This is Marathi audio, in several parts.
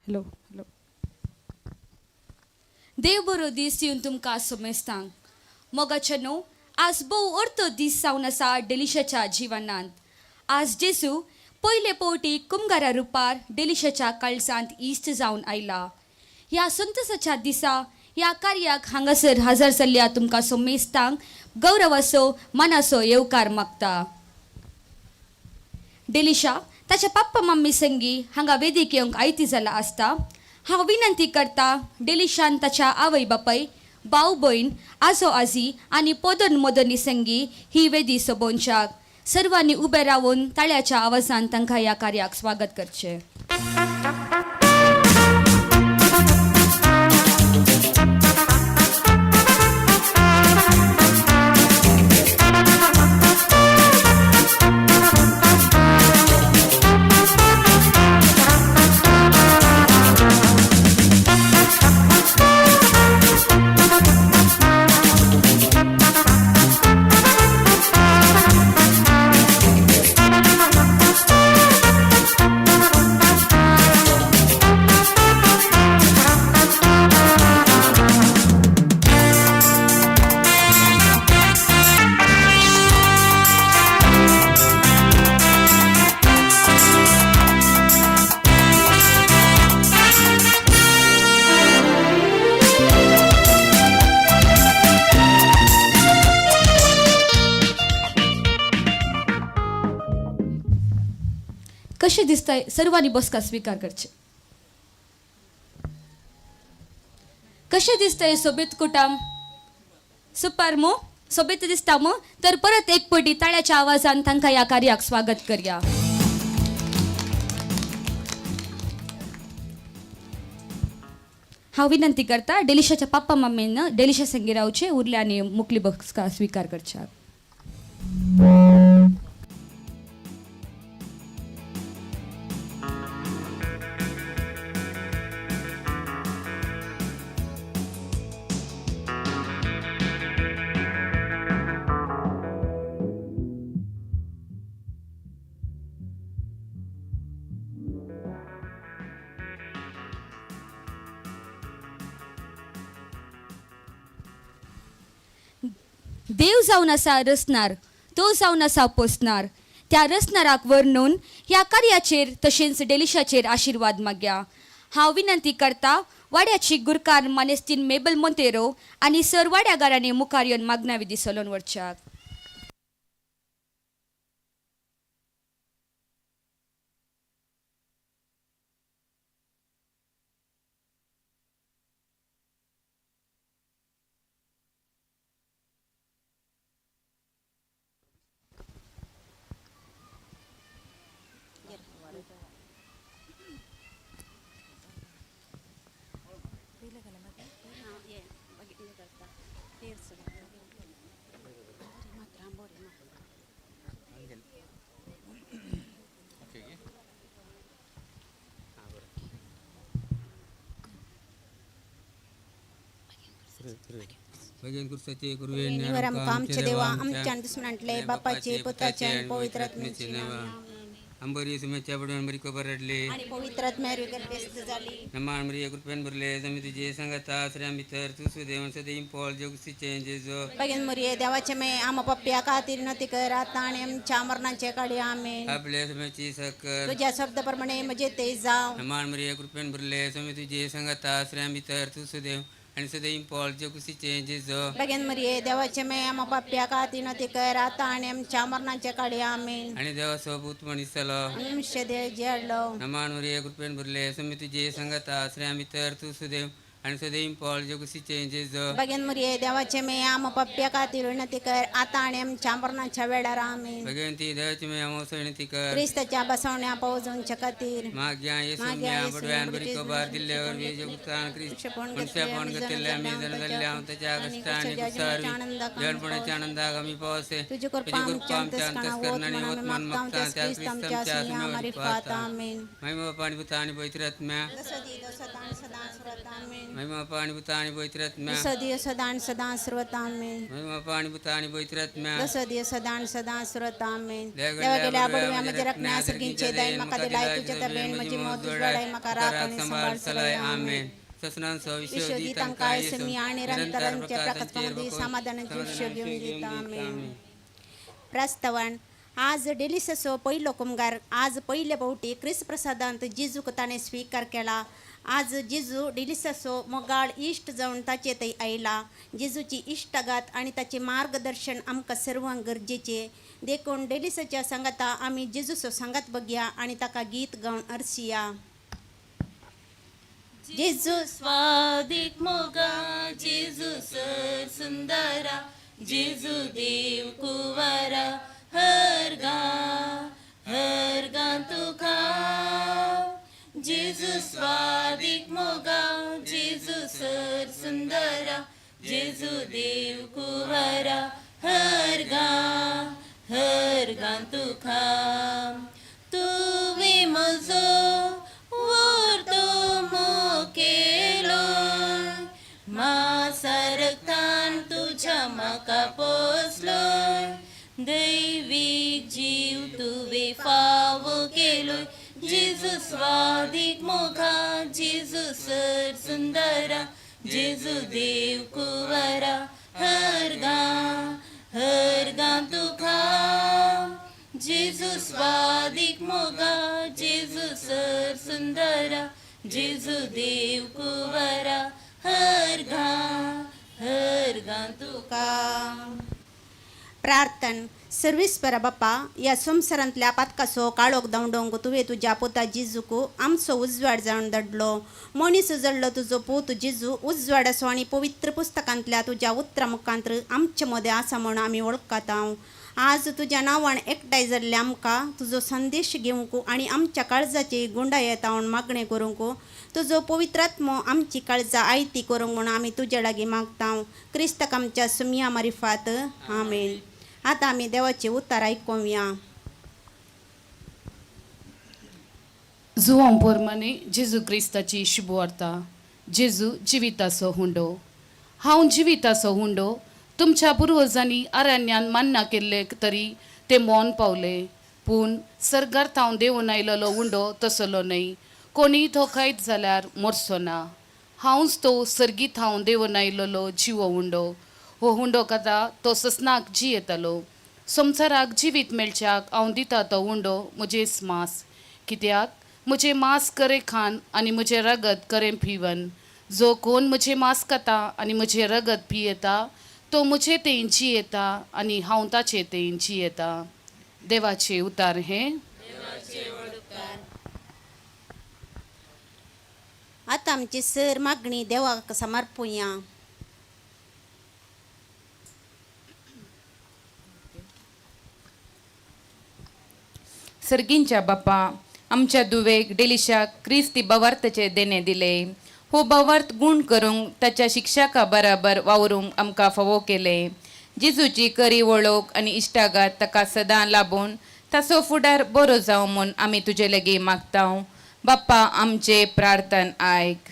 Hello hello. देव बरो दीस येवन तुमकां सोमेस्तांक मोगाच्या न्हू आज भोव अर्थ दीस जावन आसा डेलिशाच्या जिवनांत. आज जेजू पयले पावटी कुमगारा रुपार डेलिशाच्या काळजांत इश्ट जावन आयला. ह्या संतसाच्या दिसा ह्या कार्याक हांगासर हजर जाल्ल्या तुमकां सोमेस्तांक गौरवाचो मनाचो येवकार मागता. डेलिशा ताच्या पप्पा मम्मी संगी हांगा वेदिक येवंक आयती जाला आसता. हांव विनंती करता डेलिशान ताच्या आवय बापाय भाव भयण आजो आजी आनी पोदन मोदनी संगी ही वेदी सोबोवच्याक. सर्वांनी उबे रावून ताळ्याच्या आवाजान तांकां ह्या कार्याक स्वागत करचें. कशें दिसताय सर्वांनी बसका स्वीकार करचे. कशें दिसताय सोबीत कुटुंब सुपर मो सोबीत दिसता मो तर परत एक पटी ताळ्याच्या आवाजान तांकां ह्या कार्याक स्वागत करया. हांव विनंती करता डेलिशाच्या पप्पा मम्मीन डेलिशा संगी रावचे उरल्या आनी मुकली बसका स्वीकार करच्या. देव जावन आसा रचणार तो जावन आसा पोसणार. त्या रचणाराक वर्णून ह्या कार्याचेर तशेंच डेलिशाचेर आशिर्वाद मागया. हांव विनंती करता वाड्याची गुरकार मानेस्तीन मेबल मोंतेरो आनी सर वाड्यागारांनी मुखार येवन मागना विधी चलोवन वरच्याक. आमचे देवा आमच्या दुश्मनांतले बापाचे पुत्राचे आणि पवित्र आत्म्याचे अंबरी सुमेच्या पडून बरी खबर रडले आणि पवित्र आत्म्यावर व्यस्त झाली. नमान मरी कृपेन भरले जमी तुझे सांगता आश्रया भितर तू सुदेव सदैव पॉल जगसीचे जेजो बगेन मरिये देवाचे मे आम पप्प्या खातीर नती कर आता आणि आमच्या मरणाचे काळी आमेन. आपल्या सुमेची सकर तुझ्या शब्दाप्रमाणे म्हणजे ते जाव. नमान मरी कृपेन भरले जमी तुझे सांगता आश्रया भितर तू सुदेव आणि सदैव पॉल जगसीचे जेजो बगेन मरिये देवाचे मे आम पप्प्या खातीर नती कर आता आणि आमच्या मरणाचे काळी आमेन. आणि देवा सोबत मनीसलो मनुष्य देव जेडलो. नमान मरी कृपेन भरले जमी तुझे सांगता आश्रया भितर तू सुदेव आणि सदैव पॉल जगसीचे जेजो बगेन मरिये देवाचे मे आम पप्प्या खातीर नती कर आता आणि आमच्या मरणाच्या वेळार आमेन. भगवंती देवाची मे आमो सैनिती कर ख्रिस्ताच्या बसवण्या पावजोंच्या खातीर माग्या येसून्या बडव्यान बरी खबर दिल्यावर वेजगुतान ख्रिस्त मनुष्य पण गतिल्ले आम्ही जण झाल्या त्याच्या कष्टाने कुसारवी जणपणाच्या आनंदाक आम्ही पावसे तुझी कृपा आमच्या अंतस्करणाने होत मन मागता त्या ख्रिस्तांच्या स्नेहामार्फत आमेन. महिमा पाणी पुता आणि पवित्र आत्म्या सदा सुरत आमेन. महिमा पाणी भूतानि पवित्रात्म्या सदिय सदान सदा सर्वतामेन महिमा पाणी भूतानि पवित्रात्म्या सदिय सदान सदा सर्वतामेन देवा गेल्या बडव्या म्हणजे रखण्या सर्गिंचे दैन मका दिलाय तुझ्या तबेन म्हणजे मोत जोडाय मका राखणे संभाळ सलाय आमेन ससनान सविश्वदी विश्वदीतां काय समी आणि निरंतरंच्या प्रकटमध्ये समाधानाचे विश्व घेऊन देत आमेन प्रस्तवन आज डेलिससो पहिलो कुमगार आज पहिले पवटी क्रिस्त प्रसादांत जिजू ताणे स्वीकार केला आज जिजू डेलिससो मोगाळ इष्ट जावन ताचे थंय आयला जिजूची इश्टगात आणि ताचे मार्गदर्शन आमकां सर्वांक गरजेचे देखून डेलिसच्या संगता आमी जिजूचो संगत बघया आणि ताका गीत गावन अर्सिया जिजू स्वादिक मोगा जेजू सर सुंदरा जेजू देव कुवारा हर गा तुका जेजू स्वादिक मोगा जेजू सर सुंदरा जेजू देव कुवारा हर गा तुका तुवे म्हजो वरतो मोकेलो मासारक्तान तुझ्या म्हाका पोसलो दैवीक जीव तुवे फावो केलो जेजू स्वादिक मोगा जेजू सर सुंदरा जेजू देव कुवारा हर गा तुका जेजू स्वादिक मोगा जेजू सर सुंदरा जेजू देव कुवारा हर गा तुका प्रार्थन सर्विस्पर बाप्पा या संवसारांतल्या पातकाचो काळोख दावडोंक तुवें तुज्या पुता जिजूक आमचो उजवाड जावन धाडलो मनीस उजळलो तुजो पूत जिजू उजवाड असो आनी पवित्र पुस्तकांतल्या तुज्या उतरां मुखांत्र आमचे मदें आसा म्हूण आमी वळखता आज तुज्या नांवान एकठांय जाल्ले आमकां तुजो संदेश घेवंक आनी आमच्या काळजाची गुंडायेतावन मागणें करूंक तुजो पवित्रात्मो आमची काळजां आयती करूंक म्हूण आमी तुजे लागीं मागता क्रिस्तक आमच्या सुमिया मारिफात आमेन आता आमी देवाचे उतार आयकुया जुवां पोरमाने जेजू क्रिस्ताची शुभवार्ता जेजू जिविताचो हुंडो हांव जिविताचो हुंडो तुमच्या पुर्वजांनी अरण्यान मान्ना केल्ले तरी ते मौन पावले पूण सर्गार हांव देवून आयलोलो हुंडो तसलो न्हय कोणी तो कैद जाल्यार मरचो ना हांवच तो सर्गीत हांव देवून आयलोलो जिवो हुंडो हो हुंडो कथा तो ससनाक जियेतालो संवसाराक जिवीत मेळच्याक हांव दिता तो हुंडो म्हजेच मांस कित्याक म्हजें मांस करें खान आनी म्हजें रगत करें पिवन जो कोण म्हजें मांस खाता आनी म्हजें रगत पियेता तो म्हजे तें जियेता आनी हांव ताचे तें जियेता देवाचें उतार हें आतां आमची सर मागणी देवाक समर्पुया सर्गींच्या बाप्पा आमच्या दुवेक डेलिशाक क्रिस्ती बवार्थाचे देणे दिले हो बवार्थ गुण करूंक ताच्या शिक्षका बराबर वावरूंक आमकां फावो केले जेजूची खरी वळख आनी इश्टागात ताका सदां लाबून ताचो फुडार बरो जावं म्हूण आमी तुजे लागीं मागता बाप्पा आमचे प्रार्थन आयक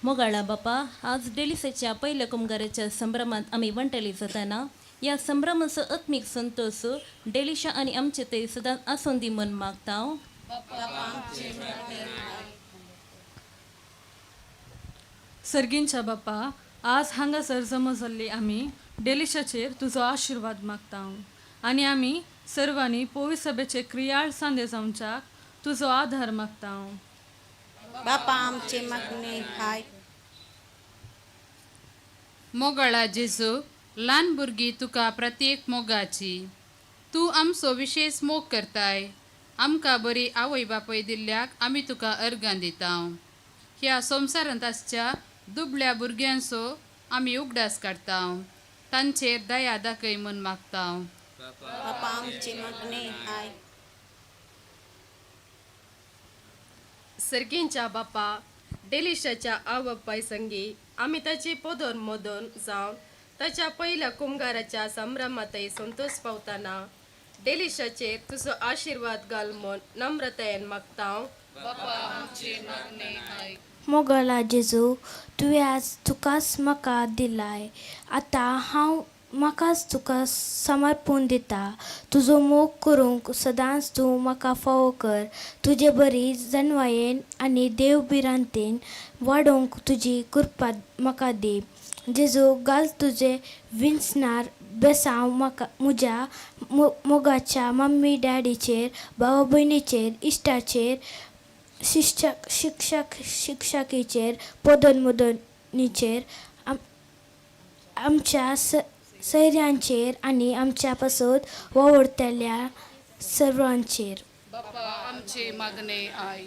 मोगाळा बापा आज डेलिसेच्या पहिल्या कुमगाराच्या संभ्रमात आम्ही वंटली जाताना या संभ्रमाचो आत्मीक संतोष डेलिशा आणि आमचे ते सदां आसून दी म्हूण मागता सर्गींच्या बाप्पा आज हांगासर जमा जाल्ली आमी डेलिशाचेर तुजो आशिर्वाद मागता आनी आमी सर्वांनी पवित्र सभेचे क्रियाळ सांदे जावच्याक तुजो आधार मागता बापा आमचे मागणे हाय मोगळा जेजू ल्हान भुरगीं तुका प्रत्येक मोगाची तूं आमचो विशेष मोग करताय आमकां बरी आवय बापय दिल्ल्याक आमी तुका अर्गां दिता ह्या संवसारांत आसच्या दुबळ्या भुरग्यांचो आमी उगडास काडटा तांचेर दया दाखय म्हूण मागता बापा आमचे मागणे हाय सर्गींच्या बापा डेलिशाच्या आवय बापाय संगी आमी ताची पोदोन मोदोन जावन त्याच्या पहिल्या कुंभाराच्या संभ्रमातही संतोष पावताना डेलिशाचेर तुझो आशीर्वाद घाल म्हूण नम्रतायेन मागता. मोगला जेजू तुवें आज तुकाच म्हाका दिलाय. आतां हांव म्हाकाच तुका समर्पून दिता. तुजो मोग करूंक सदांच तूं म्हाका फावो कर. तुजे बरी जणवायेन आनी देवबिरांतेन वाडोवंक तुजी कृपा म्हाका दी. जेजू घाल तुजे विंचणार बेसांव म्हाका म्हज्या मोगाच्या मम्मी डॅडीचेर, भावा भयणीचेर, इश्टाचेर, शिक्षकीचेर, पदोन्मोदनीचेर, आमच्या सैऱ्यांचेर आनी आमच्या पासत वावुरतल्या सर्वांचेर. बापा आमचे मागणे आय.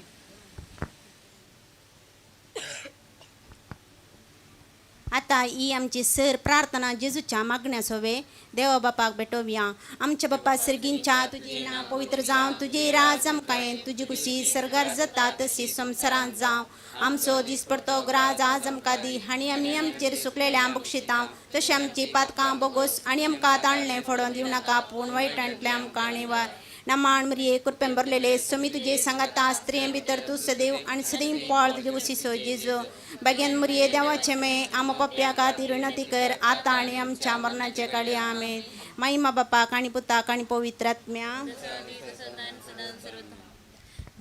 आता ही आमची सर प्रार्थना जेजूच्या मागण्या सोवे देवा बापाक भेटोवया. आमच्या बापा सर्गींच्या तुझे नाव पवित्र जावं, तुझे राज आमकां तुजी कुशी सरगार जाता तशी संवसारांत जावं. आमचो दिसपडतो ग्राज आज आमकां दी आनी आमी आमचेर सुकलेल्या बक्षितां तशें आमची पातकां बोगोस आनी आमकां ताणलें फोडोवन दिवं नाका, पूण वायटांतलें आमकां आनिवार. नमान मरिये कृपेन भरलेले समी तुजे सांगाता स्त्रिये भितर तूं सदैव आनी सदैव पाळ तुजे कुशीचो जेजू. बेगीन मरिये देवाचे मे आम पप्प्या खातीर विनंती कर, आतां आनी आमच्या मरणाचे काळी आमेन. महिमा बापाक आनी पुताक आनी पवित्र आत्म्या.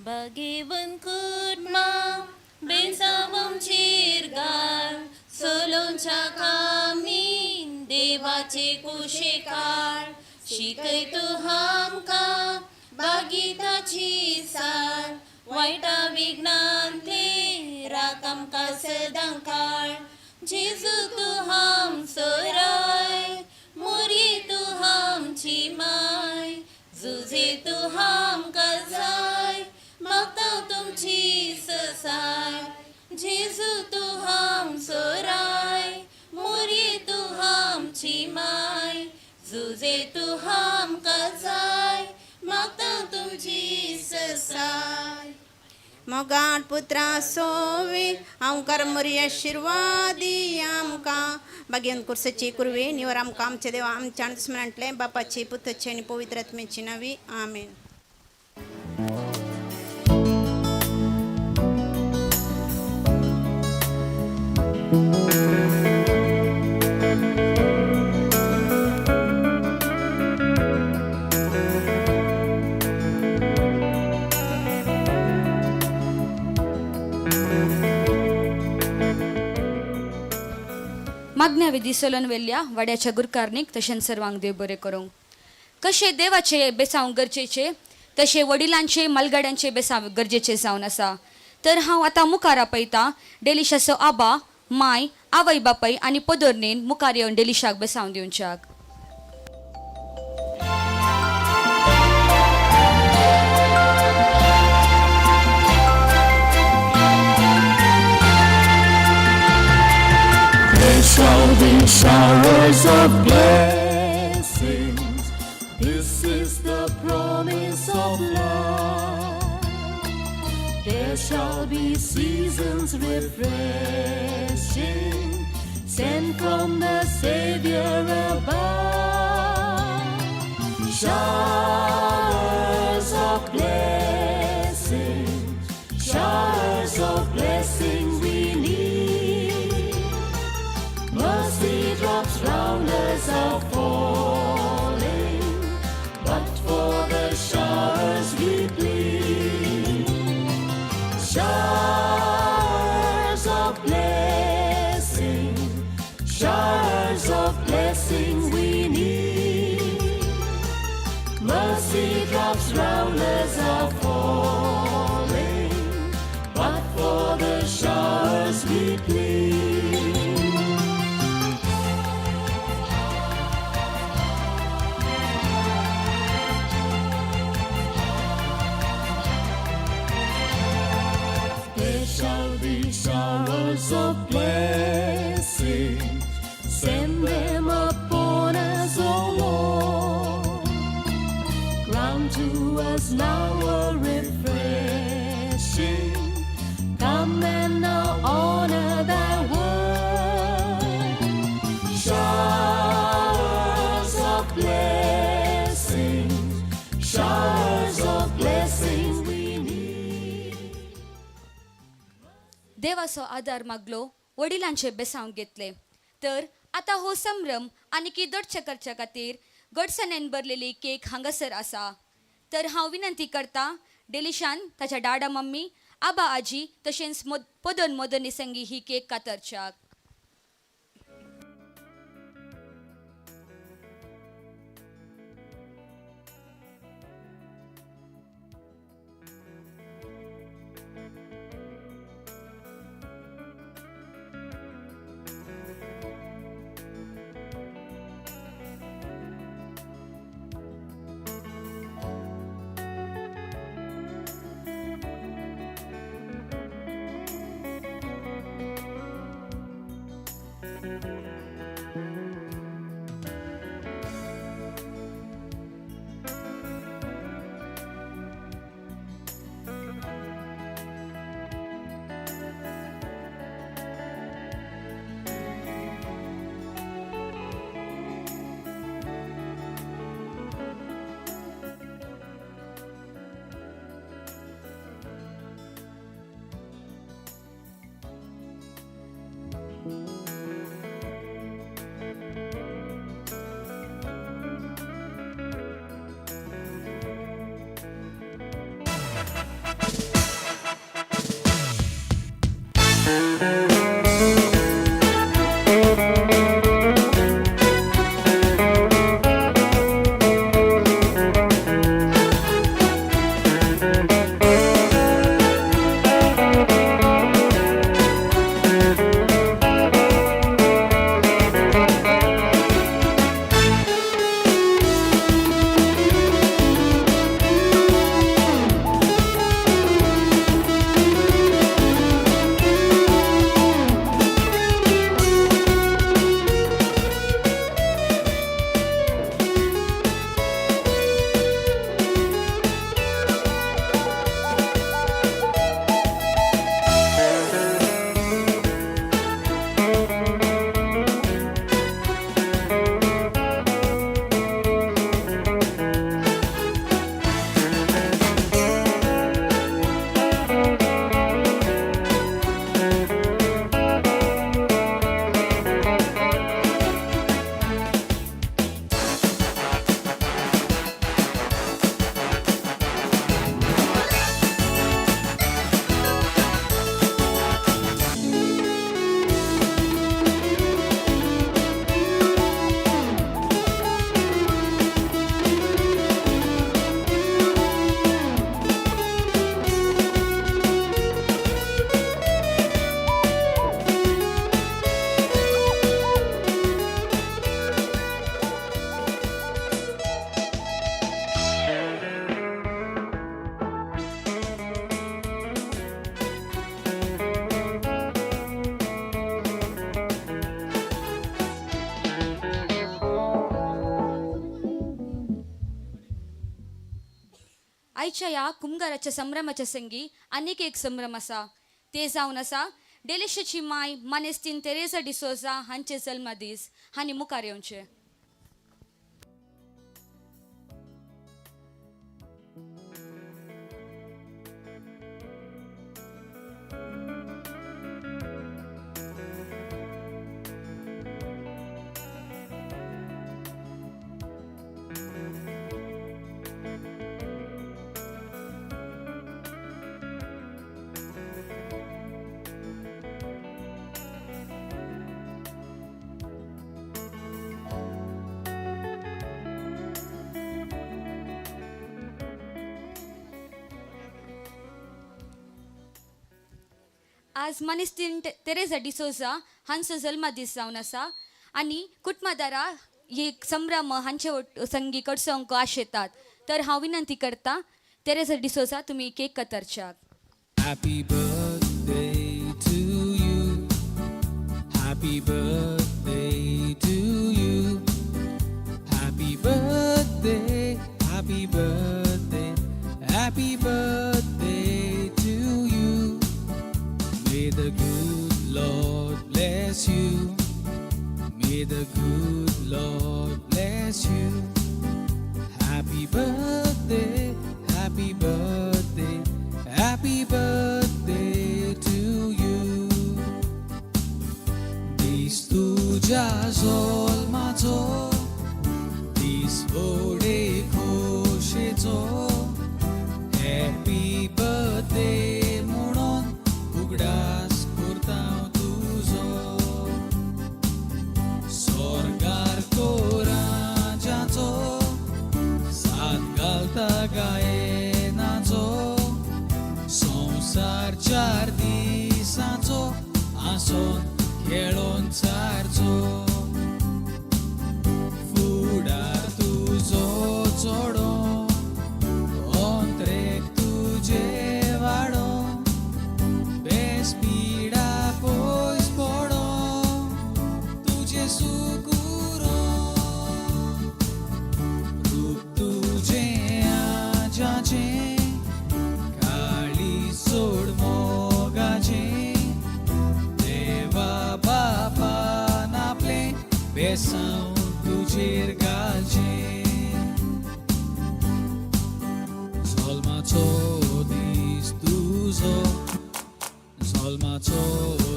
Bagaimana kudma bersawam cirgar solonca kami dewace kushekar shikai Tuhan ka bagi taci sar waita vignante rakam ka sedangkar Jesu Tuhan sorai muri Tuhan cimai zuzi Tuhan kazai मागता तुमची ससाय जेजू तू हम सोराय मुरी तू आमची माय जुजे तू हम कजाय मागता तुमची ससाय. मोगान पुत्रा सोवे आमकां मरी आशिर्वादी आमकां बागेन कुर्सची कुरवे निवर आमकां आमचे देवा आमच्या दुस्मनांतले बापाची पुत्राची आनी पवित्र आत्म्याची नावी आमेन. मागण्या विधी सोलन वेल्ल्या वाड्याच्या गुरकारनीक तशें सर्वांक देव बरें करूंक. कशे देवाचे बेसांव गरजेचे तशे वडिलांचे मालगाड्यांचे बेसांव गरजेचे जावन आसा. तर हांव आतां मुखार आपयतां डेलिशाचो आबा, माय, आवय बापाय आनी पदोरनेन मुखार येवन डेलिशाक बेसांव दिवच्याक. There shall be showers of blessings. This is the promise of love. There shall be seasons refreshing, sent from the Savior above. Showers of blessing, showers of blessing we need. Mercy drops round us are falling, but for the showers we plead. Showers of blessing, showers of blessing we need. Mercy drops round us are falling, but for the showers we plead. There shall be showers of blessing, send them upon us, O Lord. Grant to us now a refreshing, come and now honor thy word. देवाचो आदार मागलो, वडिलांचे बेसांव घेतले. तर आता हो संभ्रम आनी दडचे करच्या खातीर गडसण्यान भरलेली केक हांगासर आसा. तर हांव विनंती करता डेलिशान ताच्या डाडा मम्मी, आबा आजी तशेंच पदन मदनी संगी ही केक कातरच्याक. आयच्या या कुमगाराच्या संभ्रमाच्या संगी आनीक एक संभ्रम आसा. ते जावन आसा डेलिशाची माय मानेस्तीन तेरेसा डिसोजा हांचे जल्म दीस. हांणी मुखार येवचे. आज मानेस्तीन तेरेसा डिसोजा हांचो जल्म दीस जावन आसा आनी कुटुंबदारा ही संभ्रम हांचे संगी कडसोंक आशेतात. तर हांव विनंती करता तेरेसा डिसोजा तुमी cake कतरच्याक. Happy birthday to you. Happy birthday to you. Happy birthday, happy birthday, happy birthday to you. May the good Lord bless you. May the good Lord bless you. Happy birthday, happy birthday, happy birthday to you. दीस तुझ्या जल्माचो दीस व्हडे खोशेचो हॅपी बर्थडे म्हणून उगडास करता हांव तुजो स्वर्गार कोरांजाचो साथ घालता गायनाचो संवसार 4 दिसांचो आसोन खेळोन चारचो फुडार तुजो चोडो अंत्रेक तुजे वाडो बेस्पिडा पयस पडो तुजे सुकुरो रूप तुजें आजाचें काळी सोड मोगाचें देवा बापान आपले बेसांव तुजेर घालचें जल्माचो दीस तुजो जल्माचो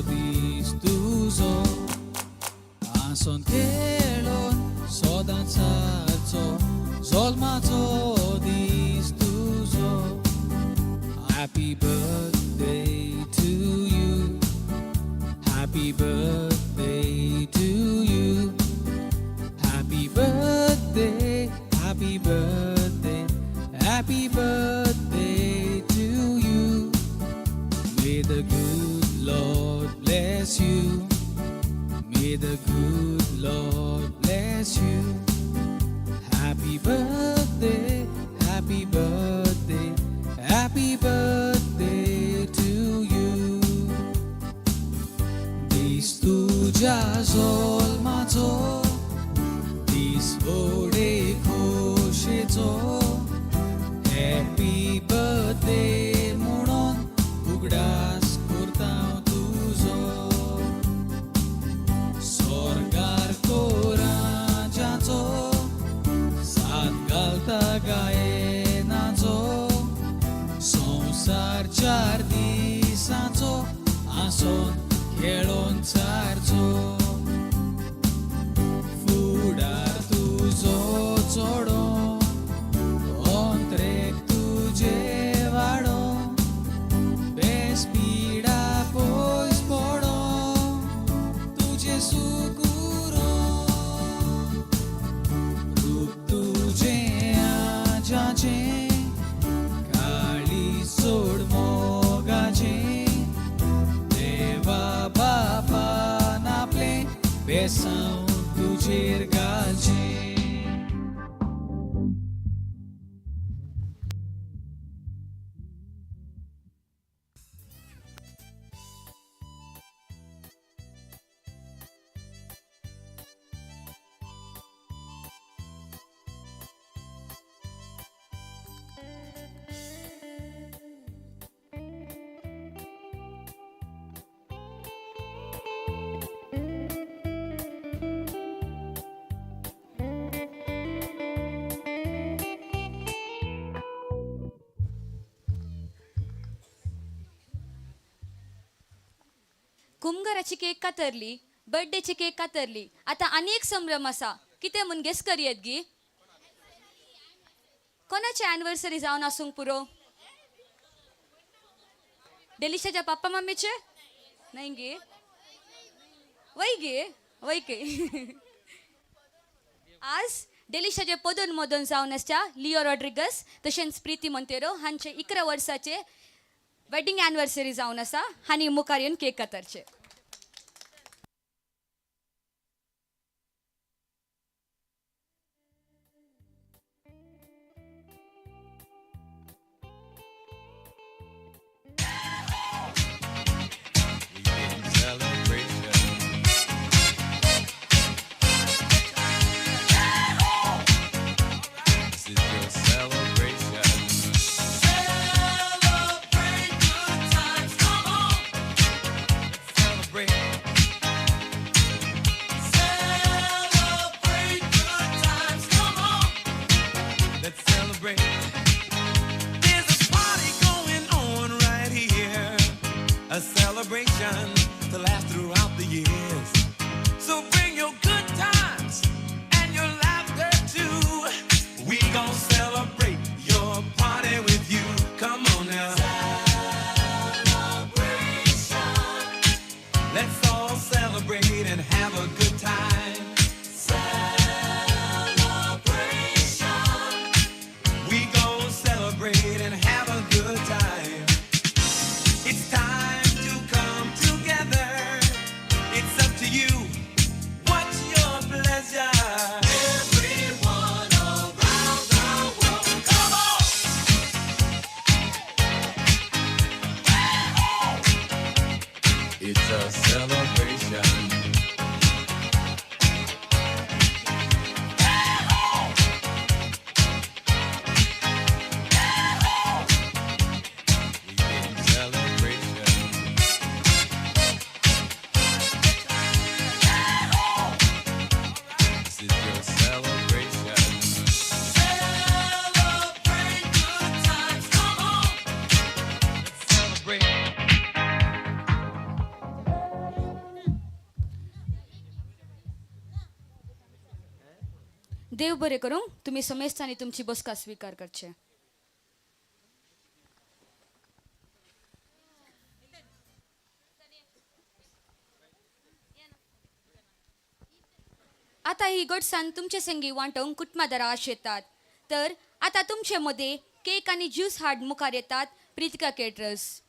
दीस तुजो आसोन खेळोन सदांच चालचो जल्माचो दीस तुजो Happy birthday to you. Happy birthday to you. Happy birthday, happy birthday, happy birthday to you. May the good Lord bless you. May the good Lord bless you. Happy birthday, happy birthday, happy birthday to you. Dís tudzia zolmaco, dís व्हडे खोशेचो Happy birthday म्हणून उगडास करता हांव तुजो स्वर्गार कोरांजाचो साथ घालता गायनाचो संवसार 4 दिसांचो आसोन खेळोन चारचो फुडार तुजो चोडो अंत्रेक तुजे वाडो बेस्पिडा पयस पडो तुजे सुकुरो रूप तुजें आजाचें काळी सोड मोगाचें देवा बापान आपले बेसांव तुजेर घालचें कुमगाराची केक कातरली, बर्थडेची केक कातरली. आता आनी एक संभ्रम आसा. कितें म्हूण गेस करयेत गी. कोणाची एनिवर्सरी जावन आसूंक पुरो. डेलिशाच्या पप्पा मम्मीचे नाही गे वय गे वयके आज डेलिशाचे पदोन मदन जावन आसच्या लिओ रॉड्रिगस तशेंच प्रीती मोंतेरो हांचे 11 वर्साचे वेडिंग एनिवर्सरी जावन आसा. हानी मुखार येवन cake कातरचे. Celebration. have a good time. Celebration. We gon' celebrate and have a good time. It's time to come together. It's up to you. What's your pleasure? Everyone around the world, come on! It's a celebration. Weekend celebration. This is your celebration. Celebrate good times, come on! Let's celebrate. देव बरे करूं तुम्ही समेस्तांनी तुमची बसका स्वीकार करचे. आता ही गडसान तुमचे संगी वांटूंक कुटुंबादारा आश येतात. तर आता तुमचे मध्ये केक आणि ज्यूस हाड मुखार येतात प्रीतिका केटरर्स.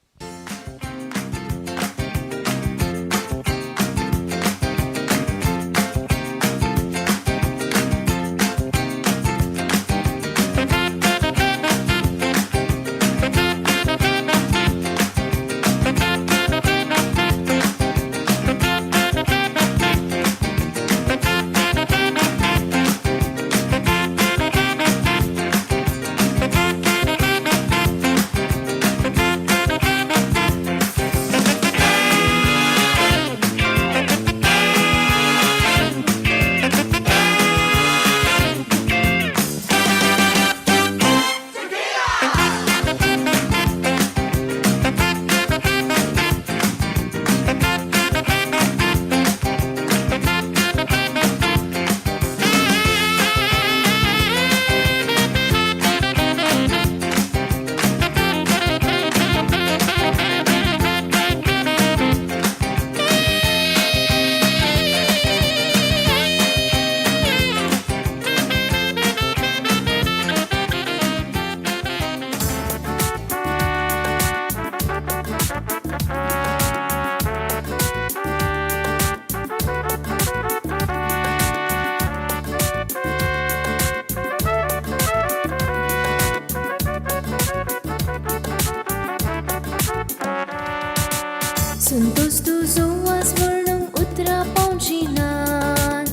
संतोष तुझो वास वर्णूंक उतरां पावचिनात.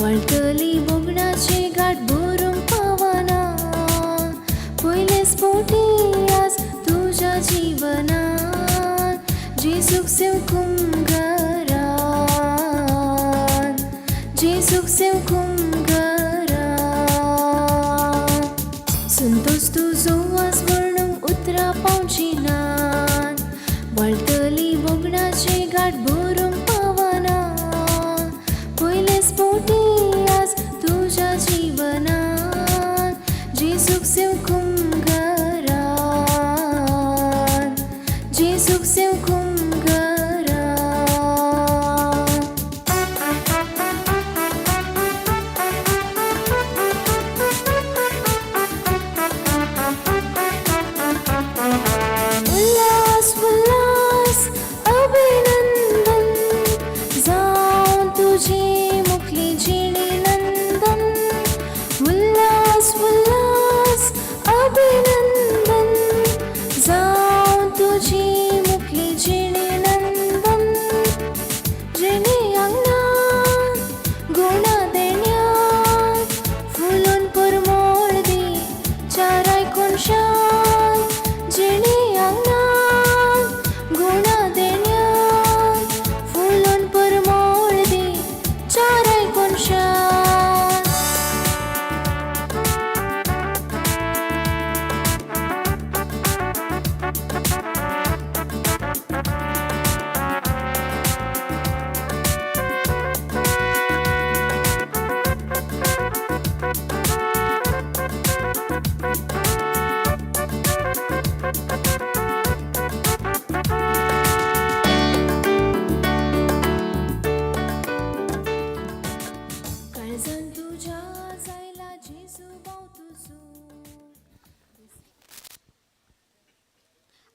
वळटली बोगणाचे घाट भरूंक पावना. पयले स्फोटी आज तुझ्या जिवनात. जेजूक सेवकूंक घरात. जेजूक सेवकूंक घरात. संतोष तुझो वास वर्णूंक उतरां पावचिनात. वळटली बोगणाचे घाट भरूंक पावना. पयले स्फोटी आज तुझ्या जिवनात. जेजूक सेवकूंक घरात. जेजूक सेवकूंक घरात. उल्हास उल्हास अभिनंदन जावं तुझे मुखले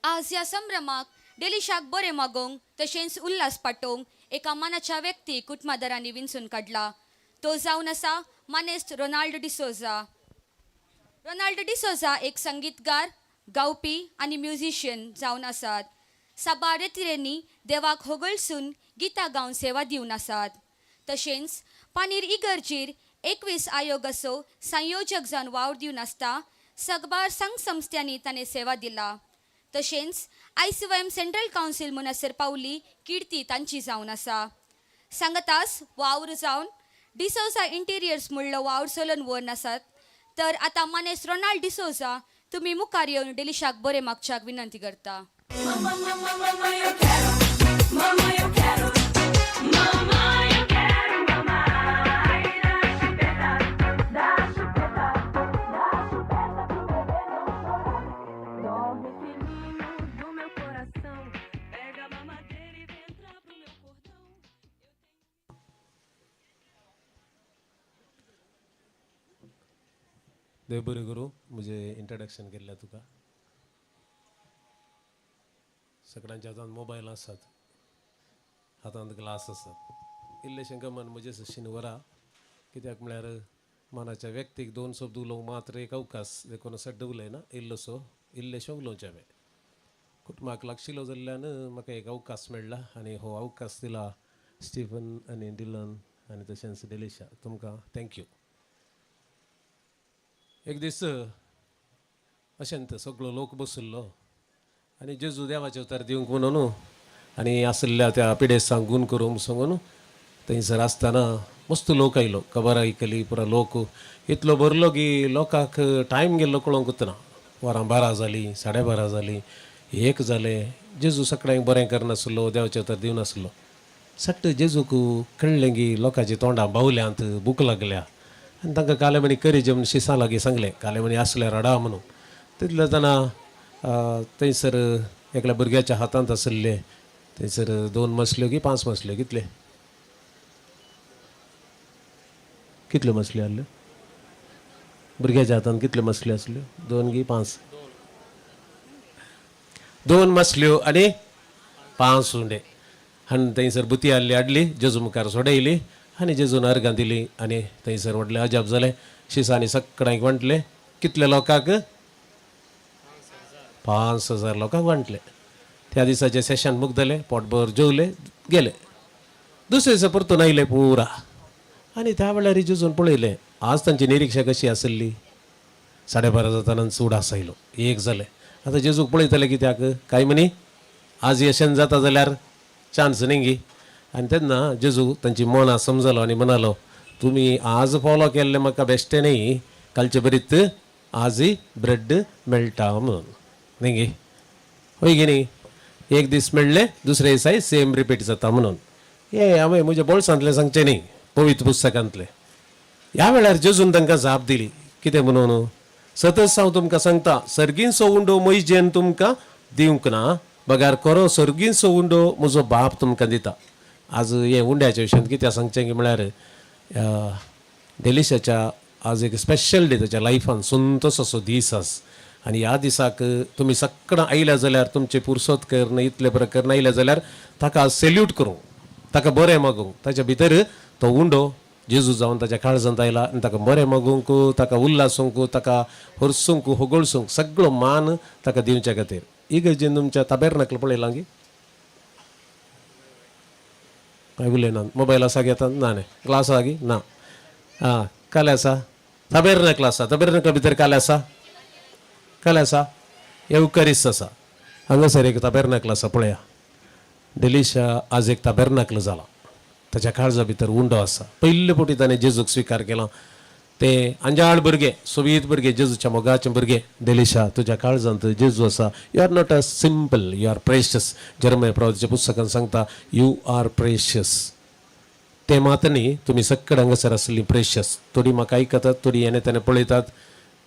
आज ह्या संभ्रमाक डेलिशाक बरें मागोवंक तशेंच उल्हास पाटोवंक एका मनाच्या व्यक्तीक कुटुंबादारांनी विंचून काडला. तो जावन आसा मानेस्त रोनाल्ड डिसोजा. रोनाल्ड डिसोजा एक संगीतकार, गावपी आनी म्युझिशियन जावन आसात. साबार रेतिरेंनी देवाक होगळसून गितां गावन सेवा दिवन आसात. तशेंच पानीर इगर्जीर 21 आयोगाचो संयोजक जावन वावर दिवन आसता साबार संघ संस्थांनी ताणें सेवा दिला. तशेंच ICYM सेंट्रल कावन्सिल मुनासर पावली किर्ती तांची जावन आसा. सांगतास वावर जावन डिसोजा इंटिरियर्स म्हणलो वावर चलोवन व्हरून आसात. तर आतां मानेस रोनाल्ड डिसोजा तुमी मुखार येवन डेलिशाक बरें मागच्याक विनंती करता. देव बरें करूं. म्हजें इंट्रोडक्शन केल्लें तुका. सगळ्यांच्या हातांत मोबायल आसात, हातांत ग्लास आसात. इल्लेशें गमन म्हजें सशीन वरां, कित्याक म्हळ्यार मनाच्या व्यक्तीक 2 शब्द उलोवंक मात्र एक अवकाश देखून सड्ड उलयना, इल्लेशें उलोवचें हांवें. कुटुंबाक लागशिल्लो जाल्ल्यान म्हाका एक अवकाश मेळ्ळा आनी हो अवकाश दिला स्टीफन आनी डिलन आनी तशेंच डेलिशा. तुमकां थँक्यू. एक दीस अशेंत सगळो लोक बशिल्लो आनी जेजू देवाचे उतर दिवंक म्हणून आनी आसल्या त्या पिडेसांक गूण करूंक सांगून थंयसर आसतना मस्त लोक आयलो. खबर आयकली, पुरो लोक इतलो भरलो की लोकांक टायम गेल्लो कळोंकूच ना. वरां 12 जालीं, 12:30 जालीं, 1 जालें. जेजू सगळ्यांक बरें करनासलो, देवाचें उतर दिवनासलो. सट्ट जेजूक कळ्ळें की लोकांच्या तोंडां बावल्यांत भूक लागल्या आनी तांकां काले म्हणी करी जेवण शिसां लागीं सांगलें. काले म्हणी आसल्यार हाडा म्हणून. तितले जाणा थंयसर एकल्या भुरग्याच्या हातांत आसले थंयसर 2 मसल्यो की 5 मसल्यो कितल्यो मसल्यो आहल्यो? भुरग्याच्या हातांत कितल्यो मसल्यो आसल्यो? 2 की 5? 2 मसल्यो आनी 5 उंडे. आनी थंयसर बुती हाडली, जेजू मुखार सोडयली आनी जेजून अर्गां दिली आनी थंयसर व्हडलें अजाप जालें. शिसांनी सगळ्यांक वांटले. कितले लोकांक? 5,000 लोकांक वांटले. त्या दिसाचें सेशन मुकदलें, पोटभर जेवले, गेले. दुसरे दिसा परतून आयले पुरा आनी त्या वेळार जेजून पळयलें. आज तांची निरीक्षा कशी आसली? 12:30 जातानाच उडास आयलो, 1 जालें. आतां जेजूक पळयतले कित्याक? काय म्हणी आज यशन जाता जाल्यार चान्स न्ही. आनी तेन्ना जेजू तांची मनां समजलो आनी म्हणालो, तुमी आज फॉलो केल्लें म्हाका बेश्टें न्ही, कालचे बरीत आजय ब्रेड मेळटा म्हणून न्ही. होय गे न्ही? एक दीस मेळ्ळें, दुसरे दिसाय सेम रिपीट जाता म्हणून. हे हांवें म्हज्या बोळसांतलें सांगचें न्ही, पवित्र पुस्तकांतलें. ह्या वेळार जेजून तांकां जाप दिली. कितें म्हणून? सतत हांव तुमकां सांगता, सर्गींचो उंडो मैजेन तुमकां दिवंक ना, बगार खरो सर्गींचो उंडो म्हजो बाप तुमकां दिता. आज हे उंड्याच्या विशयान कितें सांगचें की म्हळ्यार डेलिशाच्या आज एक स्पेशल डे ताच्या लायफान, संतोश असो दीस आस. आनी ह्या दिसाक तुमी सगळां आयल्या जाल्यार तुमचे पुरसोत करन इतले प्रकारान आयल्या जाल्यार ताका सेल्यूट करूंक, ताका बरें मागूंक. ताच्या भितर तो उंडो जेजू जावन ताच्या काळजांत आयला आनी ताका बरें मागूंक, ताका उल्हासूंक, ताका हरसूंक, होगळसूंक सगळो मान ताका दिवचे खातीर. इगर्जेन तुमच्या ताबेर्नाकल पळयलां गी? काय उलयनात? मोबायल आसा घेतात? ना न्ही. क्लास आसा गी? ना. आं, काले आसा? ताबेर्नाकल आसा. ताबेर्नाकला भितर काले आसा? काले आसा? एवकरिस्त आसा. हांगासर एक ताबेर्नाकल आसा, पळया. डेलिशा आज एक ताबेर्नाकल जाला. ताच्या काळजा भितर उंडो आसा. पयले फावटी ताणें जेजूक स्विकार केला. ते अंजाळ भुरगे, सोवियत भुरगे, जेजूच्या मोगाचे भुरगे. डेलिशा, तुज्या काळजांत जेजू आसा. You are not a simple, you are precious. जर्मय प्रवादीच्या पुस्तकान सांगता, यू आर प्रेशियस. ते मात न्ही, तुमी सक्कड हांगासर आसली प्रेशियस. थोडी म्हाका आयकतात, थोडी हेणे तेणे पळयतात.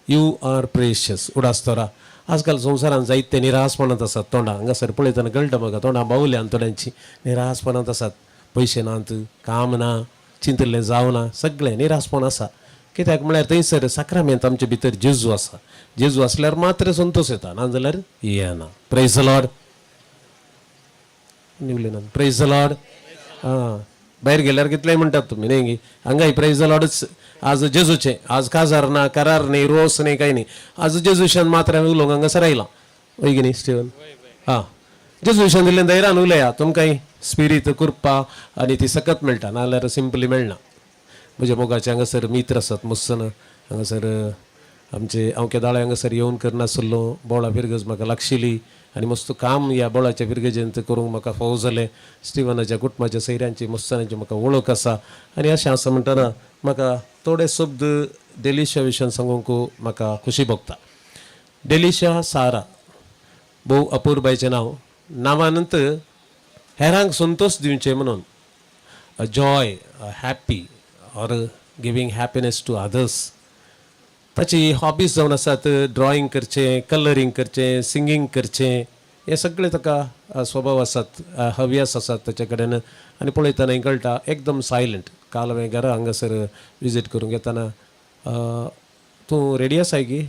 You are precious. उडासतोरा. आजकाल संवसारांत जायते निराशपणांत आसात तोंडां. हांगासर पळयतना कळटा म्हाका, तोंडां बावल्यान थोड्यांची निराशपणांत आसात. पयशे नात, काम ना, चिंतल्लें जावना, सगळें निराशपण आसा. कित्याक म्हळ्यार थंयसर साक्रामेंत आमचे भितर जेजू आसा. जेजू असल्यार मात्र संतोष येता, नाजाल्यार येना. Praise the lord. निवलें प्रेज द लॉर्ड. हां, भायर गेल्यार कितलेंय म्हणटात तुमी न्ही. हांगाय प्रेज द लॉर्डच. आज जेजूचे, आज काजार ना, करार नाही, रोस नाही, काही नाही. आज जेजूशान मात्र हांवें उलोवंक हांगासर आयलां. वय की न्ही स्टिवन? हां, जेजूशान दिल्लें धैर्यान उलया. तुमकांय स्पिरीट कृपा आनी ती सकत मेळटा, नाजाल्यार सिंपली मेळना. म्हज्या मोगाचे हांगासर मित्र आसात मुस्सन. हांगासर आमचे हांव केदाळे हांगासर येवन करनासलो. बोळा फिरगज म्हाका लागशिली आनी मस्त काम ह्या बोळाच्या फिरगजेंत करूंक म्हाका फावो जालें. स्टिवनाच्या कुटुंबाच्या सैऱ्यांची मुस्तानांची म्हाका वळख आसा. आनी अशें आसा म्हणटना म्हाका थोडे शब्द डेलिशा विशयान सांगूंक म्हाका खुशी भोगता. डेलिशा सारा भोव अपूर्बायचें नांव. नांवानंत हेरांक संतोष दिवचें म्हणून, a joy, a happy or giving happiness to others. ताची हॉबीज जावन आसात ड्रॉईंग करचें, कलरींग करचें, सिंगींग करचें. हे सगळे ताका स्वभाव आसात, हव्यास आसात ताचे कडेन. आनी पळयतना कळटा एकदम सायलंट. काल हांवें घरा हांगासर विजीट करूंक येताना तूं रेडी आसाय गी,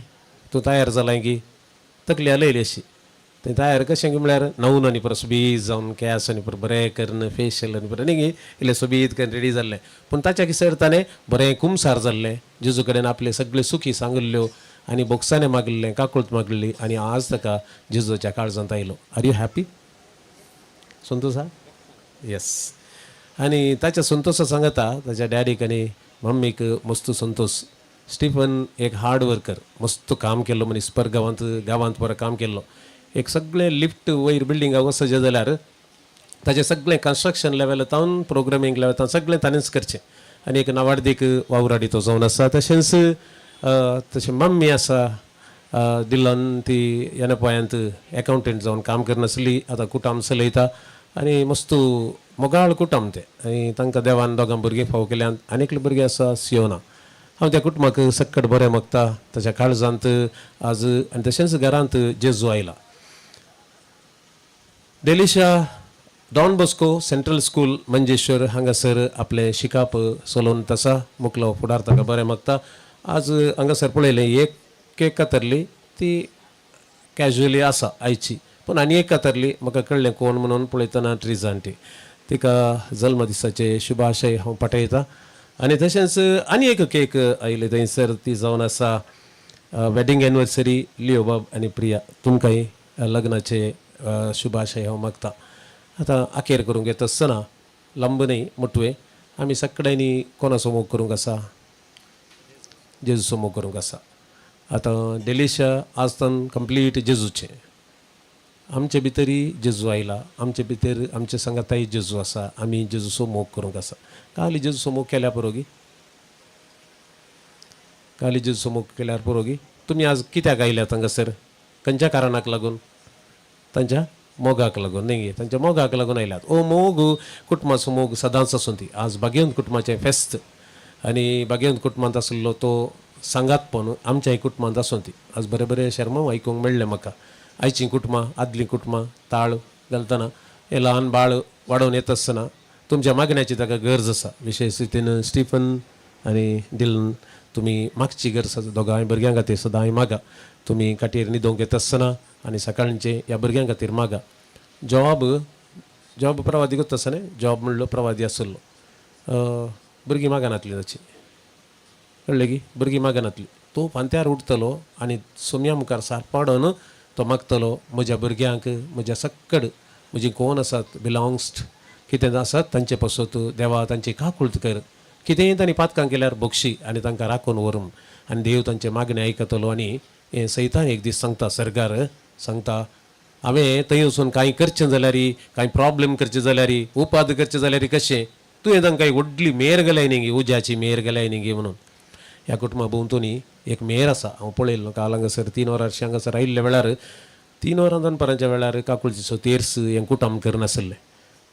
तूं तयार जालाय गी, तकली आलयली अशी. तें तयार कशें गी म्हळ्यार न्हवून आनी परत सोबीत जावन केंस आनी परत बरें करून फेशियल आनी परत न्ही गी इल्लें सोबीत करून रेडी जाल्लें. पूण ताच्या किसर ताणें बरें कुमसार जाल्लें. जेजू कडेन आपले सगळे सुखी सांगल्ल्यो आनी बोक्साने मागल्लें, काकुळत मागली आनी आज ताका जेजूच्या काळजांत आयलो. R you happy? संतोष हा? येस. आनी ताच्या संतोषा सांगता ताच्या डॅडीक आनी मम्मीक मस्त संतोष. स्टिफन एक हार्ड वर्कर, मस्त काम केल्लो मनीस. गांवांत बरें काम केल्लो. एक सगळें लिफ्ट वयर बिल्डिंगाक वचचें जाल्यार ताचें सगळें कन्स्ट्रक्शन लेवलांत प्रोग्रामींग लेवलांत सगळें ताणेंच करचें. आनी एक नावाडीक वावराडी तो जावन आसा. तशें मम्मी आसा दिल्लन, ती येनपयांत एकावंटंट जावन काम करनासली, आतां कुटाम चलयता. आनी मस्त मोगाळ कुटुंब तें. आनी तांकां देवान दोगां भुरगीं फावो केल्यांत. आनीक भुरगीं आसा सियोना. हांव त्या कुटुंबाक सक्कट बरें मागता. ताच्या काळजांत आज आनी तशेंच घरांत जेजू आयला. Delisha Don Bosco Central School Manjeshwar हांगासर आपले शिकाप चलोवन आसा. मुखलो फुडार ताका बरें मागता. आज हांगासर पळयलें एक कातरली ती कॅज्युअली आसा आयची. पूण आनी एक कातरली म्हाका कळ्ळें कोण म्हणून पळयतना ट्रिजांटी. तिका जल्म दिसाचे शुभाशय हांव पाठयतां. आनी तशेंच आनी एक केक आयले थंयसर. ती जावन आसा वेडिंग एनिवर्सरी लिओबाब आनी प्रिया. तुमकांय लग्नाचे शुभाशय हांव मागता. आतां आखेर करूंक येता आसतना लांब न्ही मुटवे आमी सगळ्यांनी कोणा समोर करूंक आसा? जेजू समोर करूंक आसा. आतां डेलिशा आज तन कंप्लीट जेजूचें. आमचे भितरय जेजू आयला. आमचे भितर आमचे सांगाताय जेजू आसा. आमी जेजू समोर करूंक आसा. काली जेजू समोर केल्या पुरोगी, काली जेजू समोर केल्यार पुरोगी. तुमी आज कित्याक आयल्यात हांगासर? खंयच्या कारणाक लागून? तांच्या मोगाक लागून न्ही. तांच्या मोगाक लागून आयल्यात. ओ मोग कुटुंबाचो मोग सदांच आसूं ती. आज भाग्यवंत कुटुंबाचें फेस्त आनी भाग्यवंत कुटुंबांत आशिल्लो तो सांगातपण आमच्याय कुटुंबांत आसूं ती. आज बरें बरें शर्मा आयकूंक मेळ्ळें म्हाका. आयचीं कुटुंबां, आदलीं कुटुंबां ताळ घालतना हें ल्हान बाळ वाडोवन येता आसतना तुमच्या मागण्याची ताका गरज आसा. विशेश रितीन स्टिफन आनी डिलन तुमी मागची गरज आसा. दोगांय भुरग्यां खातीर सदांय मागा. तुमी काटेर न्हिदोंक येता आसतना आनी सकाळचे ह्या भुरग्यां खातीर मागा. जॉब प्रवादी करता आसतना जॉब म्हणलो प्रवादी आसलो. भुरगीं मागनातली ताची. कळ्ळें की? भुरगीं मागनातली. तो फांत्यार उठतलो आनी सोम्या मुखार सारपाडोन तो मागतलो म्हज्या भुरग्यांक, म्हज्या सक्कड म्हजी कोण आसात बिलोंग्स कितें आसात तांचे पासत देवा तांची काकुळट कर. कितेंय तांणी पातकां केल्यार बोगशी आनी तांकां राखून व्हरून आनी देव तांचे मागणें आयकतलो. आनी हें सैतान एक दीस सांगता सरकार सांगता हांवें थंय वचून कांय करचें जाल्यार कांय प्रॉब्लेम करचे जाल्यार उपाद करचे जाल्यार कशें तुवें तांकां व्हडली मेर गेल्याय न्ही गे, उज्याची मेर गेल्याय न्ही गे म्हणून. ह्या कुटुंबा भोंवतणी एक मेर आसा. हांव पळयल्लो काल हांगासर 3 वरां हांगासर आयिल्ल्या वेळार 3 वरां दनपारांच्या वेळार काकुळचो तेर्स हें कुटाम करनासलें.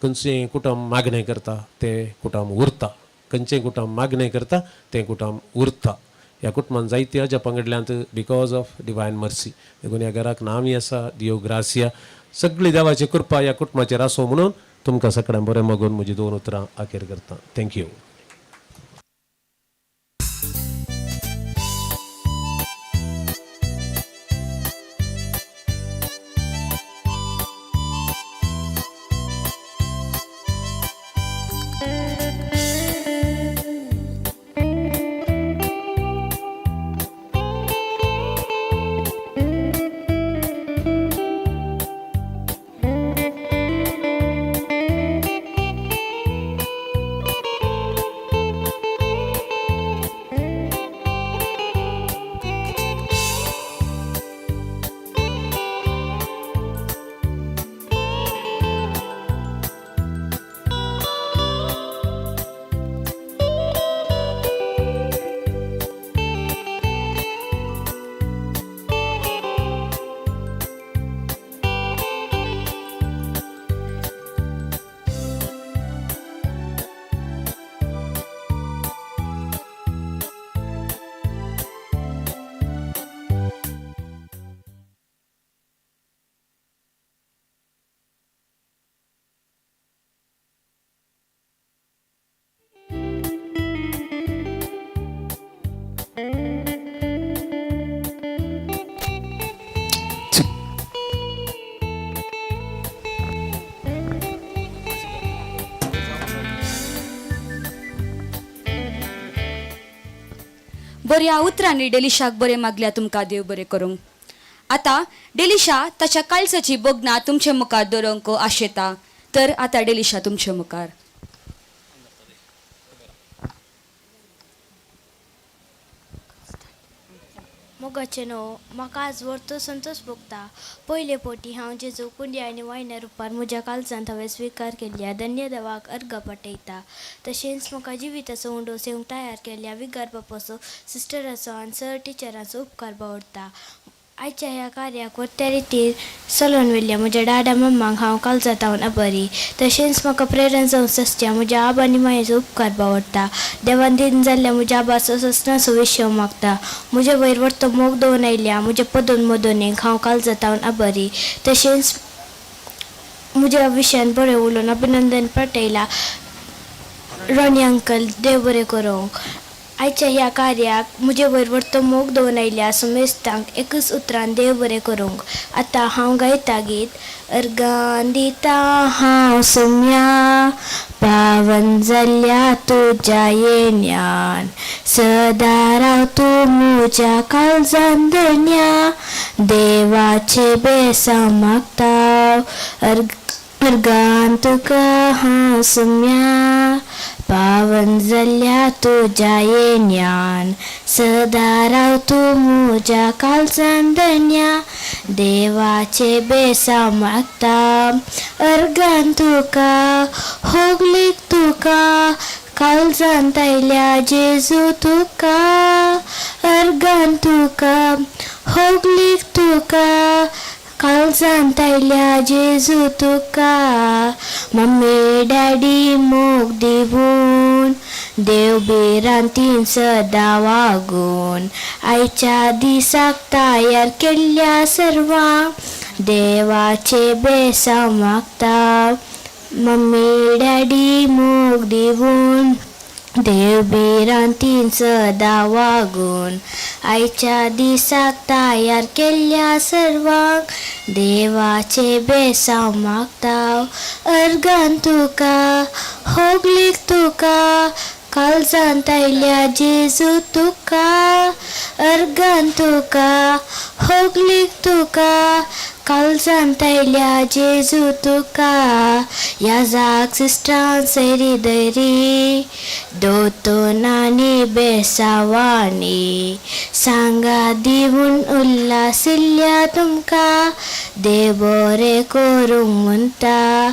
खंयचें कुटाम मागणें करता तें कुटाम उरता. खंयचें कुटाम मागणें करता तें कुटाम उरता. ह्या कुटुंबान जायती हाज्या पंगडल्यांत बिकॉज ऑफ डिवायन मर्सी. देखून ह्या घराक नांवी आसा दियो ग्रासिया. सगळी देवाची कृपा ह्या कुटुंबाचेर आसूं म्हणून तुमकां सगळ्यांक बरें मागून म्हजी 2 उतरां आखेर करता. थँक्यू. बऱ्या उतरांनी डेलिशाक बरे मागल्या तुमकां देव बरे करूंक. आता डेलिशा ताच्या काळजाची बोगना तुमचे मुखार दवरूंक आशेता. तर आता डेलिशा तुमचे मुखार. मोगाचे न्हू म्हाका आज व्हरतो संतोष भोगता. पयले पोटी हांव जेजू कुंडी आनी वायण्या रुपार म्हज्या काळजांत हांवें स्विकार केल्ल्या धन्य देवाक अर्घ पटयता. तशेंच म्हाका जिविताचो उंडो सेवंक तयार केल्ल्या विगार बापाचो, सिस्टराचो आनी सर टिचराचो उपकार बावडटा. आयच्या ह्या कार्याक त्या रितीर चलोवन व्हेल्ल्या म्हज्या डाडा मम्माक हांव काळजांत हांव आभारी. तशेंच म्हाका प्रेरण जावंक ससच्या म्हज्या आबा आनी मायेचो उपकार बावडटा. देवान दिन जाल्ल्या म्हज्या आबाचो ससनाचो विशय मागता. म्हजे वयर व्हरतो मोग दवरून आयल्या म्हज्या पदोन मदोनेक हांव काळजांत हांव आभारी. तशेंच म्हज्या विशयान बरें उलोवन अभिनंदन पटयला रॉनी अंकल देव बरें करूंक. आयच्या ह्या कार्याक म्हजे वयर व्हरतो मोग दवरून आयल्या सुमेस्तांक एकच उतरान देव बरें करूंक. आतां हांव गायता गीत. अर्गान दिता हांव सुम्या पावन जाल्ल्या तुज्या येण्यान. सदा राव तूं म्हज्या काळजांत धन्या देवाचे बेसांव मागता. अर्गान तुका हांव सुम्या पावन जाल्ल्या तुज्या येण्यान. सदा राव तूं म्हज्या काळजांत धन्या देवाचे बेसांव मागता. अर्गान तुका होगलीक तुका काळजांत आयल्या जेजू तुका. अर्गान तुका होगलीक तुका काळजांत आयल्या जेजू तुका. मम्मी डॅडी मोग दिवून देव बिरांतीन सदा वागून. आयच्या दिसाक तयार केल्ल्या सर्वांक देवाचे बेसांव मागता. मम्मी डॅडी मोग दिवून देव बिरांतीन सदा वागून. आयच्या दिसाक तयार केल्ल्या सर्वांक देवाचे बेसांव मागता. अर्गान तुका होगलीक तुका काळजांत आयल्या जेजू तुका. अर्गान तुका होगलीक तुका काळजांत आयल्या जेजू तुका. याजाक सिस्टरां सैरी दैरी दोतोन आनी बेसावानी. सांगा दिवून उल्हासिल्ल्या तुमकां देव बरें करूंक म्हणटा.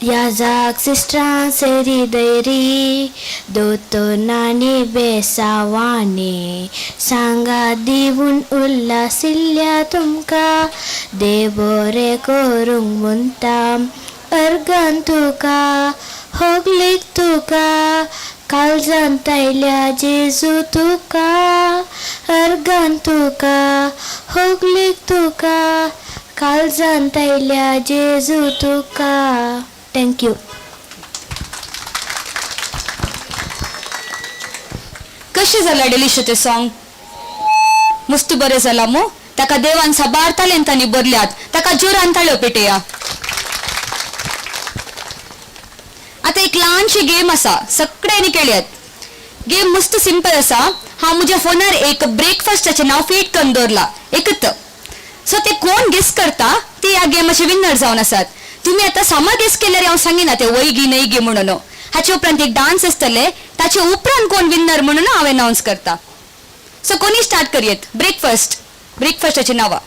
याजाक सिस्टरां सैरी दैरी दोतोन आनी बेसावानी. सांगा दिवून उल्हासिल्ल्या तुमकां देव बरें करूंक म्हणटा. अर्गान तुका होगलीक तुका काळजांत आयल्या जेजू तुका. अर्गान तुका होगलीक तुका काळजांत आयल्या जेजू तुका. थँक्यू. कशें जालां डेलिशाचें सॉंग? मस्त बरें जालां मो. ताका देवान साबार तालेंतांनी बरल्यात. ताका जोरान ताळयो पेटया. आता एक ल्हानशी गेम आसा, सगळ्यांनी केल्यात. गेम मस्त सिंपल आसा. हांव म्हज्या फोनार एक ब्रेकफास्टाचें नांव फीड करून दवरलां एकत. सो ते कोण गेस करता ते ह्या गेमाचे विनर जावन आसात. तुम्ही आता सामा गेस केल्यार हांव सांगिना ते वैगी नैगी म्हणून. हाचे उपरांत एक डान्स आसतले, ताचे उपरांत कोण विनर म्हणून हांव अनाउन्स करता. सो कोणी स्टार्ट करूयात. ब्रेकफास्टाची नांवां.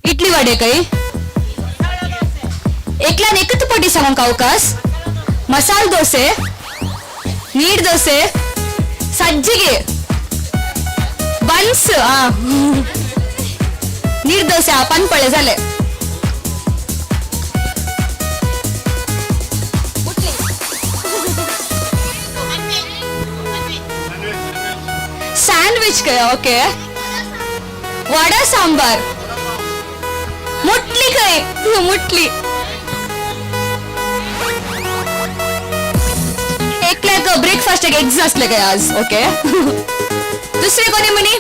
इडली वडे काही एकल्यान एकच पटी सांगूंक अवकाश. मसाल दोसे, नीड दोसे, सज्जिगे, बन्स, नीड दोसे पानपळे झाले. सँडविच काय ओके. वडा सांबार, मुटली काय मुटली. एकल्याक ब्रेकफास्ट एग्स असले काय आज ओके. दुसरे कोणी म्हणी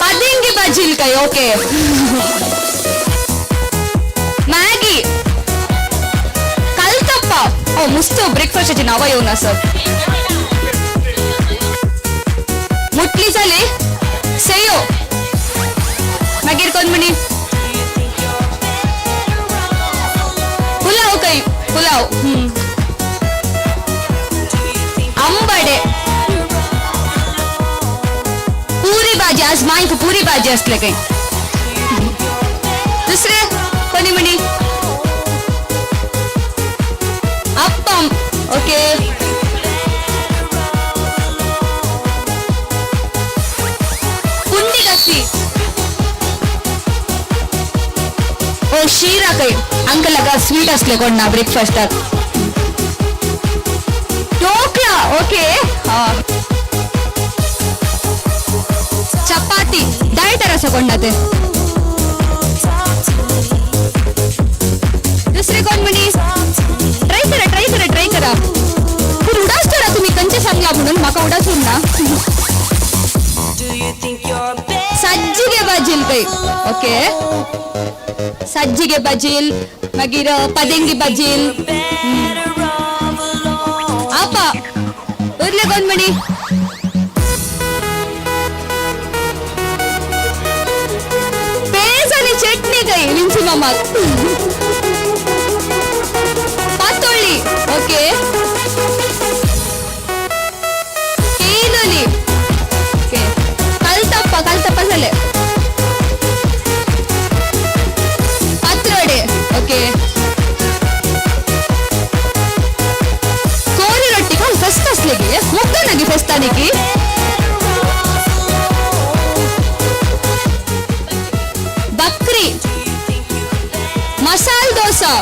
पादिंगी भाजील काय ओके. ओ मस्त ब्रेकफास्टची नावं येऊन असत. मुटली जाली सेयो मागीर कोण म्हणी पुलाव काही पुलाव आंबाडे पुरी भाजी आज मांक पुरी भाजी असले काही. दुसरे कोणी म्हणी अप्पम ओके. पुंडी कशी ओ शिरा काही अंकल का स्वीट असले कोण ना ब्रेकफास्टात. ढोकळा ओके. चपाती डायटर असं कोण ना ते. दुसरे कोण म्हणी ट्राय करा पूण उडाच करा तुम्ही कंचे सांगला म्हणून म्हाका उडाच ना. सज्जिगे बाजील काही ओके. सज्जिगे बाजील मागीर पदेंगी बाजील आपा उरले कोण म्हणी पेज आणि चटणी काही विंची मामाक. पातोळी ओके. केलोली ओके. कालतप्पा झाले. पात्रडे ओके. कोरी रोटी का फस्ट असले गे मुक्का नागी फेस्तानी की. बकरी मसाल डोसा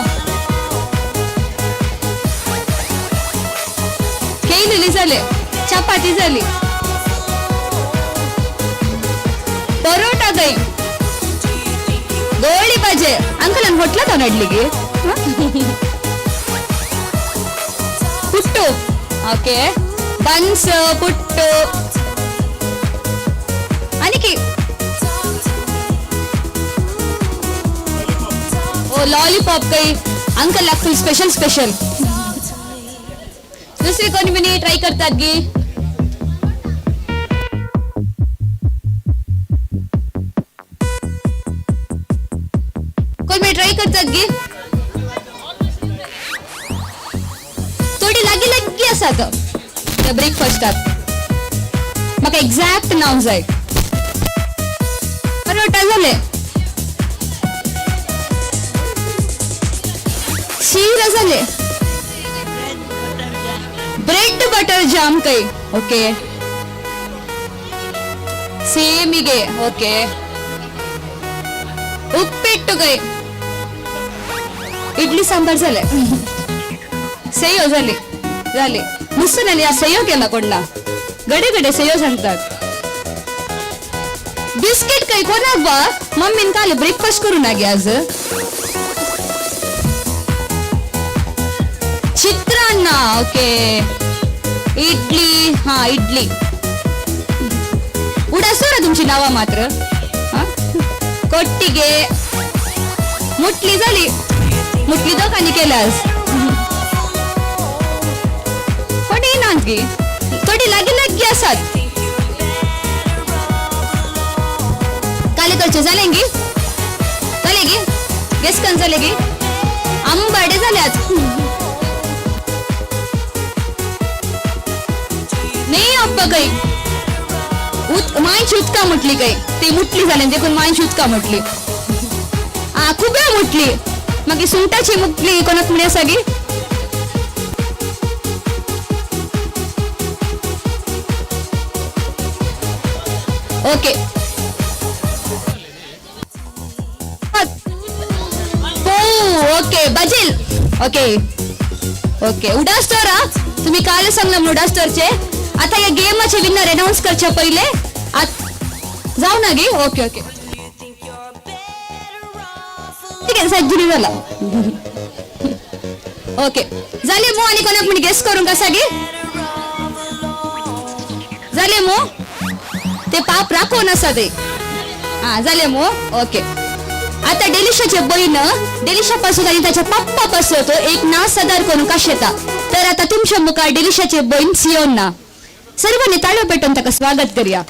केलेली झाले. चपाती झाली. परोटा काही गोळी पाहिजे अंकल होटला का नडली गे. पुट्टू ओके. बन्स पुट्टू आणि की ओ लॉलीपॉप काही अंकल लागतील स्पेशल. दुसरी कोणी म्हणी ट्राय करतात गी. कोण ट्राय करतात गी. थोडी लागी असतात त्या ब्रेकफास्टात. म्हाका एक्झॅक्ट नाव जाय. परोटा झाले. शिरा झाले. ब्रेड बटर जाम काही ओके. ಸೇಮಿಗೆ ಓಕೆ ಉಪ್ಪಿಟ್ಟು काही इडली सांबार झाले सेयो झाले मुसनाने या सेयो केला कोणला गडे गडे सेयो सांगतात बिस्किट काही कोणाक बा मम्मीन काल ब्रेकफास्ट करू ना गे आज चित्रान्न ओके इडली हा इडली उडासोरा तुमची नावा मात्र कोट्टिगे मुटली झाली मुटली दोकानी केल्यास कोणी नागी थोडी लागी असतात कालेकडचे झालेंगी गेसकन झालेगी आंबाडे झाल्यात नाही अप्पा काही मायची उतका म्हटली काही ते मुटली झाले ते पण मायची उतका म्हटली खूप वेळा मुटली मग सुंटाची मुटली कोणाक म्हणे सगी ओके ओके बजील ओके ओके उडास्टर तुम्ही काल सांगला उडास्टरचे आता या गेमचे विनर अनाउन्स करच्या पहिले जाऊ ना गे ओके ओके ठीक आहे सज्जनी झाला ओके झाले मो आणि कोणाक म्हणे गेस करून कसा गे झाले मो ते पाप राखो नसा ते झाले मो ओके आता डेलिशाचे बहीण डेलिशापासून आणि त्याच्या पप्पापासून तो एक ना सदार करून कशे येता. तर आता तुमच्या मुखार डेलिशाचे बहीण सियोन ना. सर्वांनी ताळ्यो पेटून ताका स्वागत करूया.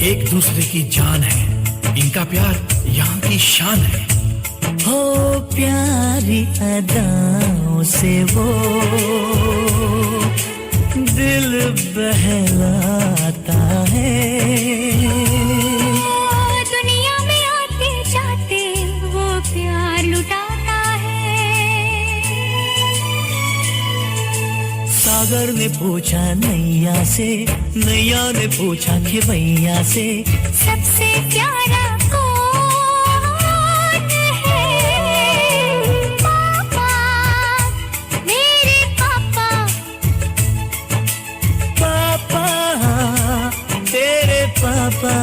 एक दूसरे की जान है, इनका प्यार यहाँ की शान है. हो प्यारी अदाओं से वो दिल बहलाता है. दुनिया में आते जाते वो प्यार लुटाता है. सागर ने पूछा नैया से, नैया ने पूछा खिवैया से, सबसे प्यारा कौन है? पापा, मेरे पापा. पापा तेरे पापा.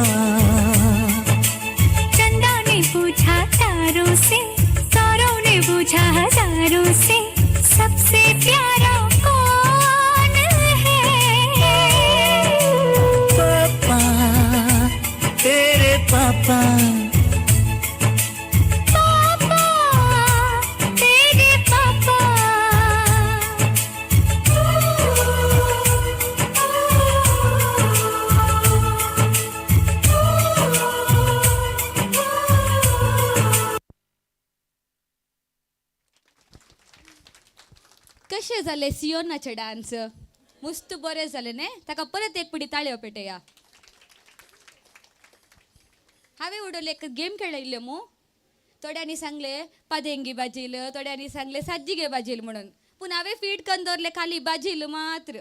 चंदा ने पूछा तारों से, तारों ने पूछा हजारों से, सबसे प्यारा कौन है? पापा तेरे पापा. पापा, तेरे पापा. कशे झाले सियोनाचे डान्स. मस्त बरे झाले ने. ताका परत एक पिढी ताळ्यो पेटया. हांवें उडोवले एक गेम खेळिल्ले मू. थोड्यांनी सांगले पादेंगी बाजील, थोड्यांनी सांगले साज्जिगे बाजील म्हणून. पूण हांवें फीट करून दवरले खाली बाजील मात्र.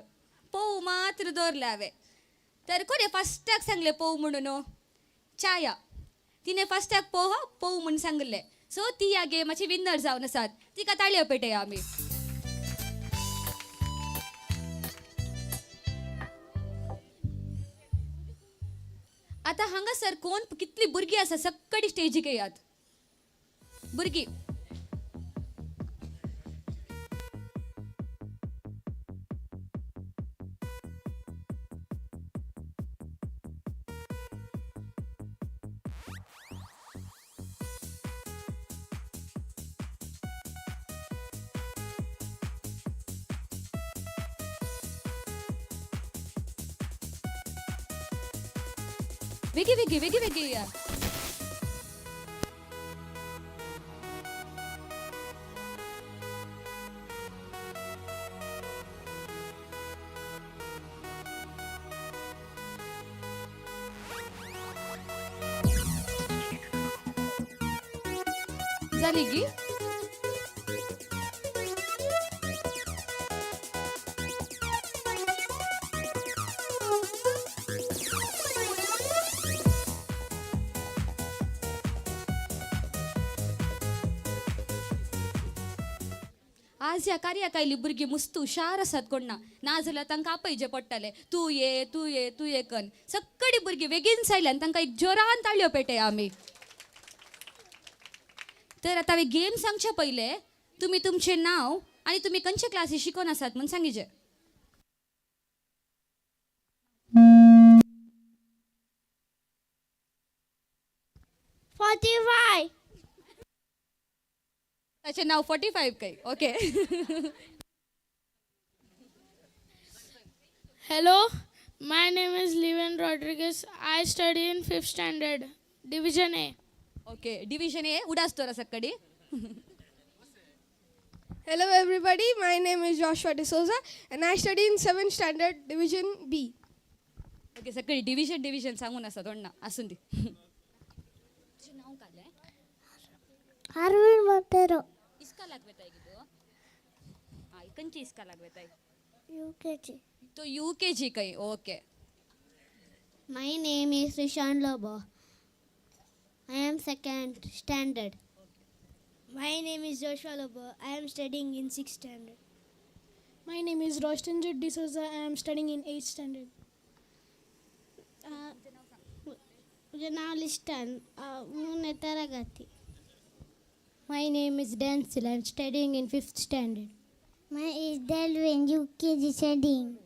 पोव मात्र दवरले हांवें. तर कोणे फस्टाक सांगले पोव म्हणून चाया. तिने फस्टाक पोव म्हणून सांगले. सो ती ह्या गेमाची विनर जावन आसात. तिका ताळ्यो पेटया आमी. आता हांगासर कोण कितली भुरगीं आसा सक्कडी स्टेजीक येयात. भुरगीं वेगी या. झाली की आज ह्या कार्याक आयली भुरगीं मस्त हुशार आसात कोण ना नाजाल्यार तांकां आपयचे पडटाले तूं ये तूं ये तूं ये कन सगळीं भुरगीं बेगीन आयल्यान तांकां एक जोरान ताळयो पेटया आमी तर आतां हांवें गेम सांगचे पयले तुमी तुमचें नांव आनी तुमी खंयचे क्लासी शिकोवन आसात म्हूण सांगिचे ताचें नांव 45 काय okay Hello, my name is Levan Rodriguez. I study in 5th standard, Division A. Okay division A उडास तर सकडी Hello everybody, my name is Joshua D'Souza and I study in 7th standard, Division B. Okay सकडी डिविजन सांगून आसा दोन आसून दी तुजें नांव काले Arvind Montero, इसका लागवेताय की तो खंयची इसका लागवेताय UKG. तो यूकेजी काही okay My name is Rishan Lobo. I am 2nd standard. My name is Joshua Lobo. I am studying in 6th standard. My name is Roshanjit D'Souza. I am studying in 8th standard. मुझे नाम लिस्टन मुझे तरगति. My name is Dancil. I am studying in 5th standard. My name is Delvin, UKG studying.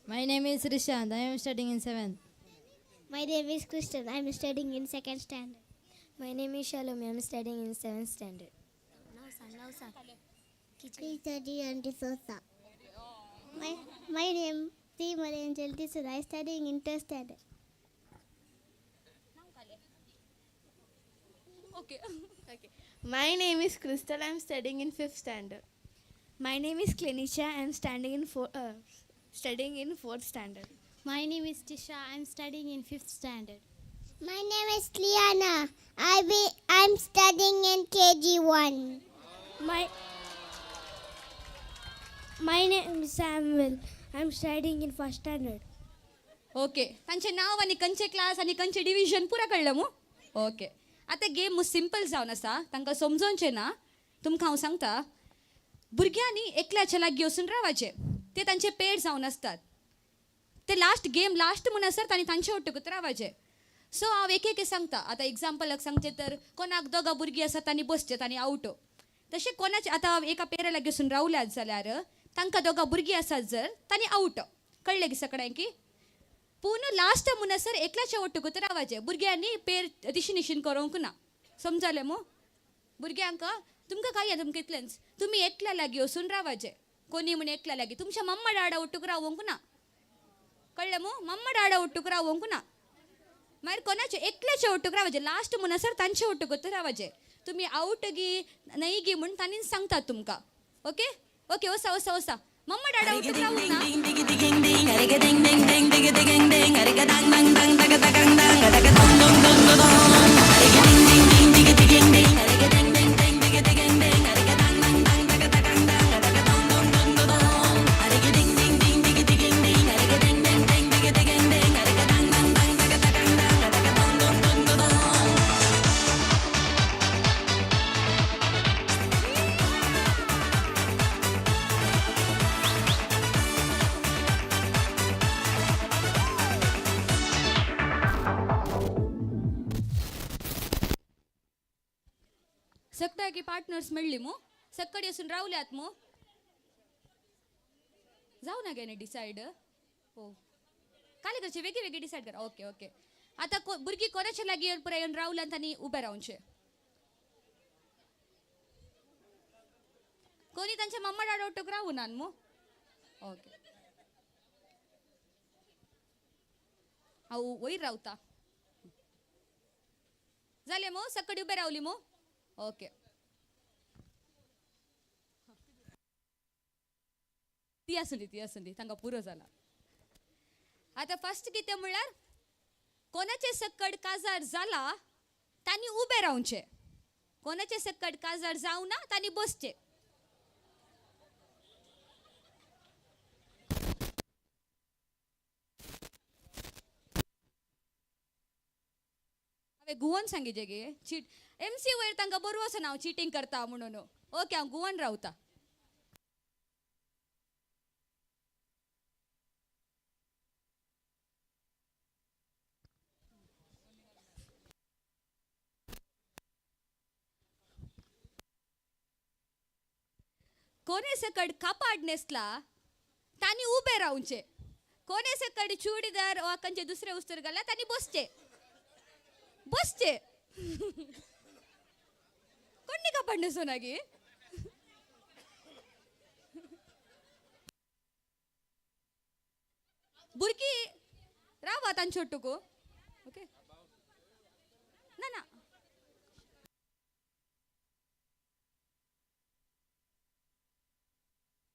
My name is Rishant. I am studying in 7th. My name is Kristen. I am studying in 2nd standard. My name is Shalom. I am studying in 7th standard. Now, sir. I study in D'Souza. My name is Angel D'Souza. I am studying in 10th standard. Okay My name is Crystal. I am studying in 5th standard. My name is Clinicia. I am studying in 4th standard. My name is Tisha. I am studying in 5th standard. My name is Liana. I'm studying in KG1. My name is Samuel. I am studying in 1st standard. Okay तांचे नाव आनी खंयचे क्लास आनी खंयचे डिविजन पुरा कळ्ळें मू ओके आतां गेम सिंपल जावन आसा तांकां समजोवचें ना तुमकां हांव सांगता भुरग्यांनी एकल्याच्या लागीं वचून रावचे ते तांचे पेड जावन आसतात ते गेम लास्ट म्हूण आसत आनी तांचे वटकूच रावचे सो हांव एक सांगता आतां एग्जाम्पलाक सांगचें तर कोणाक दोगा भुरगीं आसात आनी बसचेत आनी आवटो तशें कोणाचे आतां एका पेरा लागीं वचून रावल्यात जाल्यार तांकां दोगा भुरगीं आसात जर तांणी आवटो कळ्ळें की सगळ्यांक की पूण लास्ट म्हणसर एकल्याच्या वटकूच रावचे भुरग्यांनी पेर दिशेनिशीन करूंक ना समजलें मो भुरग्यांक तुमकां काय तुमकां इतलेंच तुमी एकल्या लागीं वचून रावचे कोणी म्हण एकल्या लागीं तुमच्या मम्मा डाडा वटूक रावोंक ना कळ्ळें मो मम्मा डाडा वटूक रावोंक ना मागीर कोणाचे एकल्याचे वटूक रावचे लास्ट म्हणसर तांचे वटकूच रावचे तुमी आवट गी न्हय गी म्हूण तांणी सांगतात तुमकां ओके ओके वसा मम्मा डाडा वटूक रावूंक ना सकता की पार्टनर्स मेळ्ळी मू सक्कडी असून रावल्यात मू जाऊ ना गे डिसाईड हो काले करचे वेगळे वेगळे डिसाईड करा ओके ओके आता भुरगीं कोणाच्या लागीं येवन पुराय येवन रावल्यात आनी उबे रावचे कोणी तांच्या मम्मा डाडा वटूक रावू ना मू ओके हांव वयर रावता जालें मू सक्कडी उबे रावली मू ओके ती आसूं दी तांकां पुरो जाला आतां फर्स्ट कितें म्हणल्यार कोणाचे सक्कड काजार जाला तांणी उबे रावचे कोणाचे सक्कड काजार जावना तांणी बसचे हांवें गुवन सांगिचे गे चीट MC वयर तांकां बरोवचो ना हांव चिटींग करता म्हणून ओके हांव गुवन रावता कोणे सकड कापाड नेसला तानी उभे रावचे कोणे सकड चूडीदार वाकंचे दुसरे उस्तर घाला तानी बसचे कोणी कापाड नेसो नागी बुरकी रावा तान छोटुको ओके ना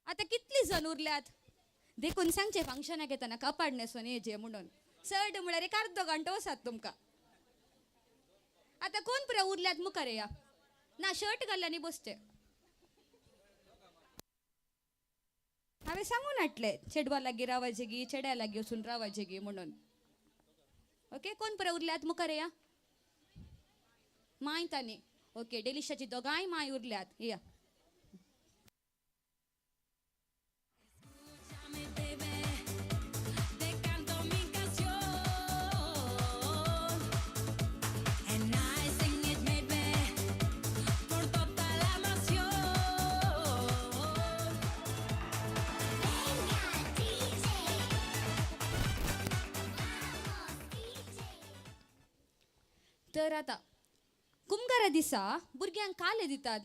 आता कितली जण उरल्यात देखून सांगचे फंक्शनाक येताना कापाड नेसून येजे म्हणून चड म्हळ्यार एक अर्धो घंटो वसात तुमकां आता कोण पुरा उरल्यात मुखार या ना शर्ट घाल्ल्यानी बसचे हांवें सांगून हाडले चेडवा लागीं रावाचे गी चेड्या लागीं वचून रावाचे गी म्हणून ओके कोण पुरा उरल्यात मुखार या माय तानी ओके डेलिशाची दोगांय माय उरल्यात या तर आता कुमगारा दिसा भुरग्यांक काले दितात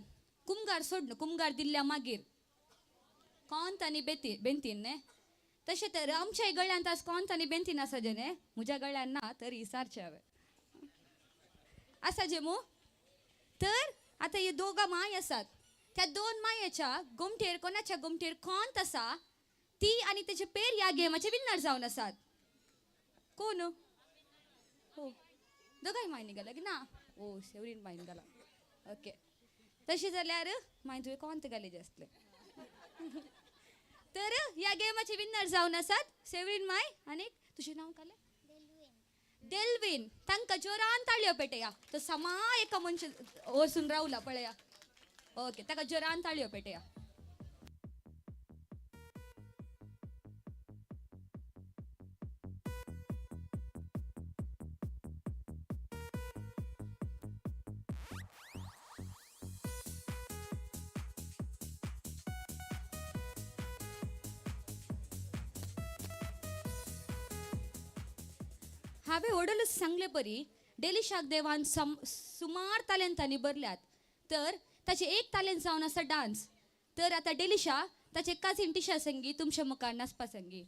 कुमगार सोडन कुमगार दिल्ल्या मागीर कोंत आनी बेंतीन न्ही तशें तर आमच्याय गळ्यांत आज कोंत आनी बेंतीन आसा जे न्ही म्हज्या गळ्यान ना तरी सारचें हांवें आसा जे मू तर आतां हे दोगां माय आसात त्या दोन मायेच्या गुमटेर कोणाच्या गुमटेर कोंत आसा ती आनी तेचे पेर ह्या गेमाचे विन्नर जावन आसात कोण हो दोगांय माय निघाला की ना ओ सेवरीन माय निघाला ओके तशें जाल्यार माय तुवें कोंत घालेजे आसले तर ह्या गेमाचे विन्नर जावन आसात सेवरीन माय आनीक तुजें नांव काले डेल्विन तांकां जोरान ताळयो पेटया तो समा एका मनशा वचून रावला पळया ओके ताका जोरान ताळयो पेटया हांवें ओडलूच सांगले परी डेलिशाक देवान सुमार तालेंतांनी भरल्यात तर ताचे एक तालेंत जावन आसा डान्स तर आतां डेलिशा ताचे काजीन टिशा संगी तुमच्या मुखार नाचपा संगी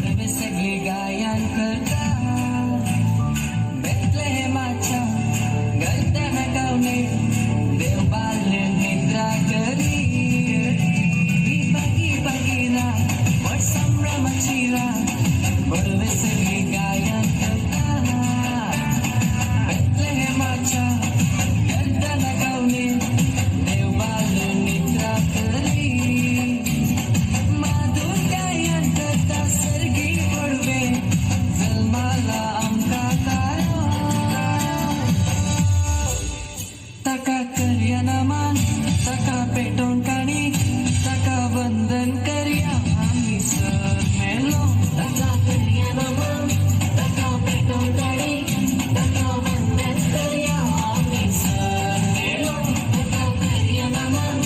गोडवे सगळे गायन करता बेतलेहेमाच्या गलत्याना गावने देव बाल्ले निद्रा करी बागी बागीरा वट संभ्रमाची गोडवे सगळे गायन करता बेतलेहेमाच्या गलत्याना गावने देव बाल्ले निद्रा करी पेटोन काणी ताका वंदन करया आमी सर मेलो ताका करया नमन ताका पेटोन काणी ताका वंदन करया आमी सर मेलो ताका करया नमन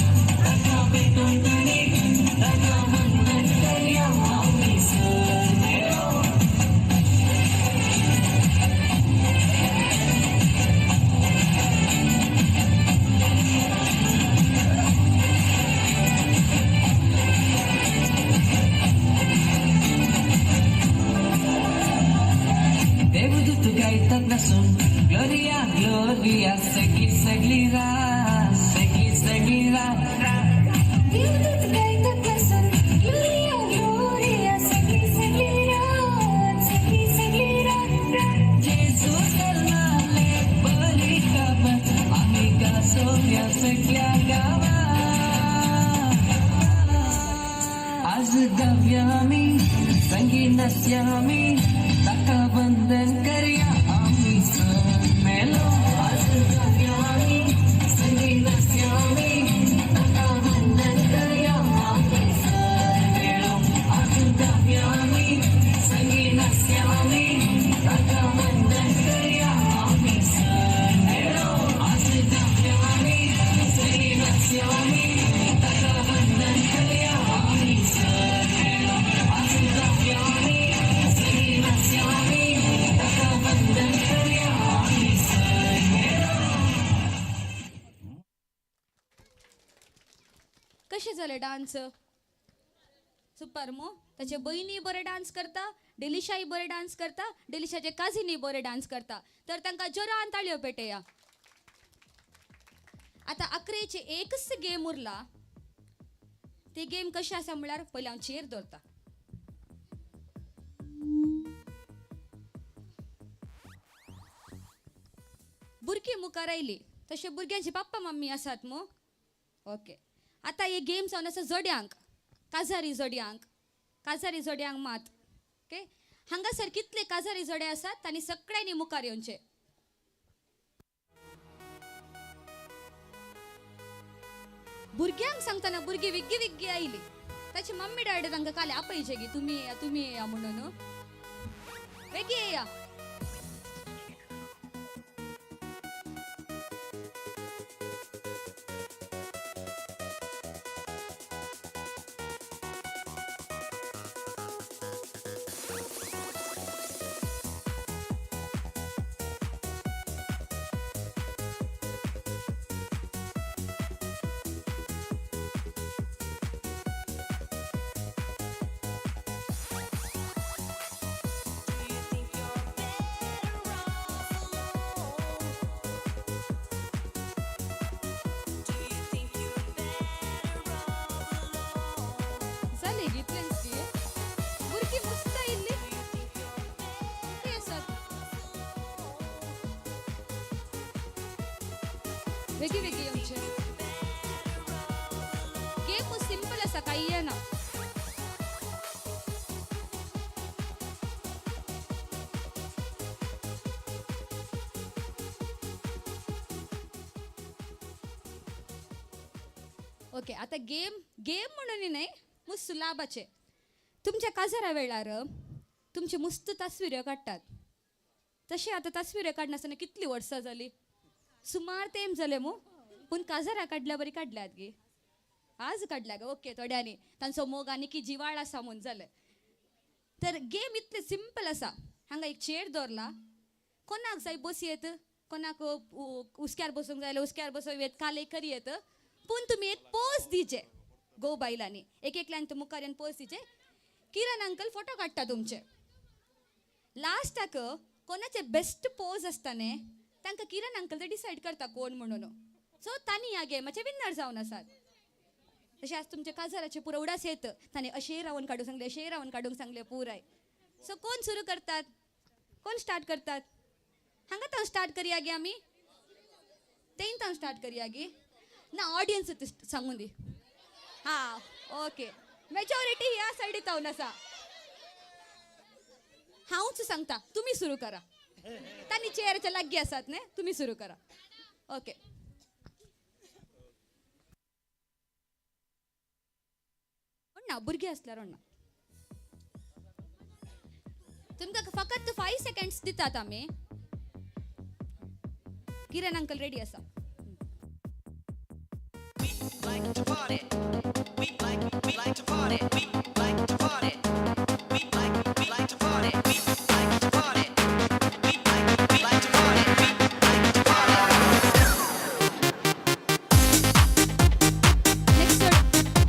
ताका पेटोन काणी ताका वंदन करया आमी सर मेलो देवदूत गायतात नसून ग्लोरिया ग्लोरिया सगळी सगळी रात सगळी सगळी रात देवदूत गायतात नसून ग्लोरिया ग्लोरिया सगळी सगळी रात सगळी सगळी रात जेजू जल्माले बरी खबर आम्ही गासोया सगळ्या गावात आज गावया आमी संगी नाचया आमी ताका वंदन करया आमी सर मेलो आज गावया आमी संगी नाचया आमी कशें जालें डान्स सुपर मो ताचे बहिणी बरे डान्स करता डेलिशाय बरे डान्स करता डेलिशाचे काजिनी बरे डान्स करता तर तांकां जोरान ताळयो पेटया आतां 11चे एकच गेम उरला ती गेम कशी आसा म्हळ्यार पयलीं हांव चेर दवरता भुरगीं मुखार आयली तशें भुरग्यांची पप्पा मम्मी आसात मो ओके आतां हे गेम जावन आसा जोड्यांक काजारी जोड्यांक मात ओके हांगासर कितले काजारी जोडे आसात तांणी सगळ्यांनी मुखार येवचे भुरग्यांक सांगतना भुरगीं विग्गी आयली ताची मम्मी डॅडी तांकां काले आपयचे गी तुमी येया म्हणून वेगी येया वेगी येवचे गेम सिंपल आसा काही येना ओके आता गेम म्हणून नाही मुस्त सुलाबाचे तुमच्या काजारा वेळार तुमचे मुस्त तस्विऱ्यो काडटात तशें आतां तस्विऱ्यो काडनासतना कितलीं वर्सां जालीं सुमार तेम जाले मो पूण काजारा काडल्या बरी काडल्यात गे आज काडल्या गे ओके थोड्यांनी तांचो मोग आनी की जिवाळ आसा म्हूण जालें तर गेम इतले सिंपल आसा हांगा एक चेर दवरला कोणाक जाय बसयेत कोणाक उस्क्यार बसूंक जाय उस्क्यार बसूंक येत काले करी येत पूण तुमी एक पोज दिचे गो बायलांनी एकल्यान तूं मुखार येवन पोज दिचे किरण अंकल फोटो काडटा तुमचे लास्टाक कोणाचे बेस्ट पोज आसता न्ही तांकां किरण अंकल ते डिसायड करता कोण म्हणून सो तांणी ह्या गेमाचे विन्नर जावन आसात तशें आज तुमचे काजाराचे पुरो उडास येत तांणी अशें रावन काडूंक सांगले अशें रावन काडूंक सांगले पुराय सो कोण सुरू करतात कोण स्टार्ट करतात हांगा तावन स्टार्ट करया गे आमी तेन तावन स्टार्ट करया गे ना ऑडियन्स सांगून दी हां ओके मेजॉरिटी ह्या सायडीत तावन आसा हांवच सांगता तुमी सुरू करा तांणी चेअरच्या लागीं आसात न्ही तुमी सुरू करा ओके ना भुरगीं आसल्यार ना तुमकां फकत 5 सेकंड्स दितात आमी किरण अंकल रेडी आसा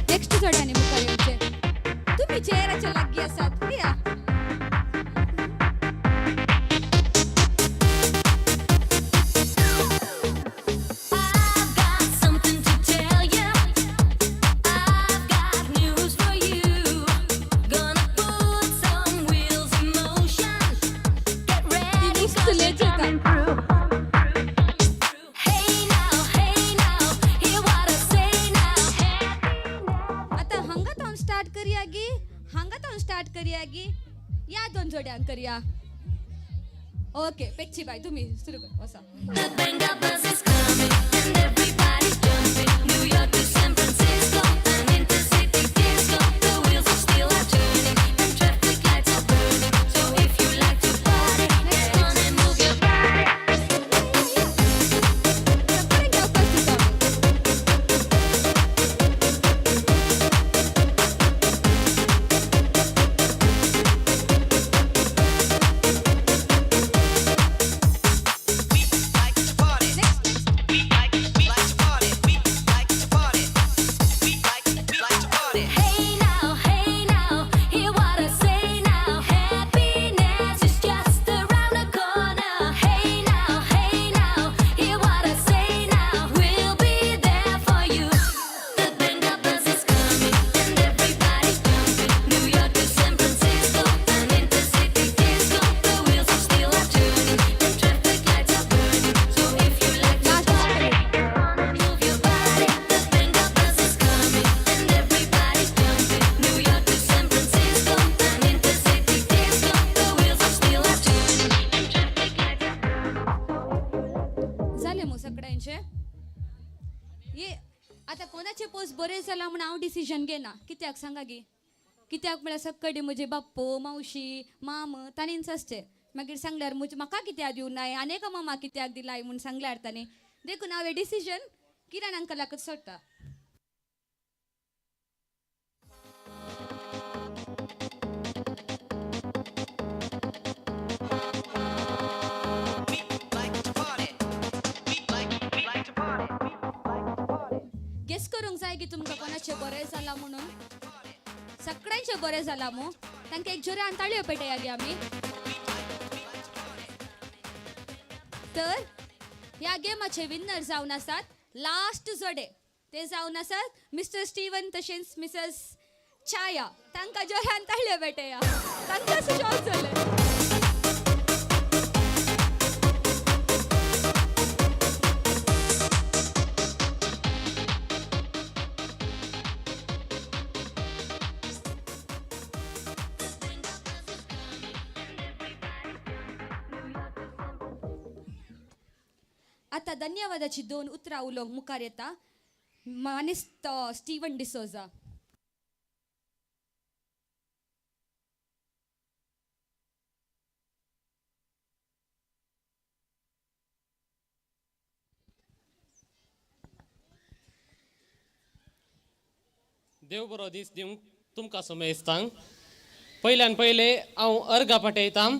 नेक्स्ट जोड्यांनी मुखार येवचे तुम्ही चेअराच्या लागीं आसात या या दोन जोड्यांक करूया ओके पेक्षी बाय तुम्ही सुरू कर वसा जालां म्हूण हांव डिसिजन घेना. कित्याक सांगा गी? कित्याक म्हळ्यार सक्कडी म्हजे बाप्पो मावशी माम तांणीच आसचे. मागीर सांगल्यार म्हाका कित्याक दिवं नाय आनेका मामा कित्याक दिलाय म्हूण सांगल्यार ताणें देखून हांवें डिसिजन किरण अंकलाकच सोडटा. गेस करूंक जाय की तुमकां कोणाचें बरें जालां म्हणून. सगळ्यांचें बरें जालां मू. तांकां एक जोरान ताळयो पेटया गे आमी. तर ह्या गेमाचे विन्नर जावन आसात लास्ट जोडे. ते जावन आसात मिस्टर स्टीवन तशेंच मिसेस छाया. तांकां जोरान ताळयो पेटया. तांकां जॉब जालें. आता धन्यवादाची 2 उतरां उलोवंक मुखार येता. मानिस्त स्टीवन डिसोजा. देव बरो दीस दिवंक तुमकां समेस्तांक. पयल्यान पयले हांव अर्घा पाठयतां.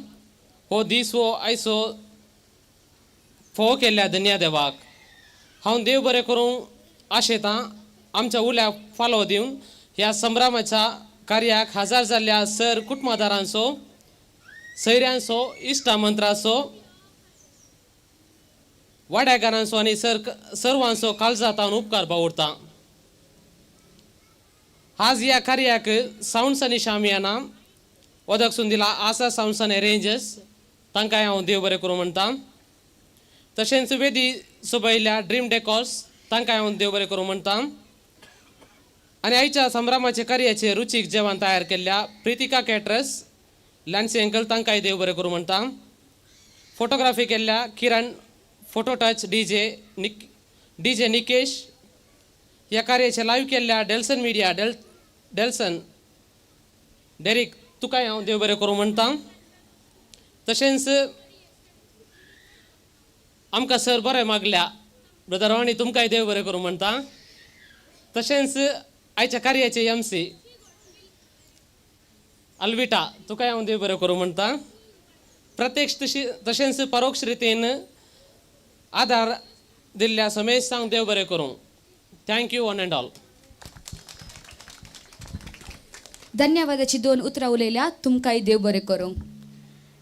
हो दीस हो आयचो फोव केल्ल्या धन्या देवाक. हांव देव बरें करूंक आशेतां. आमच्या उल्याक फालो दिवन ह्या संभ्रमाच्या कार्याक हजर जाल्ल्या सर कुटुंबदारांचो, सयऱ्यांचो, इश्टामंत्रांचो, वाड्याकारांचो आनी सर्वांचो काळजांत हांव उपकार बावुरतां. आज ह्या कार्याक सावंड्स आनी शामियाना वदकसून दिला आसा सावंड्स आनी अरेंजर्स. तांकांय हांव देव बरें करूं म्हणटां. तशेंच वेदी सोबयल्या ड्रीम डेकॉर्स तांकांय हांव देव बरें करूं म्हणटां. आनी आयच्या संभ्रमाचे कार्याचे रुचीक जेवण तयार केल्ल्या प्रितिका कॅटरस लॅन्सी अंकल तांकांय देव बरें करूं म्हणटां. फोटोग्राफी केल्ल्या किरण फोटो टच डीजे निकेश. ह्या कार्याचे लायव्ह केल्ल्या डेल्सन मिडिया डेल्सन डेरीक तुकाय हांव देव बरें करूं म्हणटां. तशेंच आमकां सर बरें मागल्या ब्रदर वाणी तुमकांय देव बरें करूं म्हणटां. तशेंच आयच्या कार्याचे MC अल्विटा तुकाय हांव देव बरें करूं म्हणटां. प्रत्यक्ष तशेंच परोक्ष रितीन आदार दिल्ल्या समेस्तांक देव बरें करूं. Thank you one and all. धन्यवादाची 2 उतरां उलयल्या. तुमकांय देव बरें करूं.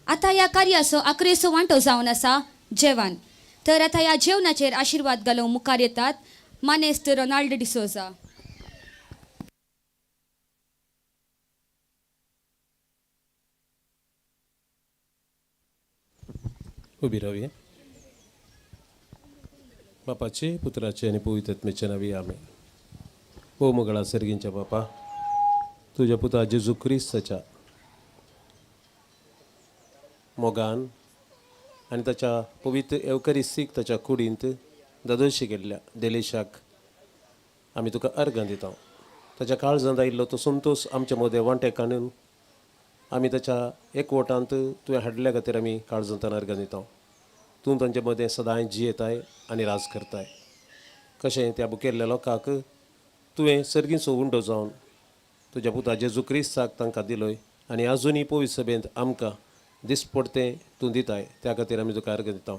आता ह्या कार्याचो 11सो वांटो जावन आसा जेवण. तर आता ह्या जेवणाचेर आशिर्वाद घालूंक मुखार येतात मानेस्त रोनाल्ड डिसोजा. उबी रावया. बापाचे पुत्राचे आनी पवित्र आत्म्याचे नांवी आमेन. ओ मंगळा सर्गींच्या बापा, तुज्या पुता जेजू क्रिस्ताच्या मोगान आनी ताच्या पवित्र एवकरिस्तीक ताच्या कुडींत ददोशी गेल्ल्या देलेशाक आमी तुका अर्घ दिता. ताच्या काळजांत आयिल्लो तो संतोश आमच्या मदें वांटे काडून आमी ताच्या एकवटांत तुवें हाडल्या खातीर आमी काळजांतान अर्घ दिता. तूं तांचे मदें सदांच जियेताय आनी राज करताय. कशें त्या बुकेल्ल्या लोकांक तुवें सर्गीचो उंडो जावन तुज्या पुता जेजू क्रिस्ताक तांकां दिलोय आनी आजुनूय पवित्र सभेंत आमकां दिसपडतें तूं दिताय. त्या खातीर आमी तुका अर्घ दिता.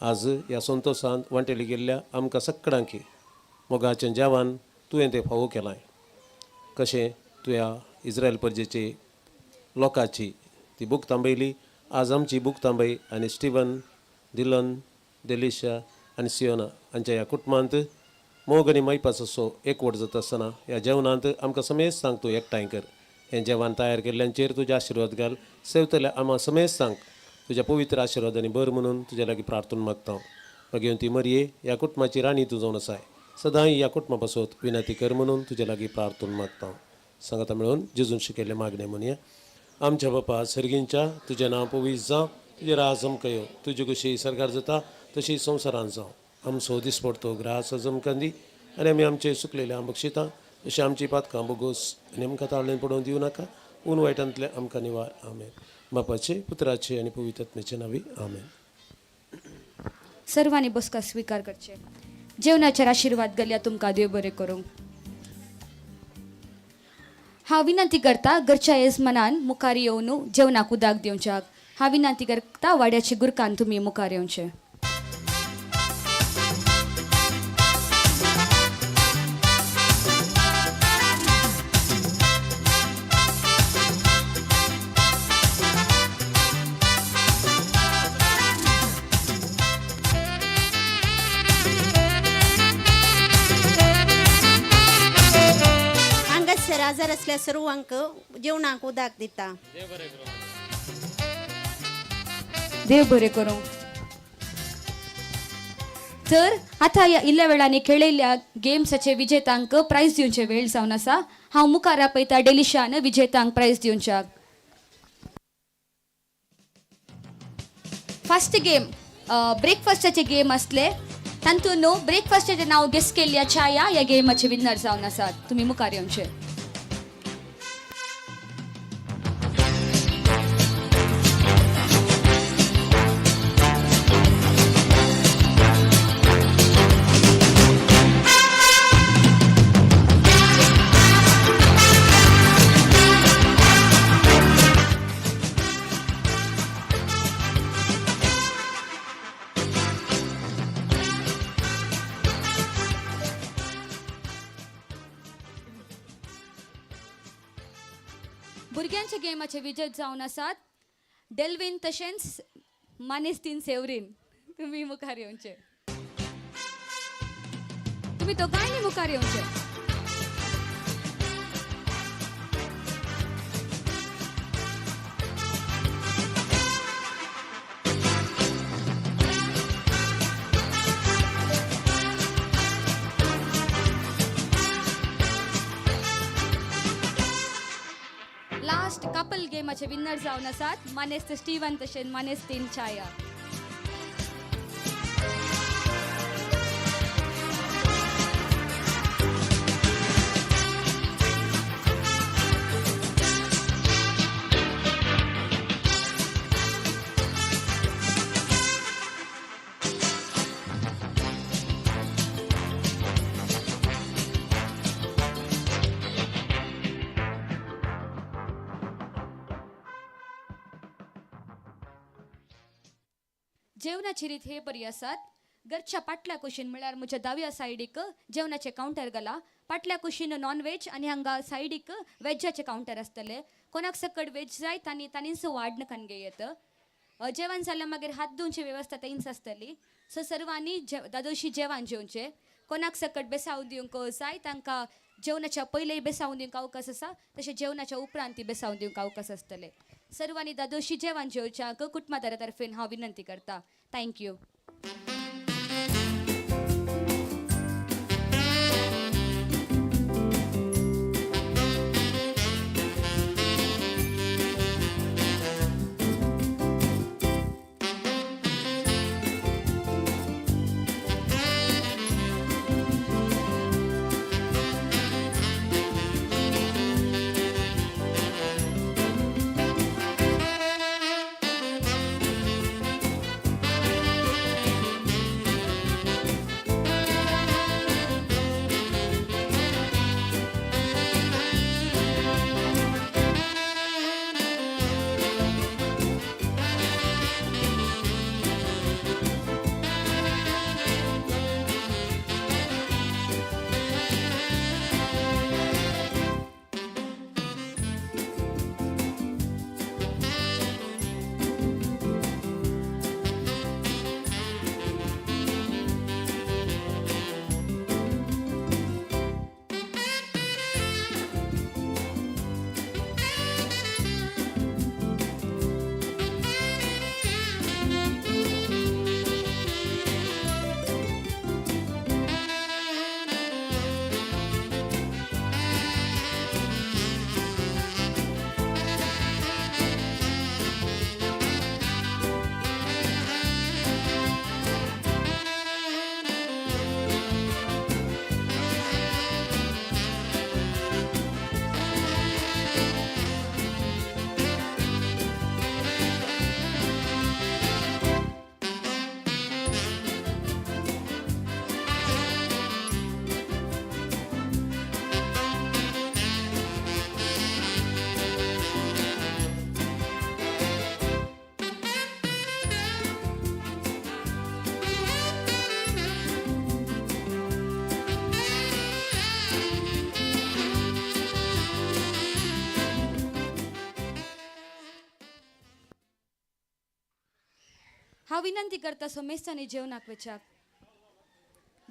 आज ह्या संतोशांत वांटेली गेल्ल्या आमकां सगळ्यांक मोगाचें जेवण तुवें तें फावो केलां. कशें तुवें इस्रायल परजेचे लोकांची ती बूक थांबयली. आज आमची बूक थांबय आनी स्टीवन, दिलन, डेलिशा आनी सियोना हांच्या ह्या कुटुंबांत मोग आनी मैपाचो एकवट जाता आसतना ह्या जेवणांत आमकां समेस्तांक तूं एकठांय कर. हें जेवण तयार केल्ल्यांचेर तुजे आशिर्वाद घाल. सेवतल्या आम्हा समेस्तांक तुज्या पवित्र आशिर्वादांनी बर म्हणून तुजे लागीं प्रार्थना मागता. मागीर ती मरये ह्या कुटुंबाची राणी तूं जावन आसाय. सदांय ह्या कुटुंबा पासून विनंती कर म्हणून तुजे लागीं प्रार्थना मागता. सांगाता मेळून जेजून शिकयल्लें मागणें म्हणया. आमच्या बापा सर्गींच्या तुजें नांव पवित्र जावं. तुजें राज आमकां येवं. तुजी कशी सरकार जाता तशी संवसारांत जावं. आमचो दिसपडतो ग्रास आज आमकां दी आनी आमी आमचे सुकलेले बक्षिता अशी आमची पातकां बोगोस आनी आमकां ताळणेन पडोवन दिवं नाका ऊन वायटांतले आमकां निवार आमेन. बापाचे पुत्राचे आनी पवित्रात्म्याचे नांवी आमेन. सर्वांनी बसका स्वीकार करचे. जेवणाचेर आशिर्वाद घालया तुमकां देव बरें करूंक. हांव विनंती करता घरच्या येजमानान मुखार येवन जेवणाक उदक दिवच्याक. हांव विनंती करता वाड्याचे गुरकान तुमी मुखार येवचे. हांगासर आजार असल्या सर्वांक जेवणाक उदक दिता. देव बरें करूं. तर आतां ह्या इल्ल्या वेळांनी खेळिल्ल्या गेम्साचे विजेत्यांक प्रायज दिवचे वेळ जावन आसा. हांव मुखार आपयता डेलिशान विजेत्यांक प्रायज दिवच्याक. फर्स्ट गेम ब्रेकफास्टाचे गेम आसले. तातूंत ब्रेकफास्टाचें नांव गेस केल्ल्या छाया ह्या गेमाचे विनर जावन आसात. तुमी मुखार येवचे. भुरग्यांच्या गेमाचे विजय जावन आसात डेल्विन तशेंच मानेस्तीन सेवरीन. तुमी मुखार येवचे. तुमी दोगांयनी मुखार येवचे. लास्ट कपल गेमाचे विनर जावन आसात मानेस्त स्टीवन तशेंच मानेस्तीन छाया. जेवणाची रीत हे बरी आसात. घरच्या पाटल्या कुशीन म्हळ्यार म्हज्या दाव्या सायडीक जेवणाचे कावंटर घाला. पाटल्या कुशीन नॉन व्हेज आनी हांगा सायडीक वेजाचे कावंटर आसतले. कोणाक सकट वेज जाय तांनीच वाड नकान घेयत. जेवण जाल्यार मागीर हात धुवची वेवस्था तेंच आसतली. सो सर्वांनी दादोशी जेवण जेवचे. कोणाक सकट बेसावून दिवंक जाय तांकां जेवणाच्या पयलेय बेसावून दिवंक अवकाश आसा तशें जेवणाच्या उपरांत बेसावून दिवंक अवकाश आसतले. सर्वांनी दादोशी जेवण जेवच्याक कुटुंबादारा तर्फेन हांव विनंती करता. थँक्यू. हांव विनंती करता सोमेस्तांनी जेवणाक वेचाक.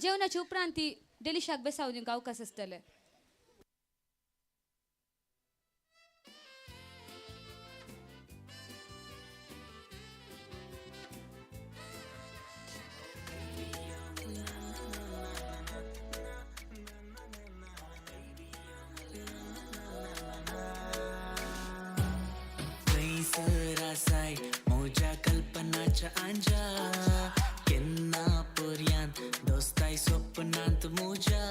जेवणाच्या उपरांत ती डेलिशाक बेसावून दिवंक अवकाश आसतले. थैसर मोज्या कल्पनाच्या आंजा केन्ना पर्यंत दोस्ताय स्वप्नांत मोज्या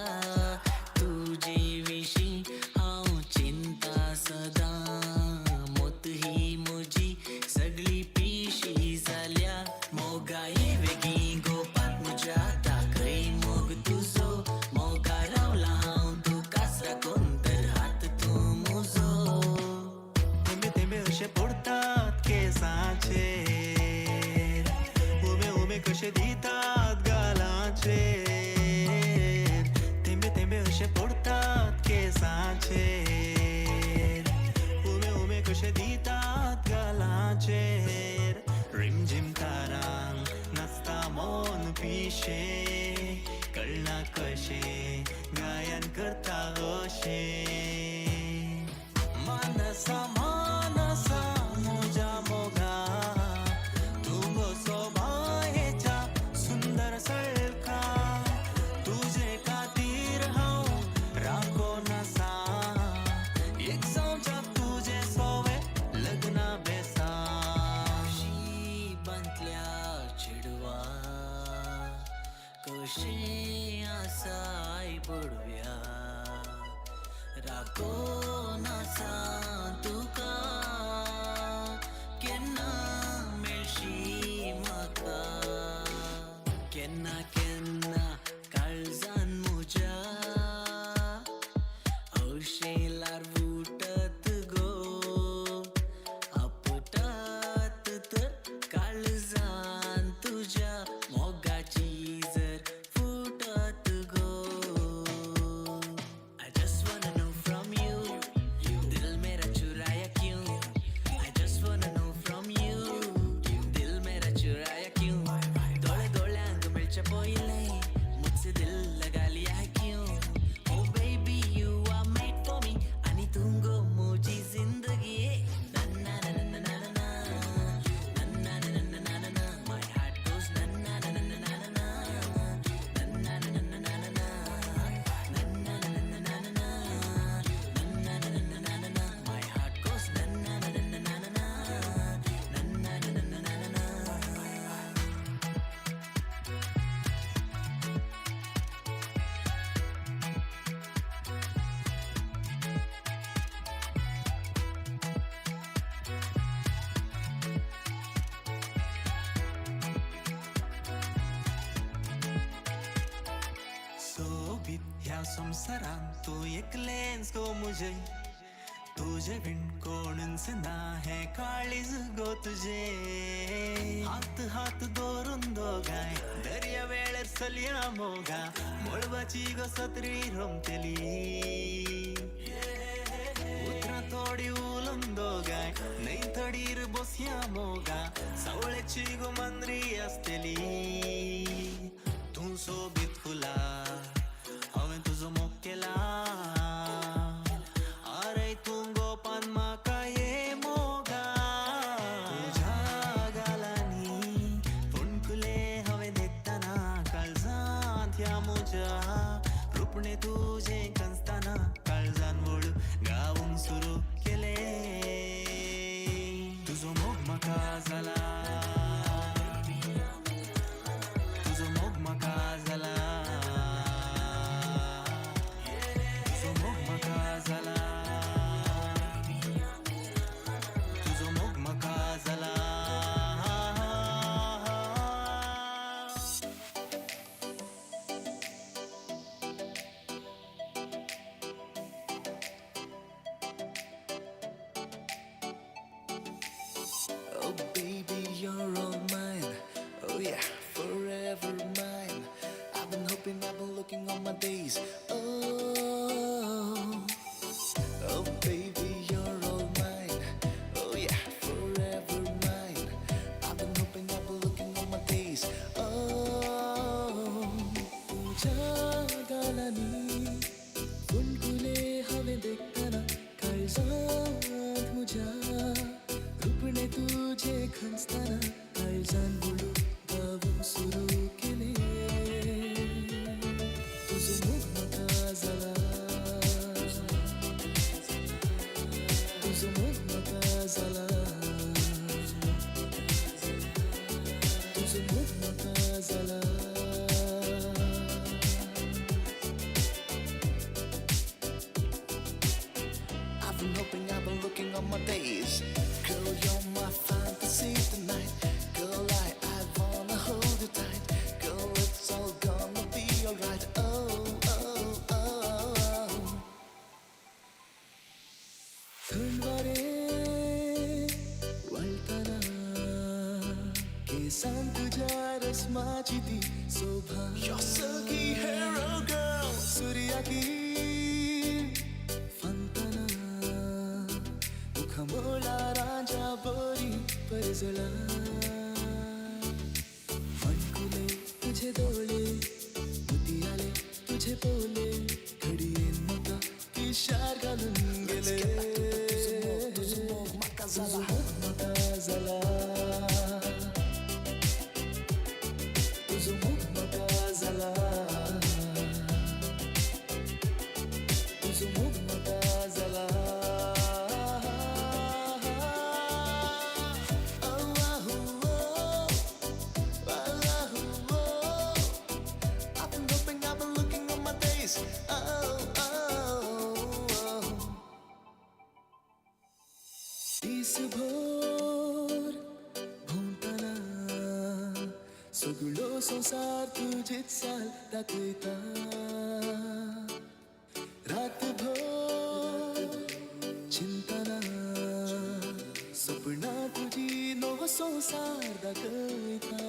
तुजे विशीं हांव चिंता सदां मोत ही म्हजी सगळी पिशी जाल्या मोगाये वेगी गोपात म्हज्या दाखय मोग तुजो मोगा रावला हांव तुकाच राखून तर हात तूं म्हजो तेंबे तेंबे अशे पडतात केसांचेर उमे उमे कशे दितात गालांचेर तेंबे तेंबे अशे पडतात केसांचेर उमे उमे कशे दितात गालांचेर रिमझिम तारांक नाचता मोन पिशे कळना कशे गायन करता अशें मानसा मानसा मोजा मोगा तुगो सोबायेच्या सुंदर सळका तुजे खातीर हांव राखो नसा एक जावच्या तुजे सोवे लग्ना बेसा शीबांतल्या चेडवा कशें आसाय पडव्या राखो नासा तुका केन्ना मेळशी म्हाका केन्ना केन्ना काळजान म्हज्या हौशेलार फुटत गो आपटात तर काळजान तुज्या मोगाची जर फुटत गो I just wanna know from you, दिल मेरा चुराया क्यों? I just wanna know from you, दिल मेरा चुराया क्यों? दोळे दोळ्यांक मिळचे पयले मुझसे दिल लगा लिया है क्यों? Oh baby you are made for me आणि तुंगो मोजी जिंदगी na na na na na na na na na na na na na na my heart goes na na na na na na na na na na na na na na my heart goes na na na na na na na na na na na na na. सोबीत ह्या संसारात तू एकलेच गो मुझे तुझे बिन कोणच ना है काळीज गो तुझे हात हात दोरून दोगाय दर्या वेळेर चलया मोगा मळबाची गो सत्री रमतेली उतरां थोडी उलून दोगाय न्हय थडीर बसया मोगा सावळेची गो मांद्री आसतेली तूं सोबीत फुला हांवें तुजो मोग केला अरे तूं गोपान म्हाका ये मोगा तुज्या गालांनी फोंडकुले हांवें देखताना काळजांत ह्या म्हज्या रुपणे तुजें कंसताना काळजान वळू गावूंक सुरू केले तुजो मोग म्हाका जाला तुजो मोग म्हाका जाला been hoping, I've been looking on my days. Girl, you're my fantasy tonight. Girl, I wanna hold you tight. Girl, it's all gonna be alright. Oh, oh, oh. थंडवारे वळताना केसांत तुझ्या रस्माची ती शोभा. You're silky hero girl. सूर्याकी फंतना मुखमोळा राजा बोरी परजला. फणकुले तुझे डोळे मोतियाले तुझे पोले घडीये नका इशार घालून गेले. तुझं मोग मका झाला. तुझं मोग मका झाला. तुझं मोग मका झाला. I've been hoping, I've been looking on my days. Oh, oh, oh. दिसभर भोंवताना सगळो संसार तुझीच साल दाखयता. रातभर चिंतना सपना तुझी नवो संसार दाखयता.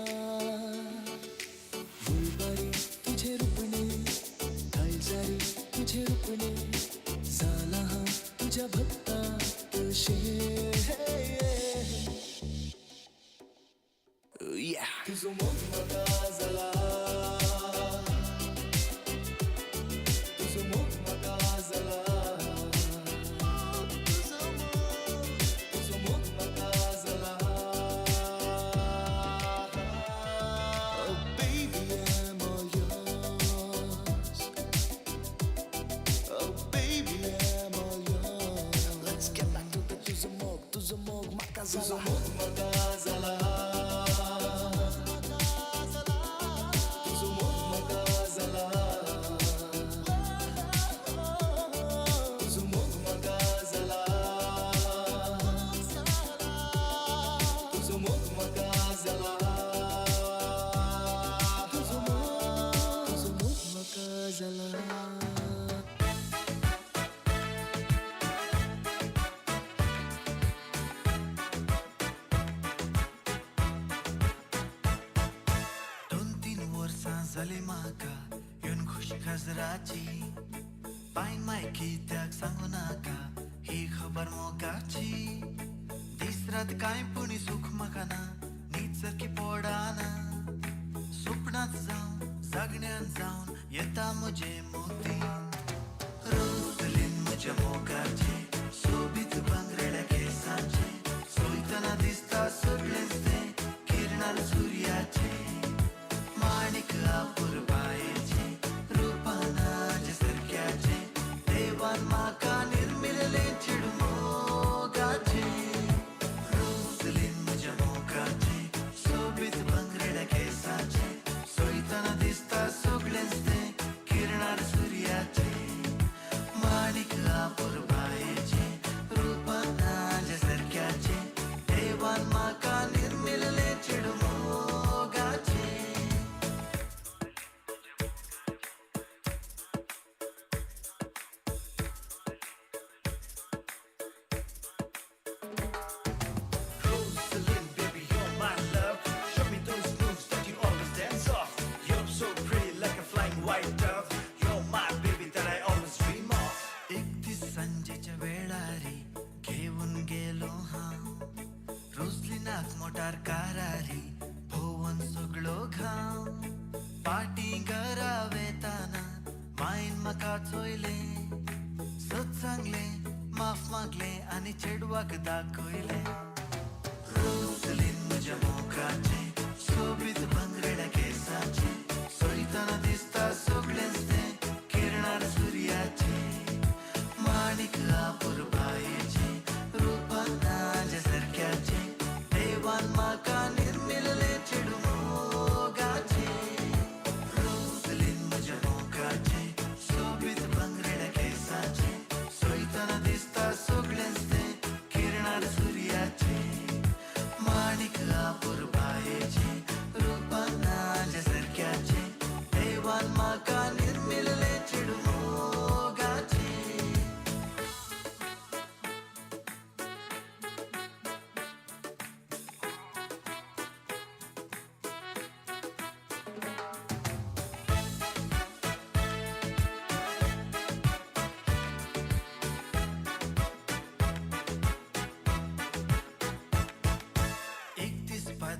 बुलबारी तुझे रुपणे काळजारी तुझे रुपणे झाला हा तुझ्या भक्ता तशे. तुझं मोग मका झाला. तुझं मोग मका झाला. तुझं मोग मका झाला. Oh baby, I'm all yours. Oh baby, I'm all yours. Let's get back to the तुझं मोग मका झाला. तुझं मोग मका झाला. झाली म्हाका येवन खुशी खाजराची. पायन माय कित्याक सांगू नाका ही खबर मोगाची. दीस रात कांय पुणी सुख म्हाका ना न्हीद सारकी पडाना. स्वप्नांत जावन जागण्यान जावन येता म्हजे मोती. रोजलीन म्हज्या मोगाचे सोबीत बांगरेड्या केसांचे. सोयतना दिसता सगळेंच तें किरणार सुर्याचे. माणिक आपुर बायेचे रूपानाचे सारक्याचे. देवान म्हाका निर्मिल्ले चिडमोगाचे. रोजलीन म्हज्या मोगाचे सोबीत बांगरेड्या केसाचे. सोयतना दिसता सगळेंच तें किरणार सुर्याचे. माणिक आपुर बायेचे रूपानाचे सारक्याचे. देवान म्हाका निर्मिल्ले चिडमोगाचे. मोटार कारारी भोवन सगळो घाव. पाटी घरा वेताना मायन म्हाका चोयले. सत सांगले माफ मागले आनी चेडवाक दाखयले. रोजलीन म्हज्या मोगाचे सोबीत बांगरेड्या केसाचे. सोयतना दिसता सगळेंच तें किरणार सुर्याचे. माणिक आपुर बायेचे रूपानाचे सारक्याचे. देवान म्हाका निर्मिल्ले चिडमोगाचे. रोजलीन म्हज्या मोगाचे सोबीत बांगरेड्या केसाचे. सोयतना दिसता सगळें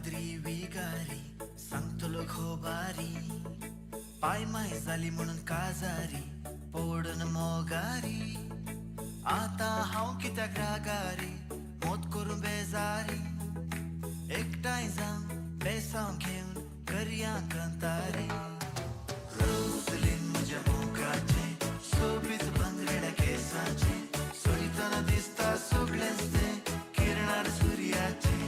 पाद्री विगारी सांगतलो खोबारी पाय माय झाली म्हणून काजारी पोडून मोगारी आता हांव कित्याक रागारी मोत करून बेजारी एकठांय जावन बेसांव घेवन करया कंतारी रोजलीन म्हज्या मोगाचे सोबीत बांगड्या केसांचे सोयताना दिसता सगळेंच तें किरणार सूर्याचे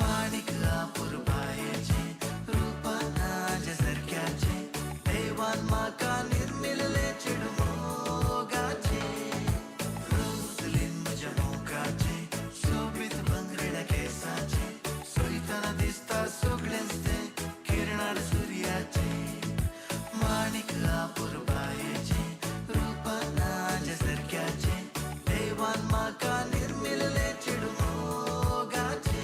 माणिक आपुर बायेचे रूपानाच्या सारक्याचे देवान म्हाका निर्मिल्ले चिडमोगाचे रोजलीन म्हज्या मोगाचे सोबीत बांगड्या केसांचे सोयताना दिसता सगळेंच तें किरणार सूर्याचे माणिक आपुर बायेचे रूपानाच्या सारक्याचे देवान म्हाका निर्मिल्ले चिडमोगाचे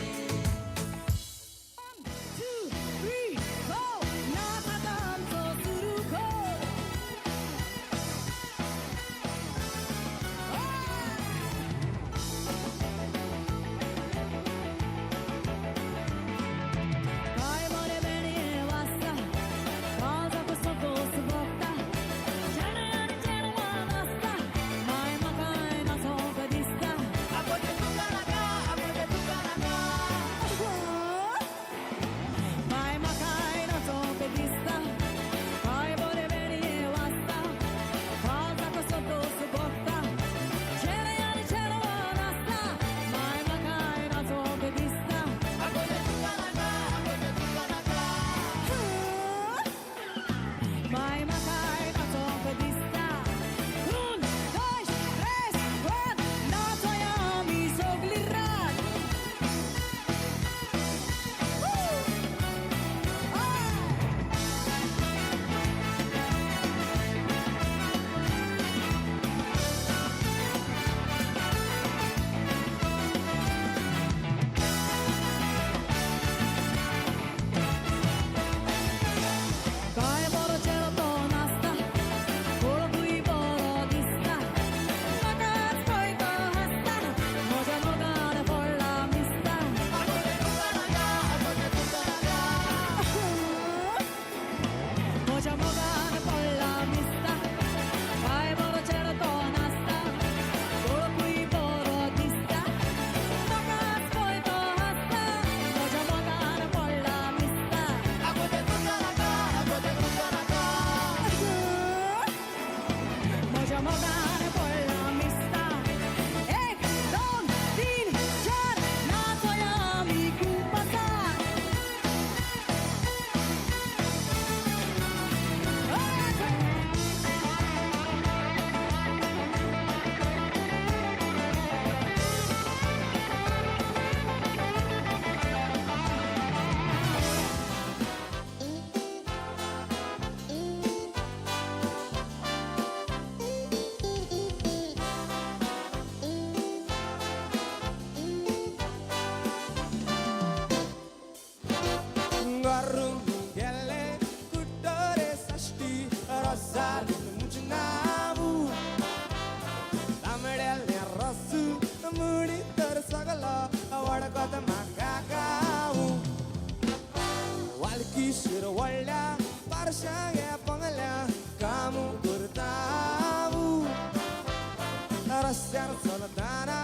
रस्त्यार चलताना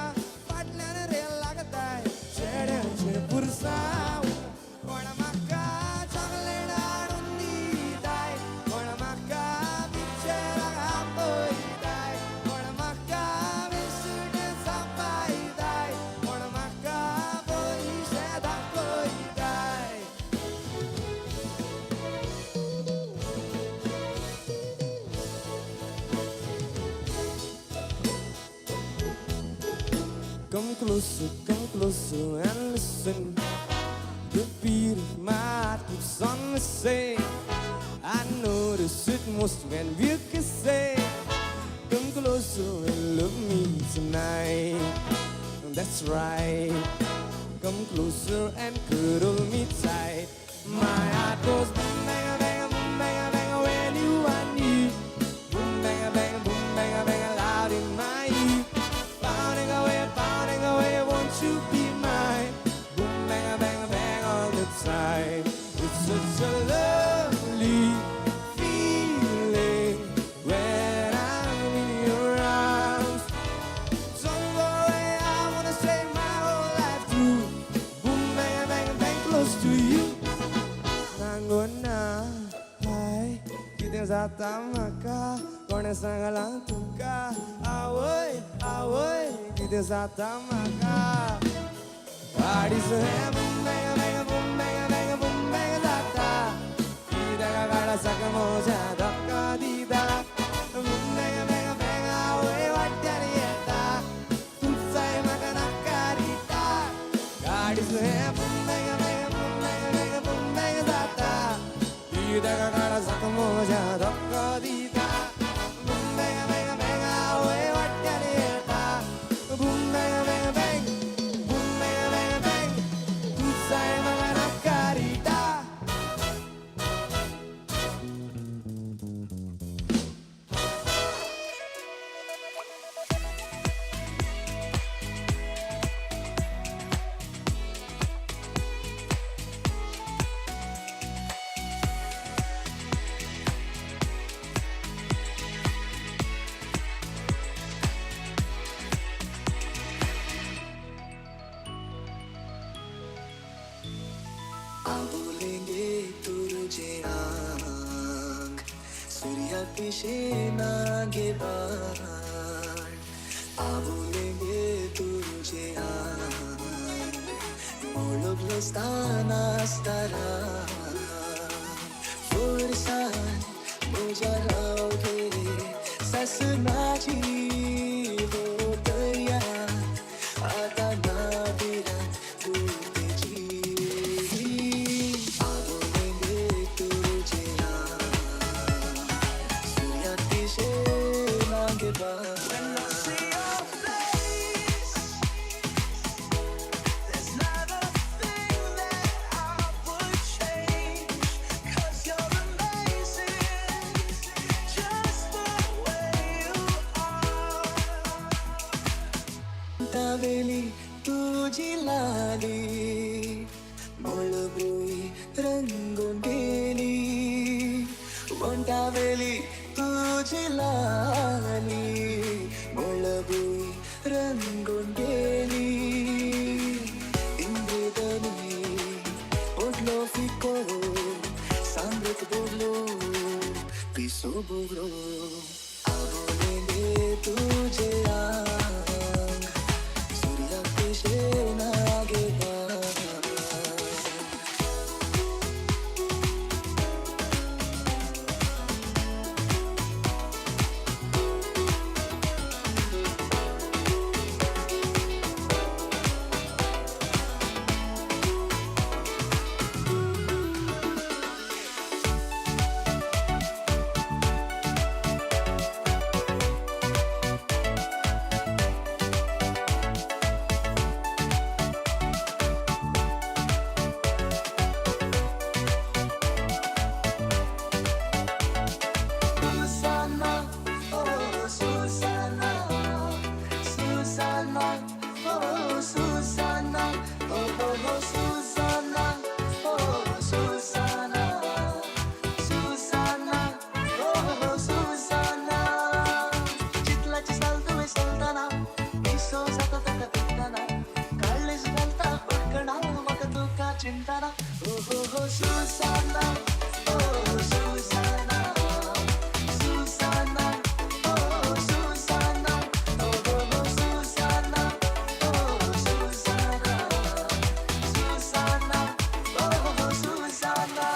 फाटल्यान रेल लागताय चेड्यांचे पुरसांव कोण म्हाका चॉकलेट हाडून दिताय कोण म्हाका पिक्चराक आपयताय कोण म्हाका बिस्कीट सांपायताय कोण म्हाका पयशे दाखयताय come closer and listen. The beat of my heart keeps on the same. I notice it most when we kiss say, come closer and love me tonight. That's right. Come closer and cuddle me tight. My heart goes boom bang bang boom bang bang when you are near. Boom bang bang boom bang bang loud in my ear. Pounding away, won't you be mine? Boom bang bang bang जाता म्हाका कोणे सांगला तुका आवय आवय कितें जाता म्हाका गाडीचो हे बुंबेग बेग बुंबेग बेग बुंबेग जाता कित्याक गाडासाक म्हज्या धक्का दिता बुंबेग बेग बेग आवय वाट्यार येता तुमचाय म्हाका नाकारिता गाडीचो हे बुंबेग बेग बुंबेग बेग बुंबेग जाता कित्याक गाडासाक म्हज्या धक्का दिता बुंबेग बेग बेग आवय वाट्यार येता बुंबेग बेग बेग बुंबेग बेग बेग तुमचाय म्हाका नाकारिता आबोलेंगे तुझे आंग सूर्या पिशे नागे बाण आबोलेंगे तुझे आंग ओळखलो स्थाना स्तारा फुरसान तुझ्या रावगे सासनाची होतया आता नादिरा वेली तुझी लाली मोळबुई रंगून गेली वंटावेली तुझी लाली मोळबुई रंगून गेली इंद्रधनी ओढलो फिको सांगत बोललो पिसो बोगलो आबोलेंगे तुझे आंग सूर्या पिशे नागे बाण चिंताना हो हो हो Susana oh Susana Susana oh Susana oh oh oh Susana oh Susana Susana oh oh Susana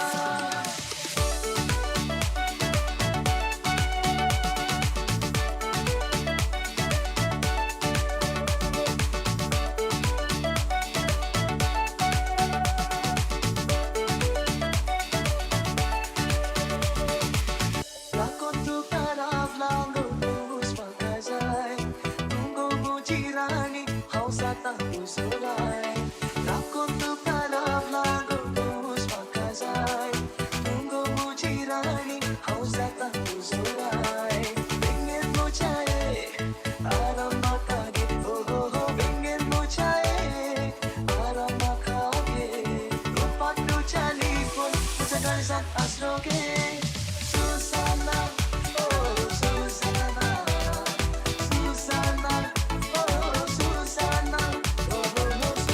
Susana, oh Susana, Susana, oh Susana, oh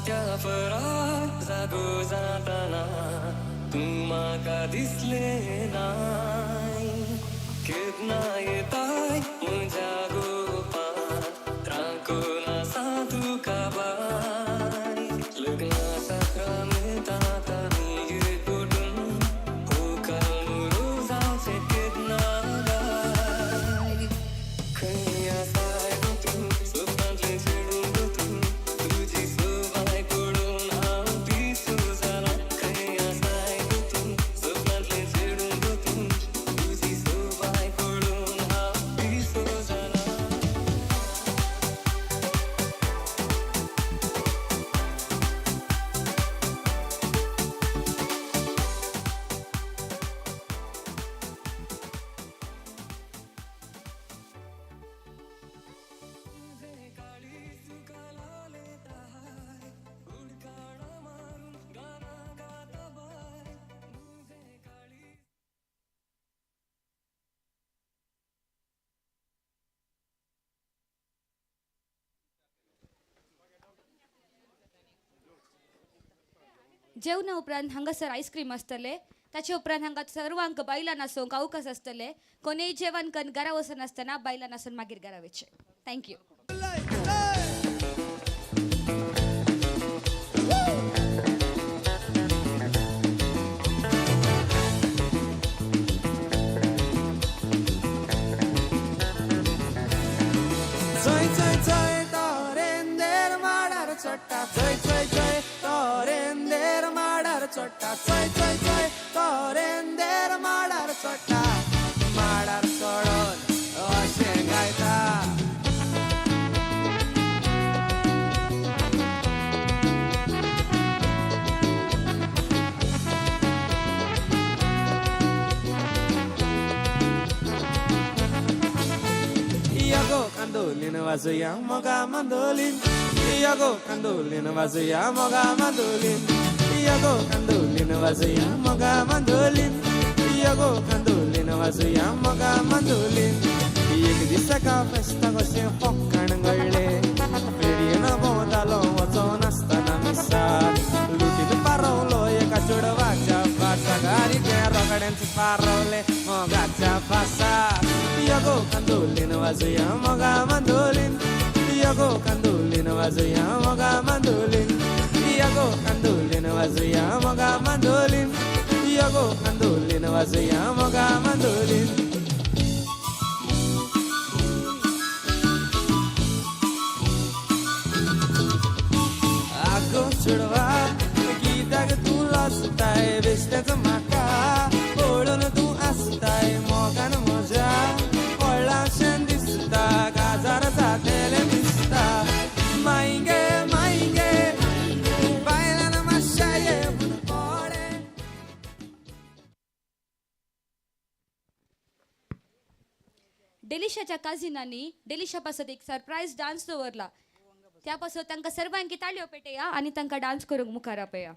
त्या फराक जागो जाताना तू म्हाका दिसले नाय केदना येताय म्हज्या गोपान राखून आसा तुका बाय लग्ना साक्रामेंताक आमी एकवटून होकार मुरू जावचे केदना गाय खंय आसाय गो तूं स्वप्नांतलें चेडूं गो तूं तुजी सवाय पडून हांव पिसू जाला खंय आसाय गो तूं स्वप्नांतलें चेडूं गो तूं तुजी सवाय पडून हांव पिसू जाला जेवणा उपरांत हांगासर आईस्क्रीम आसतले ताचे उपरांत हांगा सर्वांक बायलां नासोवंक अवकाश आसतले कोणेय जेवण करून घरा वचनासतना बायलां नासून मागीर घरा वयचे thank you Zoi, zoi, zoi, torender madar chotta. Zoi, zoi, zoi, torender madar chotta. Zoi, zoi, zoi, torender madar chotta. Madar sodon, oshe gaita. Iago kandolin wazuya moga mandolin. Iago kandolin wazuya moga mandolin. Iago kandolin wazuya moga mandolin. Iago kandolin wazuya moga mandolin. एक दिसाका फेस्ता कशें फक्कण घडले फेरयेन भोंवतालो वचोन आसतना मिसाल लुटीन पारवलो एका चेडवाच्या फासागारी ते रोकड्यांच पारवले मोगाच्या फासाक Iago kandolin wazuya moga mandolin. Iago kandolin wazuya moga mandolin. Iago kandolin wazuya moga mandolin. Iago kandolin wazuya moga mandolin. Ago chudwa गीताक तूं लासताय बेश्टेच म्हाका पळोवन तूं आसताय मोगान म्हज्या व्हडलाशें दिसता काजार जातलें दिसता मायगे मायगे बायलान मातशें ये पडे डेलिशाच्या काजिनांनी डेलिशा पासत एक सरप्राईज डान्स दवरला त्या पासत तांकां सर्वांकी ताळयो पेटया आनी तांकां डान्स करूंक मुखार आपया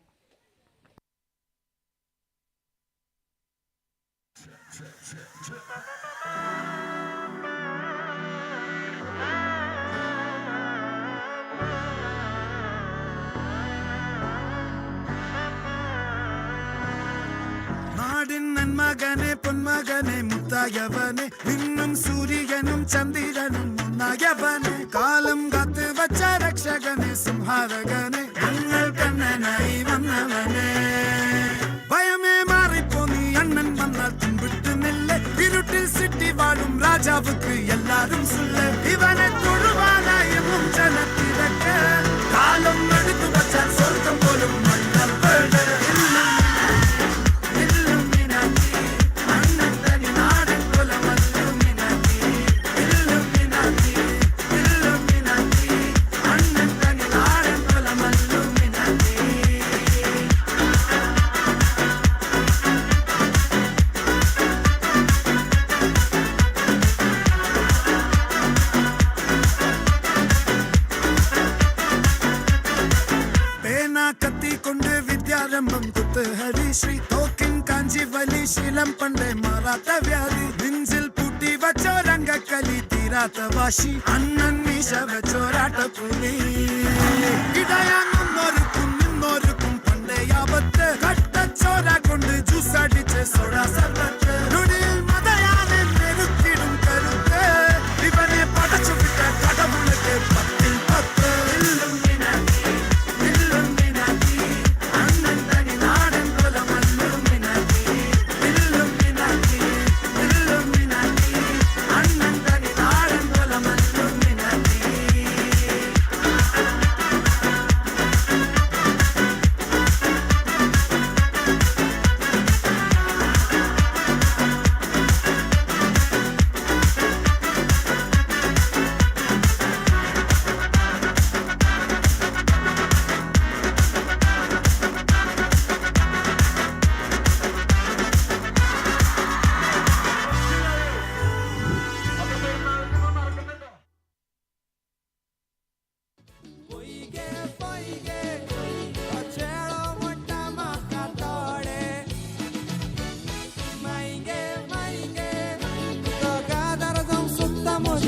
நாடின் நன்மகனே பொன்மகனே முத்தாயவனே விண்ணும் சூரியனும் சந்திரனும் முன்னாயவனே காலம் காத்து வச்ச ரக்ஷகனே சிம்ஹாரகனே எங்கள் கண்ணனாய் வந்தவனே பயமே மாறிப்போ நீ அண்ணன் வந்தால் தும்பிட்டு நெல்ல இருட்டில் சிட்டி வாழும் ராஜாவுக்கு எல்லாரும் சொல்ல இவனை தொழுவானாயமும் ஜனத்திறக்க காலம் எடுத்து வச்சால் சொர்க்கம் போலும் மன்னர் श्री तोकिन कांजी वली शीलम पंडे माराता व्याधी निंजिल पुटी वचो रंग कली तीरात वाशी अन्नन मीशा वचो राट पुली गिडाया नोर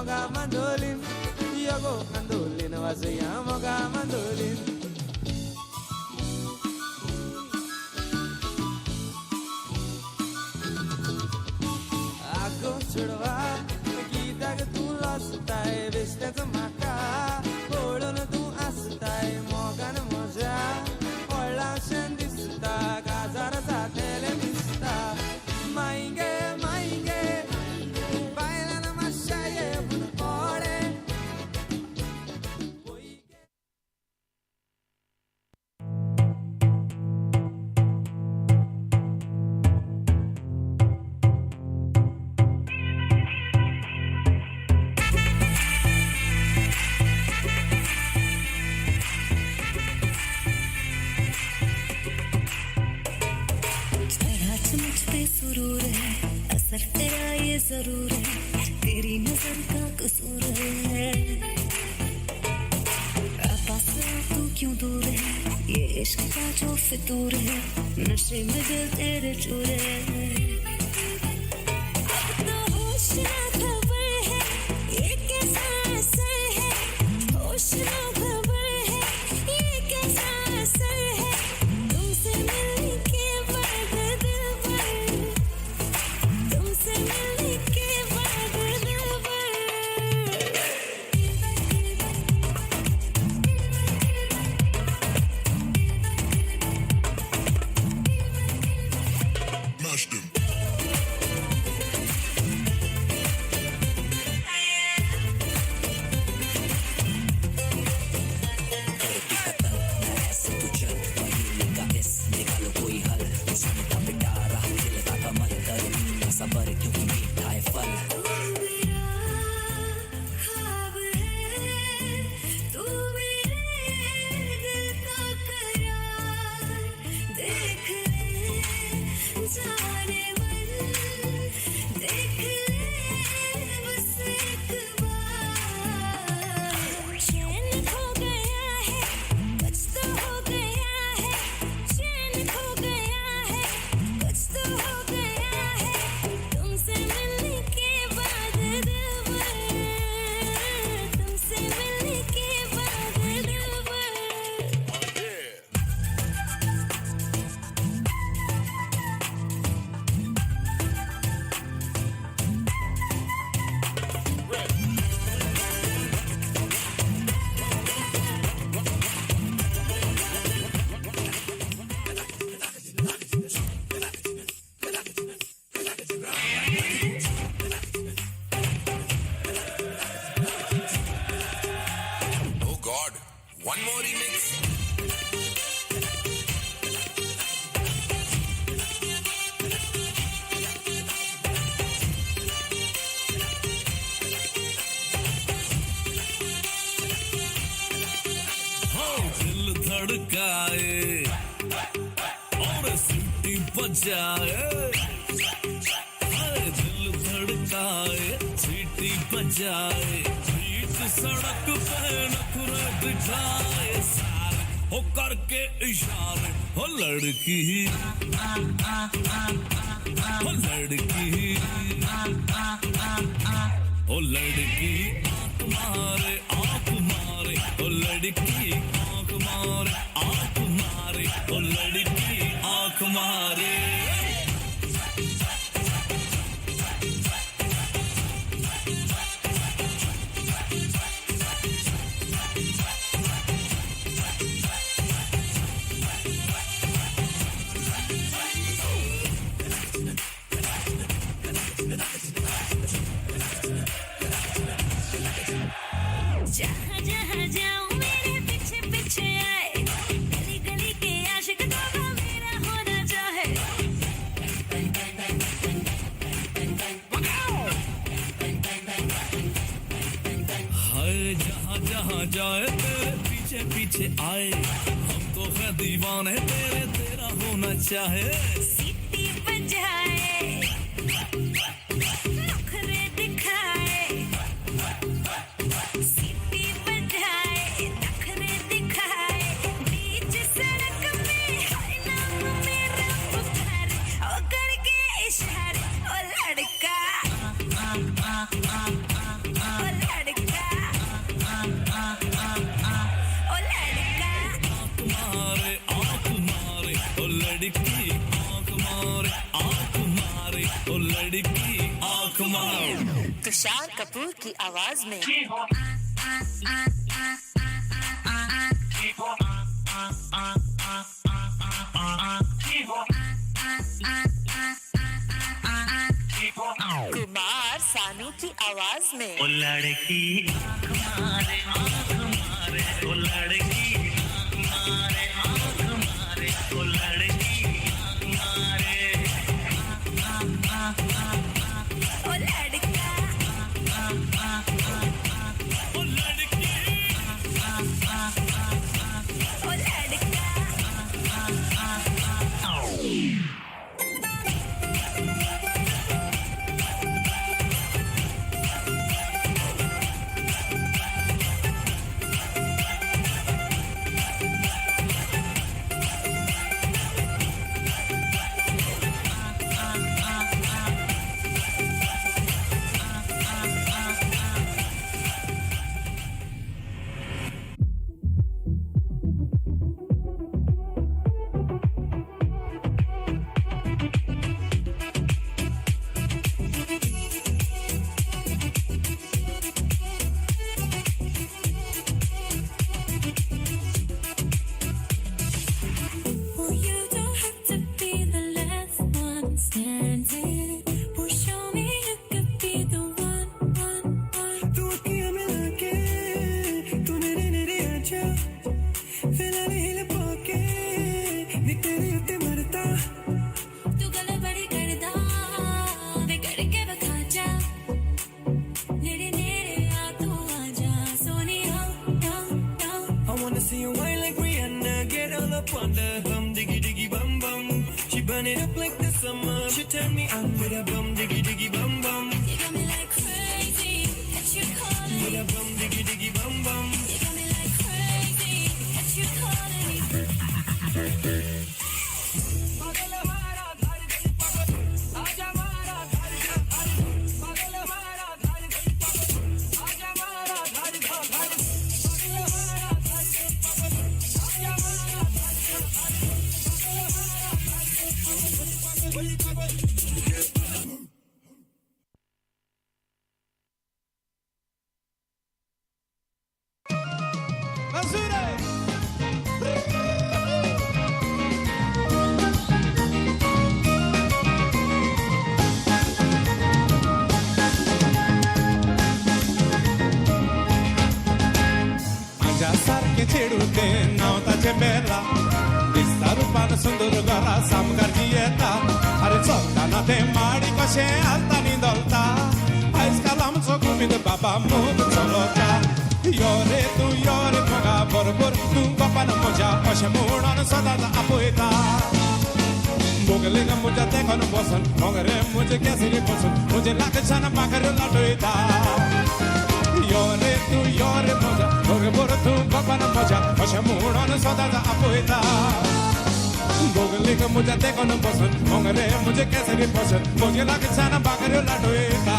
moga mandolin. Yogo mandolin wasia moga mandolin. Ako chudwa gita ग तू असताय बेस्त्याचं माका ओळून तू असताय मोगान मजा ओळाशें दिसता काजार जातेले दिसता माईंगे माईंगे बायलान मातशा ये पूण कोडे सुरूर है असर तेरा ये जरूर है तेरी नजर का कसूर है पास तू क्यों दूर है ये इश्क का जो फितूर है नशे में दिल तेरे चूर है अब तो होश ना खबर है ये कैसा असर है होश ना खबर है ये कैसा असर है तुमसे मिलने के बाद दिल भर तुमसे मिलने के बाद दिल भर धड़काए और सीटी बजाए दिल धड़काए सीटी बजाए बीच सड़क पे नखरे दिखाए सारे हो करके इशारे हो लड़की हो लड़की हो लड़की आँख मारे हो लड़की आँख मारे ओ लड़की आँख मारे जहाँ जहाँ जाऊँ मेरे पीछे पीछे आए गली गली के आशिक तो मेरा होना चाहे हाय जहाँ जहाँ जाए तेरे पीछे पीछे आए हम तो है दीवाने तेरे तेरा होना चाहे सीटी बजाए नखरे दिखाए सीटी बजाए नखरे दिखाए बीच सड़क में हाय नाम मेरा पुकारे ओ करके इशारे ओ लड़का ओ तुषार कपूर की आवाज में कुमार सानू की आवाज में ओ लड़की आँख मारे ओ लड़की आँख मारे ओ लड़की आँख मारे ओ लड़का ओ लड़की ओ लड़का Oh, you don't have to be the last one standing. Oh, show me you could be the one. तू अखियाँ मिला के तू मेरे नेरे आजा फिलहाल हिल पाके नी तेरे उत्ते मरता तू गल बड़ी करदा वे करके बखा जा नेड़े नेड़े आ तू आजा सोनी हम I wanna see you whine like Rihanna, get all up on the bum diggy diggy bum bum. She burn it up like the summer. She turn me on with a bum diggy diggy bum bum. You got me like crazy that you calling With a bum diggy diggy bum bum. You got me like crazy that you calling me माझ्यासारखे चेडूते नवताचे बेला दिसता रूपान सुंदर घरा सामकारची येता अरे चलताना ते माडी कशे हालतानी दोलता आयज काल आमचो कुमीद बाबा मूग चलोता यो रे मोगा बरोबर तूं बापान म्हज्या अशें म्हणून सदांच आपयता मोगलेन म्हज्या तेंकोन बसून मोगरे म्हजे केसरी बसून म्हजे लागच्यान भाकर लाटयता यो रे मोजा बरोबर तूं बापान म्हज्या अशें म्हणून सदांच आपयता बोगलेक म्हज्या तेंकोन बसून मोगरे म्हजे केसरी बसून म्हजे लागच्यान भाकर लाटयता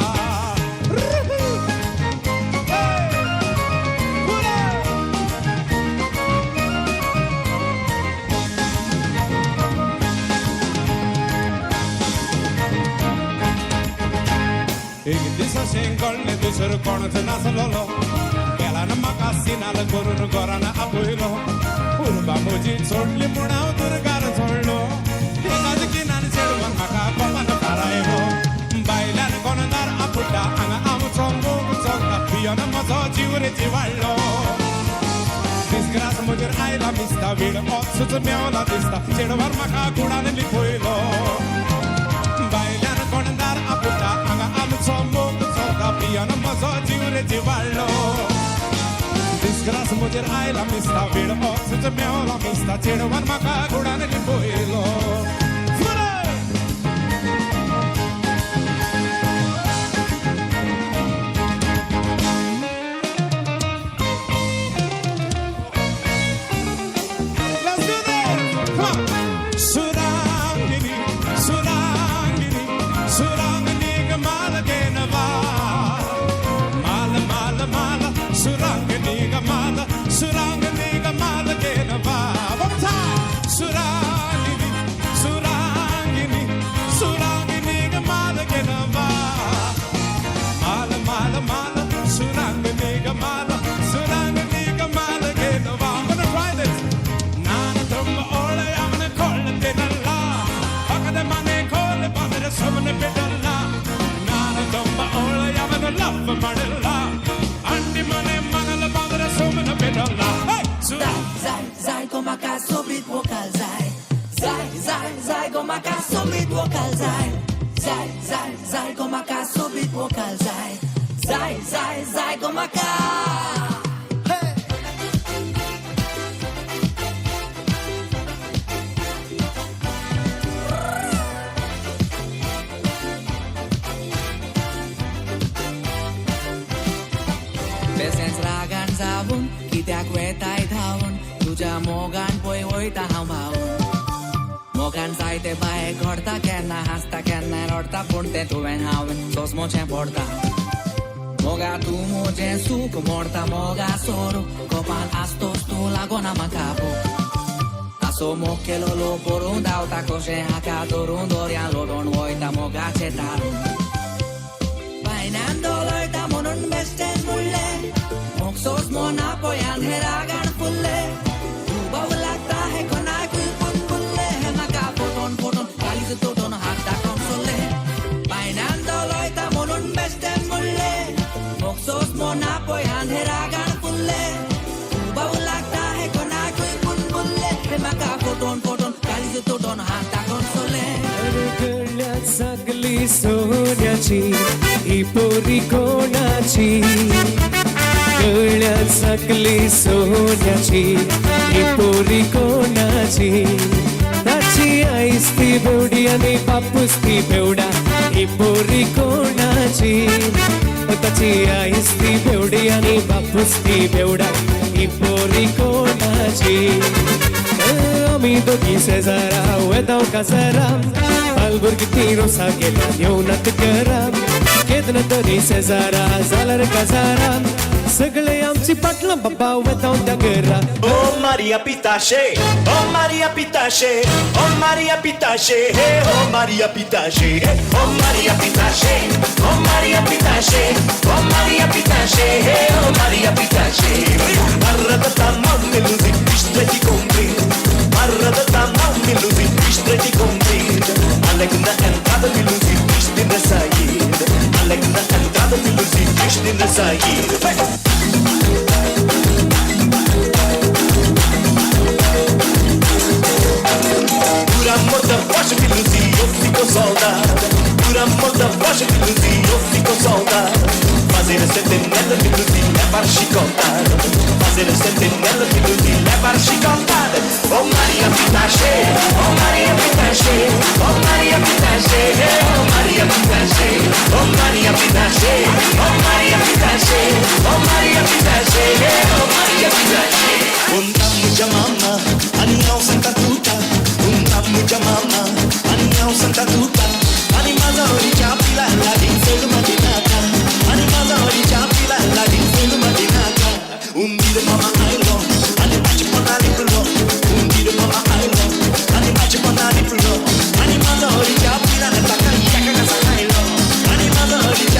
एक दीस अशें कळ्ळें दुसरो कोणूच नासलोलो गेलान म्हाका सिनाल करून घरान आपयलो उर्बा म्हजी सोडली म्हूण हांव दुर्गार सोडलो एकाच किनान चेडवान म्हाका कोमान थारायलो बायल्यान कोणदार आपटा हांगा आमचो मोग चलता पियोन म्हजो जीव रे जिवाळ्ळो दिसग्रास म्हजेर आयला मिसता वेळ ओचूच मेवला दिसता चेडवान म्हाका कुडान लिपयलो बायल्यान कोणदार आपटा हांगा आमचो मोग चलता पियोन म्हजो जीव रे जिवाळ्ळो दिसग्रास म्हजेर आयला मिसता वेळ ओचूच मेवला मिसता चेडवान म्हाका कुडान लिपयलो Surang love ಮಾಡಲ್ಲ ಅಂಡಿ ಮನೆ ಮಗಲ ಬಂದ್ರೆ ಸುಮ್ಮನೆ ಬಿಡಲ್ಲ Zai, zai, gomaka, sobit vocal, zai. Zai, zai, zai, gomaka, sobit vocal, zai. Zai, zai, zai, gomaka, sobit vocal, zai. Zai, zai, zai, gomaka. Beses ragan zawun, kiत्याक वेताय धावून तुझ्या मोगान पळय वयता हांव भावून मोगान जायते बाये घडटा केन्ना हांसता केन्ना रडटा पूण तें तुवें हांवें सोसमोचें पडटा मोगा तूं म्हजें सूख मोडटा मोगा सोरो कपाल आसतोच तूं लागोना म्हाका बूक आसो मोग केलो लो बरोवन धांवता कशें हाका धरून दोर्यान लोटोन वयता मोगाचें दारून बायल्यान दोलयता म्हणून बेश्टें म्हणलें मोग सोस मोना पळयान हे रागान फुल्ले बाबू लागता हे कोणाकूय पुनपुल्ले हे म्हाका फोटोन फोटोन काळीज तोटोन हात दाखोवन सोल्ले बायल्यान दोलयता म्हणून बेश्टें म्हणलें मोग सोस मोना पळयान हे रागान फुल्ले बाबू लागता हे कोणाकूय पुनपुल्ले हे म्हाका फोटोन फोटोन काळीज तोटोन हात दाखोवन सोल्ले गळ्यात सगळी सोन्याची ही पोरी कोणाची गळ्यात सगळी सोन्याची ही पोरी कोणाची ताची आईस ती बेवडी आणि बापूस ती बेवडा ही पोरी कोणाची ताची आईस ती बेवडी आणि बापूस ती बेवडा ही पोरी कोणाची आमी दोगी शेजारा वेदांव काजारा बालभुरगी ती रोसा गेल्या येवनात घरा केदना तरी शेजारा जाल्यार काजारा सगळे आमची पाटलां बाबा वेदांव त्या घरा Oh Maria Pitache, oh Maria Pitache, oh Maria Pitache, hey oh Maria Pitache, hey oh Maria Pitache, oh Maria Pitache, oh Maria Pitache, hey oh Maria Pitache. Marrada tamam meluzi, istreti compri. Marrada tamam meluzi, istreti compri. Alegna entrada meluzi, istin sair. Alegna entrada meluzi, istin sair. Por amor da voz que luzi, eu fico soldado. Por amor da voz que luzi, eu fico soldado. Fazer sentinela que luzi, levar chicotada. Fazer sentinela que luzi, levar chicotada. Oh Maria Pitache, oh Maria Pitache, oh Maria Pitache, oh Maria Pitache, oh Maria Pitache, oh Maria Pitache, oh Maria Pitache, oh Maria Pitache. Untam mucha mama, anião santa tuta. Untam mucha mama, anião santa tuta. Animaza oricha pila la din selu madinaka. Animaza oricha pila la din selu madinaka. Umdir mama ailo, animachi panali pulo. Umdir mama ailo, animachi panali pulo. Animaza oricha pila la taka yaka ka sakailo. Animaza oricha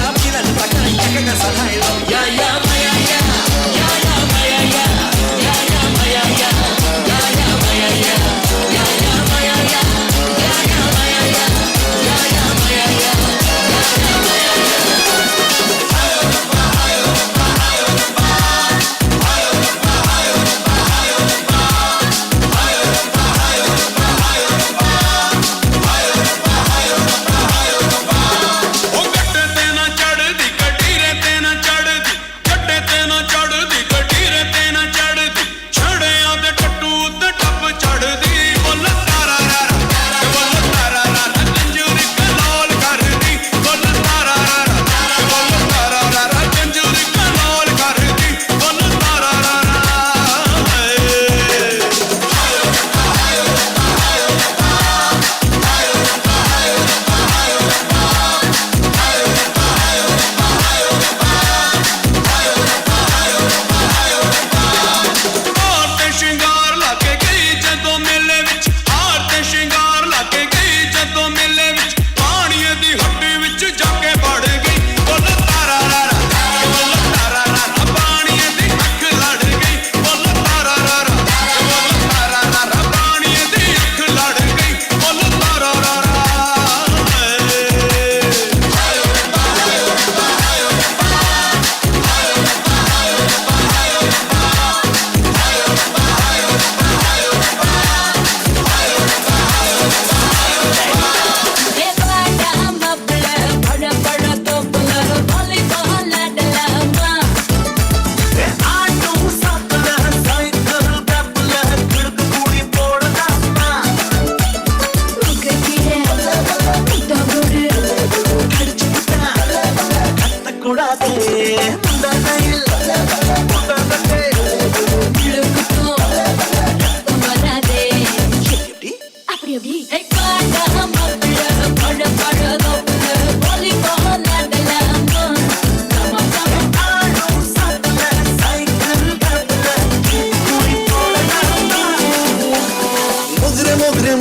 ಉಡಾತೆ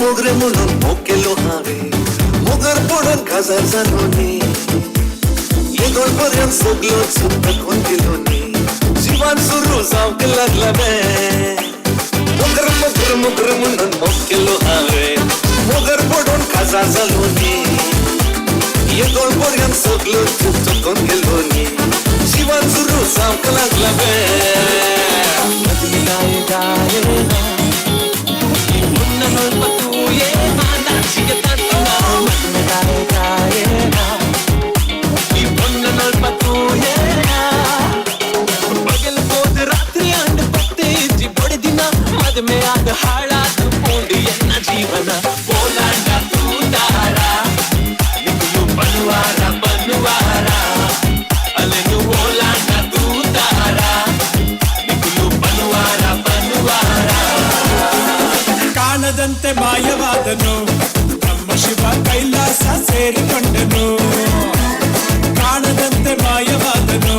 मोगरे म्हणून मोकेलो हावे मोगर पडून खाजार जालो नी येगोळपर्यंत सगलो चूक दाखोवन गेलो नी जीवन सुरू जावंक लागला बे मोगर मोगर मोगर म्हणून मोकेलो हावे मोगर पडून खाजार जालो नी येगोळपर्यंत सगलो चूक दाखोवन गेलो नी जीवन सुरू जावंक लागला बे गाय गाय जीवन बोलांडा तू तारा निकलू बनवारा बनवारा अलेनु बोलांडा तू तारा निकलू बनवारा बनवारा ಕಾಣದಂತೆ ಮಾಯವಾದನು ನಮ್ಮ ಶಿವ ಕೈಲಾಸ ಸೇರಿಕೊಂಡನು ಕಾಣದಂತೆ ಮಾಯವಾದನು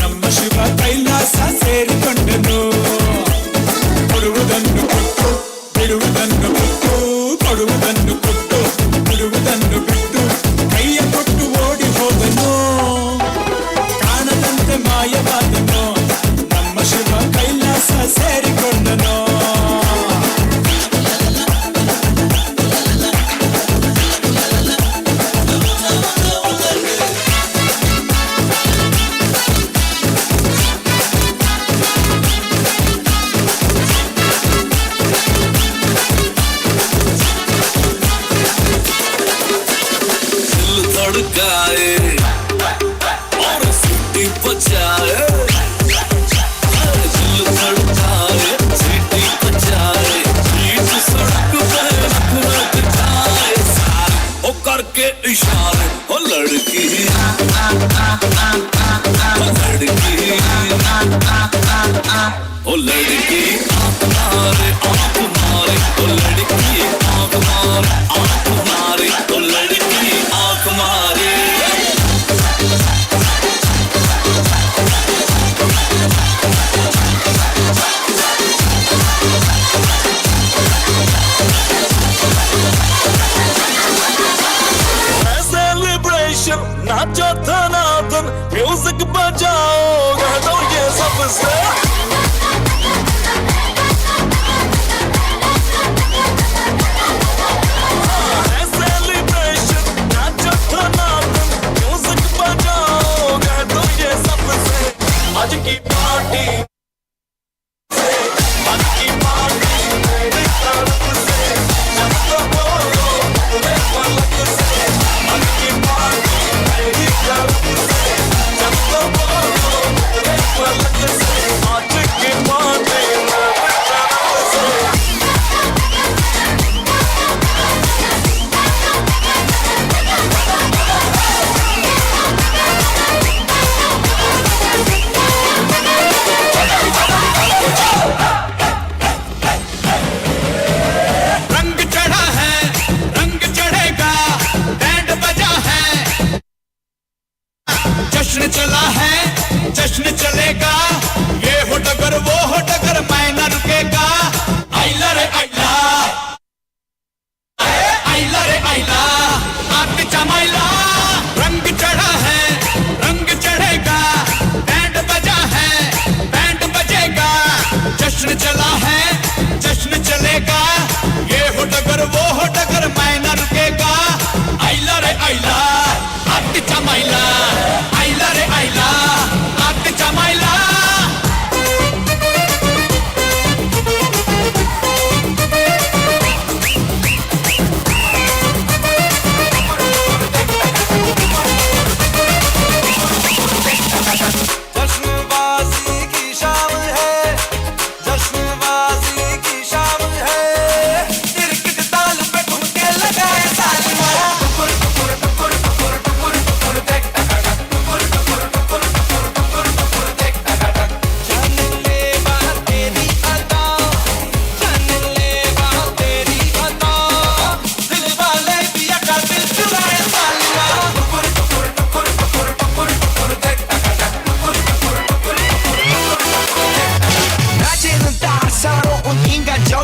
ನಮ್ಮ ಶಿವ ಕೈಲಾಸ ಸೇರಿಕೊಂಡನು ಕೊಡುವುದನ್ನು ಕೊಟ್ಟು ಬಿಡುವುದನ್ನು ಕೊಟ್ಟು ಕೊಡುವುದನ್ನು ಕೊಟ್ಟು ಬಿಡುವುದನ್ನು ಬಿಟ್ಟು ಕೈಯ ಕೊಟ್ಟು ಓಡಿ ಹೋದನು ಕಾಣದಂತೆ ಮಾಯವಾದನು ನಮ್ಮ ಶಿವ ಕೈಲಾಸ ಸೇರಿಕೊಂಡನು तड़काए और सीटी बजाए दिल तड़काए सीटी बजाए बीच सड़क पे रख जाए सारे ओ करके इशारे ओ लड़की ओ लड़की आँख मारे ओ लड़की आँख मारे ओ लड़की आँख मारे सेलिब्रेशन नाचो धनाधन म्यूजिक बजाओ गानो ये सबसे आज की पार्टी आज की पार्टी मेरी तरफ से जब तो बोलो पूरे पलक से आज की पार्टी मेरी तरफ से जब तो बोलो पूरे पलक से आज की पार्टी मेरी तरफ से रंग चढ़ा है रंग चढ़ेगा बैंड बजा है जश्न चला है जश्न चलेगा ये हो डगर वो हो डगर मैं न रुकेगा आइला रे आइला आइला रे आइला आग जमाइला रंग चढ़ा है रंग चढ़ेगा बैंड बजा है बैंड बजेगा जश्न चला है जश्न चलेगा ये हो डगर वो हो डगर मैं न रुकेगा आइला रे आइला आग जमाइला आइला रे आइला आग जमाइला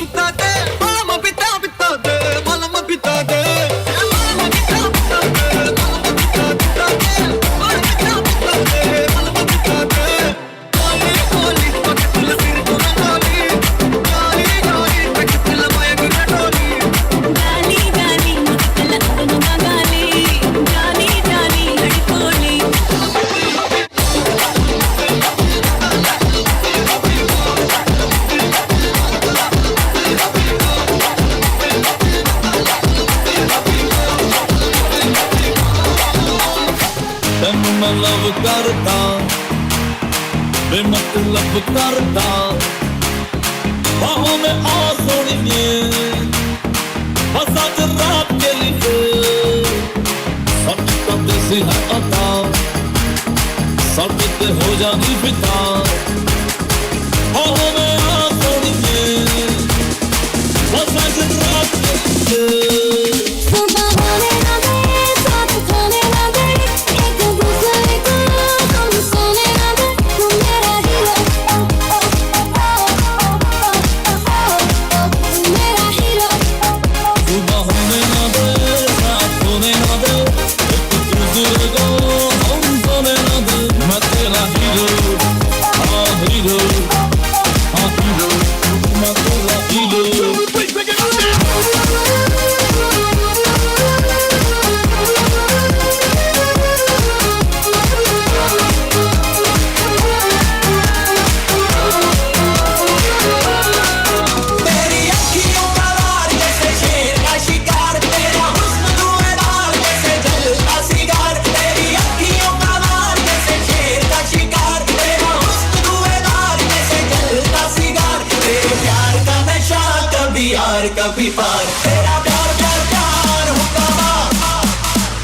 pitate, malama pitate, malama pitate. ਤੈਨੂੰ ਮੈਂ ਲਵ ਕਰਦਾ ਬੇਮਤਲਬ ਕਰਦਾ ਬਾਹੋਂ में आ सोनिए बस आज रात के लिए सब तो देसी है अता सब ते हो जानी फिदा बाहों में आ सोनिए बस आज रात के लिए कभी पार तेरा प्यार प्यार प्यार हुक्मा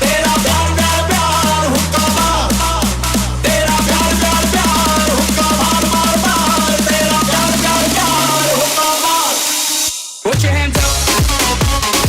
तेरा प्यार प्यार प्यार हुक्मा तेरा प्यार प्यार प्यार हुक्मा मार मार मार तेरा प्यार प्यार प्यार हुक्मा Put your hands up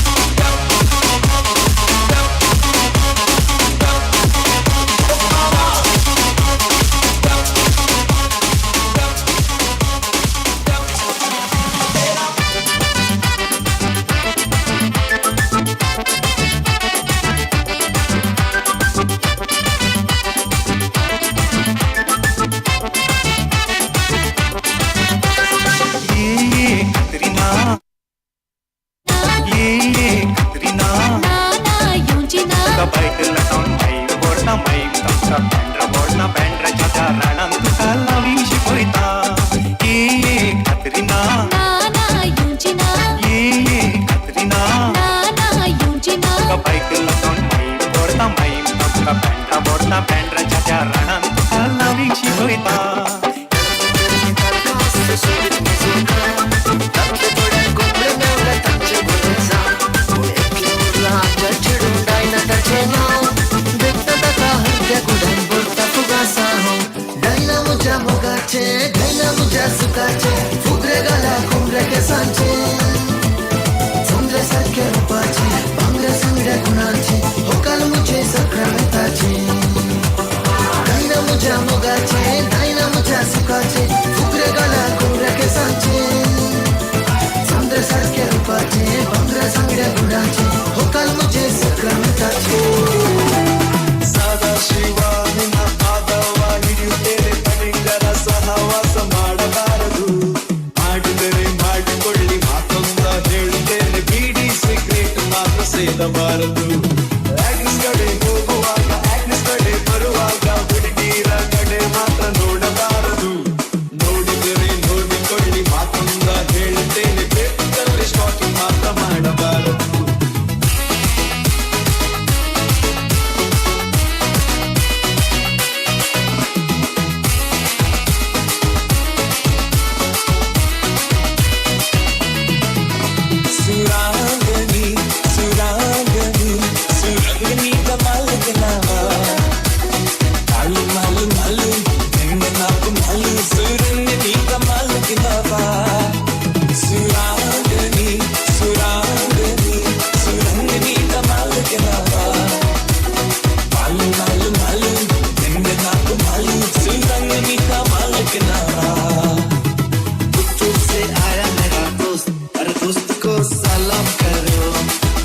दोस्त को सलाम करो,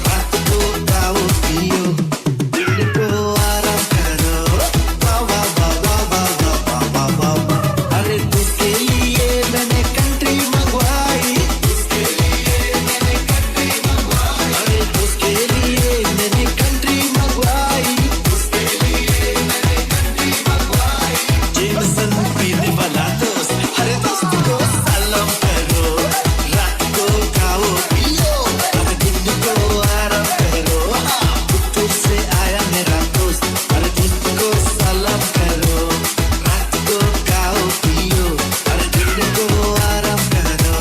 रात को खाओ पियो, दिल को आराम करो, वाह वाह वाह वाह वाह वाह वाह वाह वाह। अरे उसके लिए मैंने कंट्री मंगवाई, उसके लिए मैंने कंट्री मंगवाई, अरे उसके लिए मैंने कंट्री मंगवाई, उसके लिए मैंने कंट्री मंगवाई। जेमसन पीने वाला दोस्त, अरे दोस्त को सलाम करो, रात को खाओ पियो, अरे दिन को आराम करो, पुट्टू से आया मेरा दोस्त, अरे दोस्त को सलाम करो, रात को खाओ पियो, अरे दिन को आराम करो।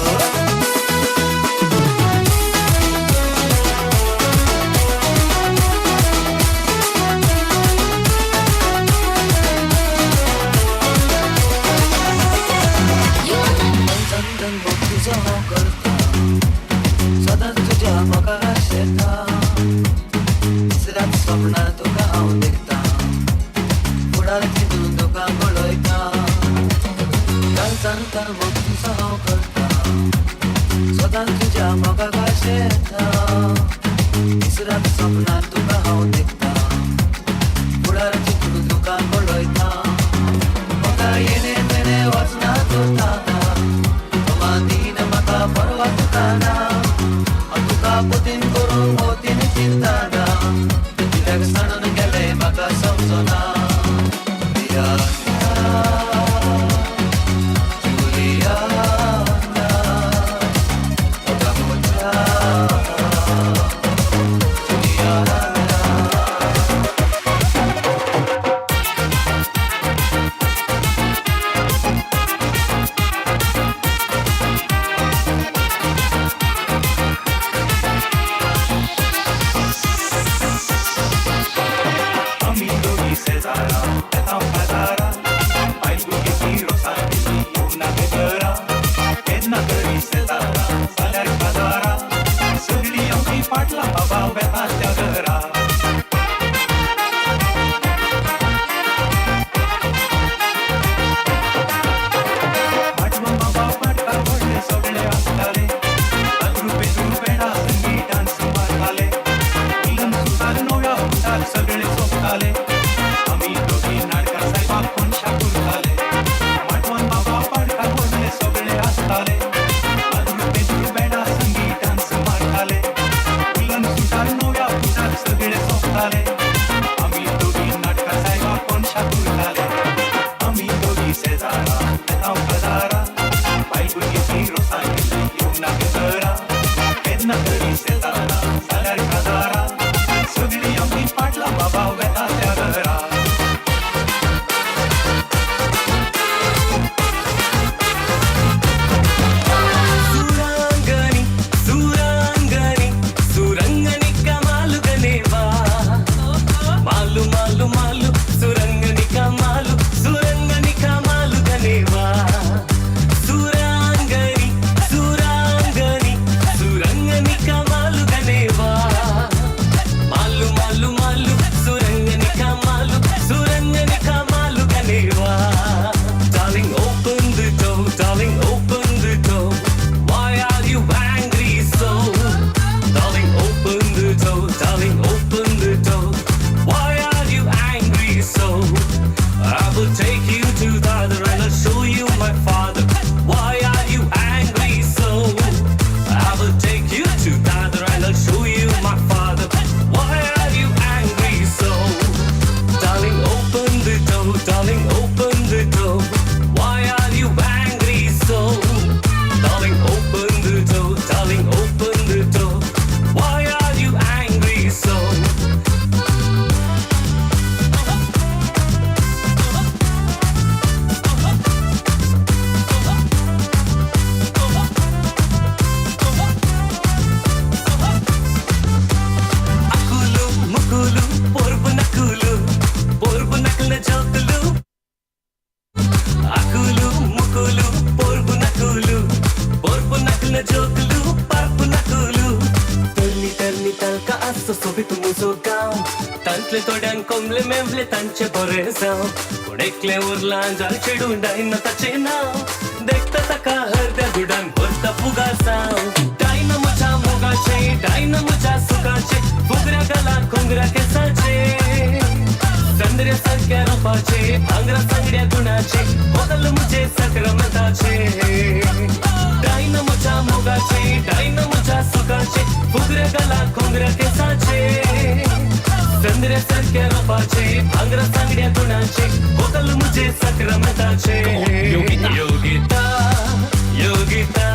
चंदन बघ तुझं हो करता, सदा तुझ्या मगाला शेता, तिसऱ्याच स्वप्नात तुका हांव देखता, फुडार चिंतून तुका पळयता, चंदन बघ तुझं हो करता, सदा तुझ्या मगाला शेता, तिसऱ्याच स्वप्नात तुका हांव देखता, फुडार चिंतून तुका पळयता, म्हाका येणे मेणे वचना करता, मातीन म्हाका परवा तुकाना, तुका पोतीन करून मोतीन चिंताना, कित्याक सांडून गेले म्हाका समजना. जुलियाना, मोठा मोठा जुलियाना. आम्ही दोघी शेजारा येता बाजारा, बायलुकी ती रोसांनी येवना घरा, केन्ना तरी शेजारा जाल्यार बाजारा, सगळी आमची फाटला बाबा वेता त्या घरा. पाटवा बाबा पाटकार व्हडले सगळे आसताले, रुपे रुपेडा संगीत डान्स मारताले, इलन सुतार नव्या उतार सगळे सोपताले, आम्ही दोघी नाटकां साहेबाक कोणशा करताले, पाटवान बाबा पाटकार व्हडले सगळे आसताले, रुपे रुपेडा संगीत डान्स मारताले, इलन सुतार नव्या उतार सगळे सोपताले, आम्ही दोघी नाटकां साहेबाक कोणशा करताले, आम्ही दोघी शेजारा येता बाजारा, बायलुकी ती रोसांनी येवना घरा, केन्ना तरी शेजारा जाल्यार बाजारा, सगळी आमची फाटला बाबा वेता त्या घरा. सुरांगणी सुरांगणी सुरंगणी कमाल गनेवा, मालू मालू मालू सुरंगणी कमालू, सुरंगणी कमाल गनेवा, सुरांगणी सुरांगणी सुरंगणी कमाल गनेवा, मालू मालू मालू सुरंगणी कमालू, सुरंगणी कमाल गनेवा. Darling, open the door, darling, open the door. Why are you angry so? Darling, open the door, darling, open the door. Why are you angry so? I will take you to the other and I'll show you my father. Why are you angry so? I will take you to the other and I'll show you my father. Why are you angry so? Darling, open the door, darling, open the door. Why are you angry so? Darling, open the door, darling, open the door. Why are you angry so? Akulu, mukulu, porbu nakulu, porbu nakla jokulu. Akulu, mukulu, porbu nakulu, porbu nakla jokulu, parbu nakulu. Terni terni talka asso sobit muzo gaon, tantle todan komle memle tanche bore जाव, कोण एकले उरला जाल चेडून डायन ताचे नाव, देखता ताका हरद्या दुडान भरता फुगा जाव, डायन घुंगरा केसाचे संद्रे सारख्या रूपाचे भांगरा सांगड्या गुणाचे बदल मुझे संक्रमताचे डायनमोच्या मोगाचे डायनमोच्या सुखाचे फुगऱ्या गला घुंगरा केसाचे संद्रे सारख्या रूपाचे भांगरा सांगड्या गुणाचे बदल मुझे संक्रमताचे योगिता योगिता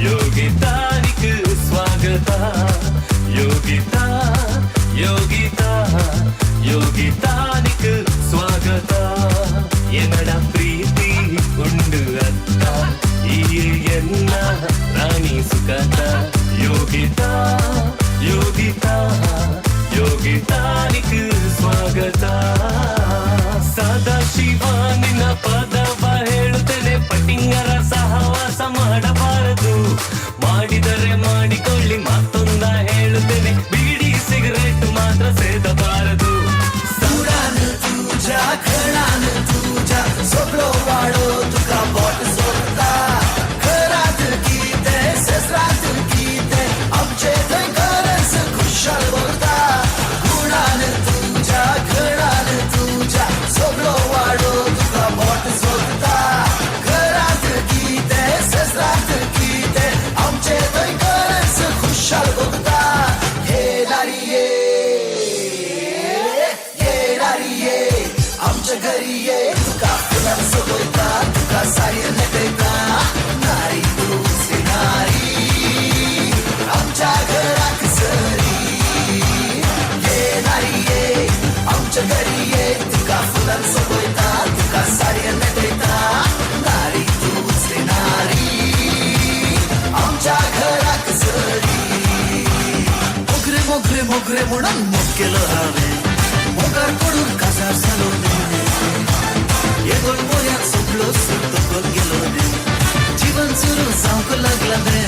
योगिता निक स्वागता योगिता योगिता योगितानिक स्वागत ಎನ್ನಡ ಪ್ರೀತಿ ಉಂಡು ಅತ್ತ ಈ ಎನ್ನ ರಾಣಿ ಸುಖತ ಯೋಗಿತಾ ಯೋಗಿತಾ ಯೋಗಿತಾನಿಕ್ ಸ್ವಾಗತ ಸದಾಶಿವ ನಿನ್ನ ಪದವ ಹೇಳುತ್ತೇನೆ ಪಟ್ಟಿಂಗರ ಸಹವಾಸ ಮಾಡಬಾರದು ಮಾಡಿದರೆ ಮಾಡಿಕೊಳ್ಳಿ ಮತ್ತೊಂದ ಹೇಳುತ್ತೇನೆ ಬೀಡಿ ಸಿಗರೇಟ್ ಮಾತ್ರ ಸೇದಬಾರದು तुझ्या घरान तुझ्या सगळो वाडो तुका बोट सोदता घरात किते ससरात किते आमचे थंय घरच खुशाल भरता गुणान तुझ्या घरान तुझ्या सगळो वाडो तुका बोट सोदता घरात किते ससरात किते आमचे थंय घरच खुशाल भरता हे नारिये आमच्या घरी ये तुका फुलां सोबयता तुका साडी नेटयता नारी तू नारी आमच्या घराक सरी ये नारी ये आमच्या घरी ये तुका फुलां सोबयता तुका साडी नेटयता नारी तू नारी आमच्या घराक सरी मोगरे मोगरे मोगरे म्हणून मोग केलं हांवें मोगार पडून काजार जालो ये दोन पोऱ्याक सोडलो सोडतकच गेलो रे जीवन सुरू जावंक लागला रे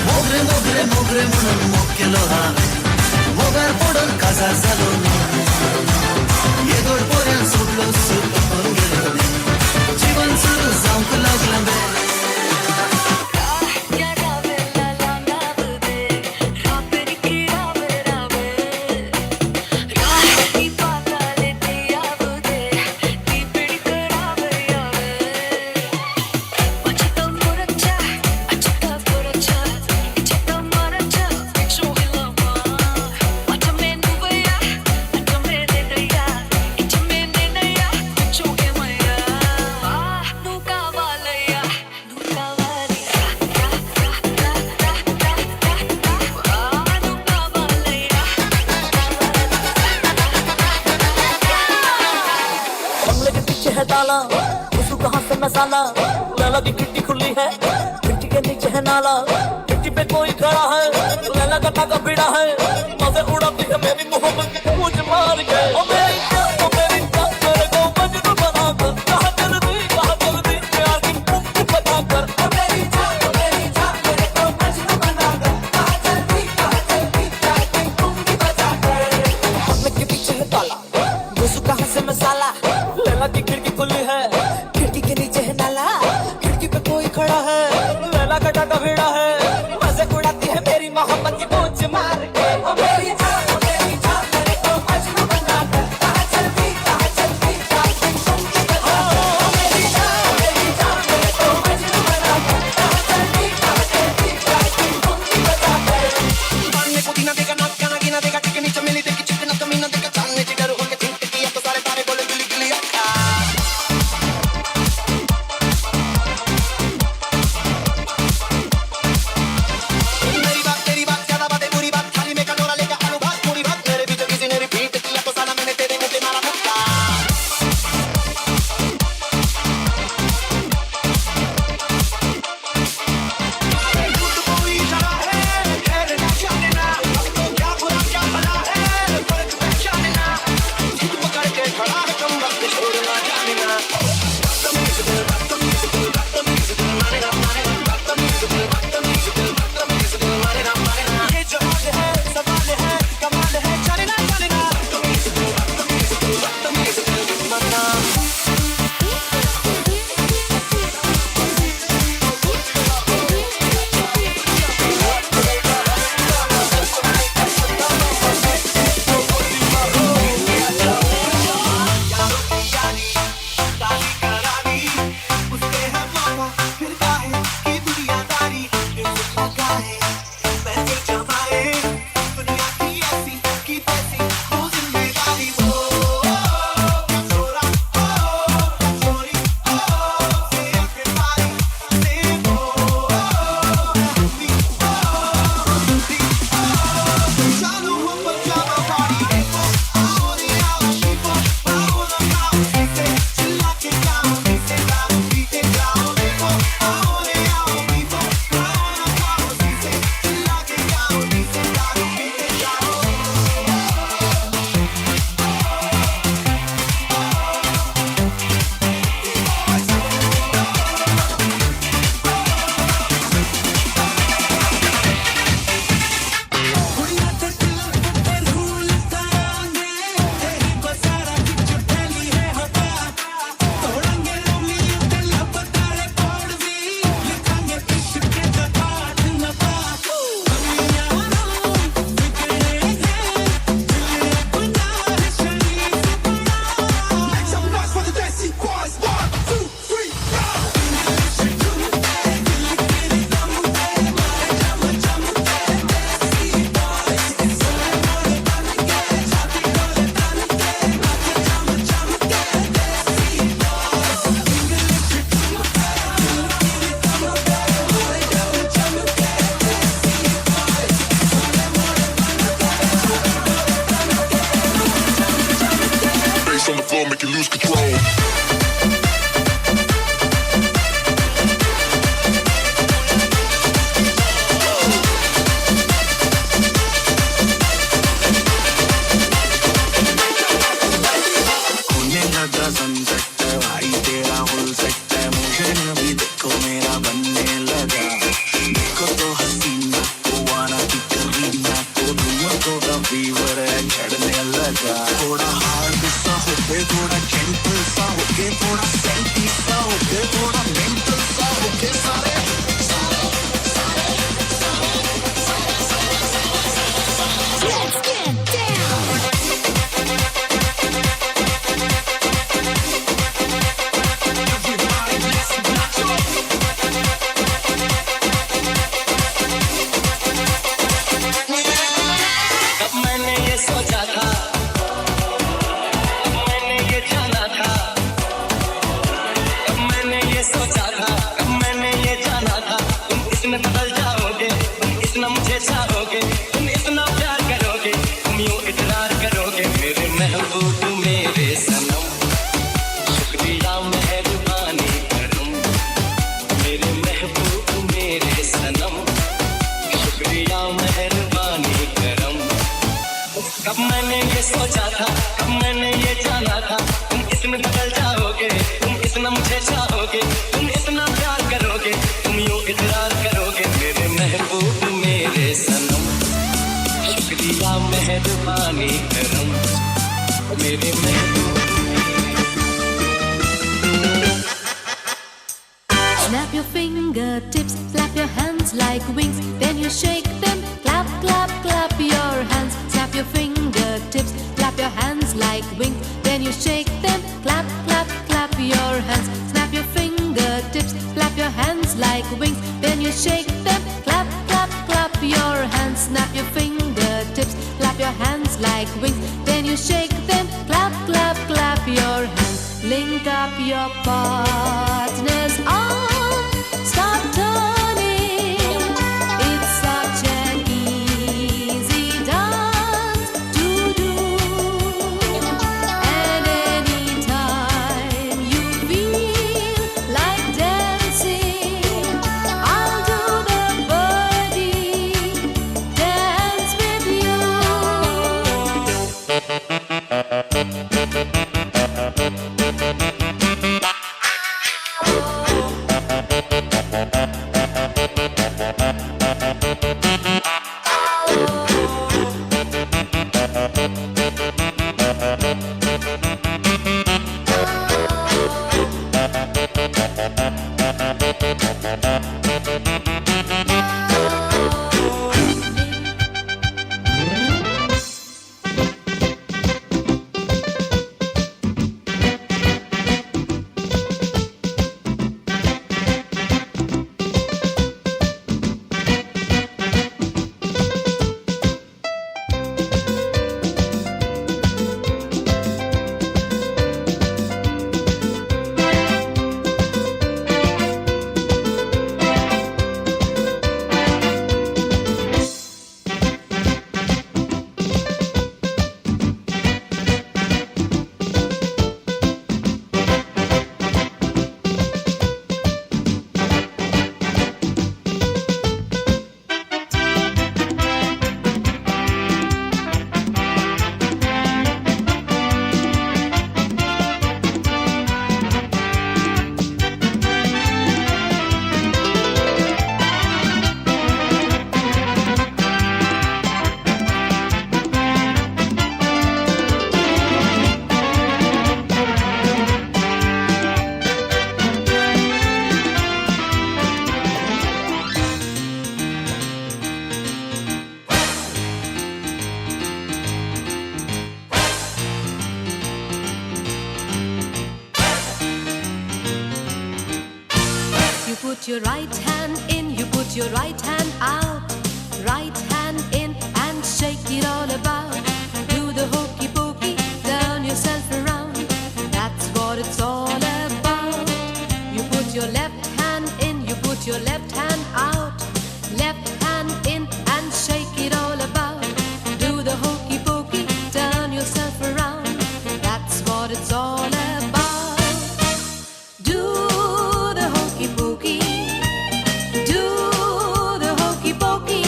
मोगरे मोगरे मोगरे म्हणून मोग केलो हांवें मोगार पडून काजार जालो ये दोन पोऱ्याक सोडलो सोडतकच गेलो रे जीवन सुरू जावंक लागला रे लैला की खिड़की खुली है खिड़की के नीचे है नाला खिड़की पे कोई खड़ा है लैला का टाका भिड़ा है मजे उड़ाती है मेरी मोहब्बत की पूछ मार के ओ मेरी जान मेरे को मजनू बना कर कहा जल्दी प्यार की मुक्ति बता कर ओ मेरी जान मेरे को मजनू बना कर कहा जल्दी प्यार की मुक्ति बता कर हमने के पीछे है ताला घुसू कहां से मसाला लैला की खिड़की खुली है खिड़की के नीचे है नाला खिड़की पे कोई खड़ा है लैला का टाका भिड़ा है मजे उड़ाती है मेरी मोहब्बत की पूछ मार के कब मैंने ये सोचा था, कब मैंने ये जाना था, तुम इसमें बदल जाओगे, तुम इतना मुझे चाहोगे, तुम इतना प्यार करोगे, तुम यूं इकरार करोगे, मेरे महबूब मेरे सनम, शुक्रिया मेहरबानी करम, मेरे महबूब। Snap your fingertips, clap your hands like wings, then you shake them, clap, clap, clap your hands. Snap your fingertips, clap your hands like wings, then you shake them, clap, clap, clap your hands. Snap your fingertips, clap your hands like wings, then you shake them, clap, clap, clap your hands. Snap your fingertips, clap your hands like wings, then you shake them, clap, clap, clap your hands. Link up your partner's arm, start turning. It's such an easy dance to do. And anytime you feel like dancing, I'll do the birdie dance with you. Put your right hand in, you put your right hand out, right hand in and shake it all about. Do the hokey pokey, turn yourself around, that's what it's all about. You put your left hand in, you put your left hand out, left hand in and shake it all about. Do the hokey pokey, turn yourself around, that's what it's all about. Do the hokey pokey, do the hokey pokey,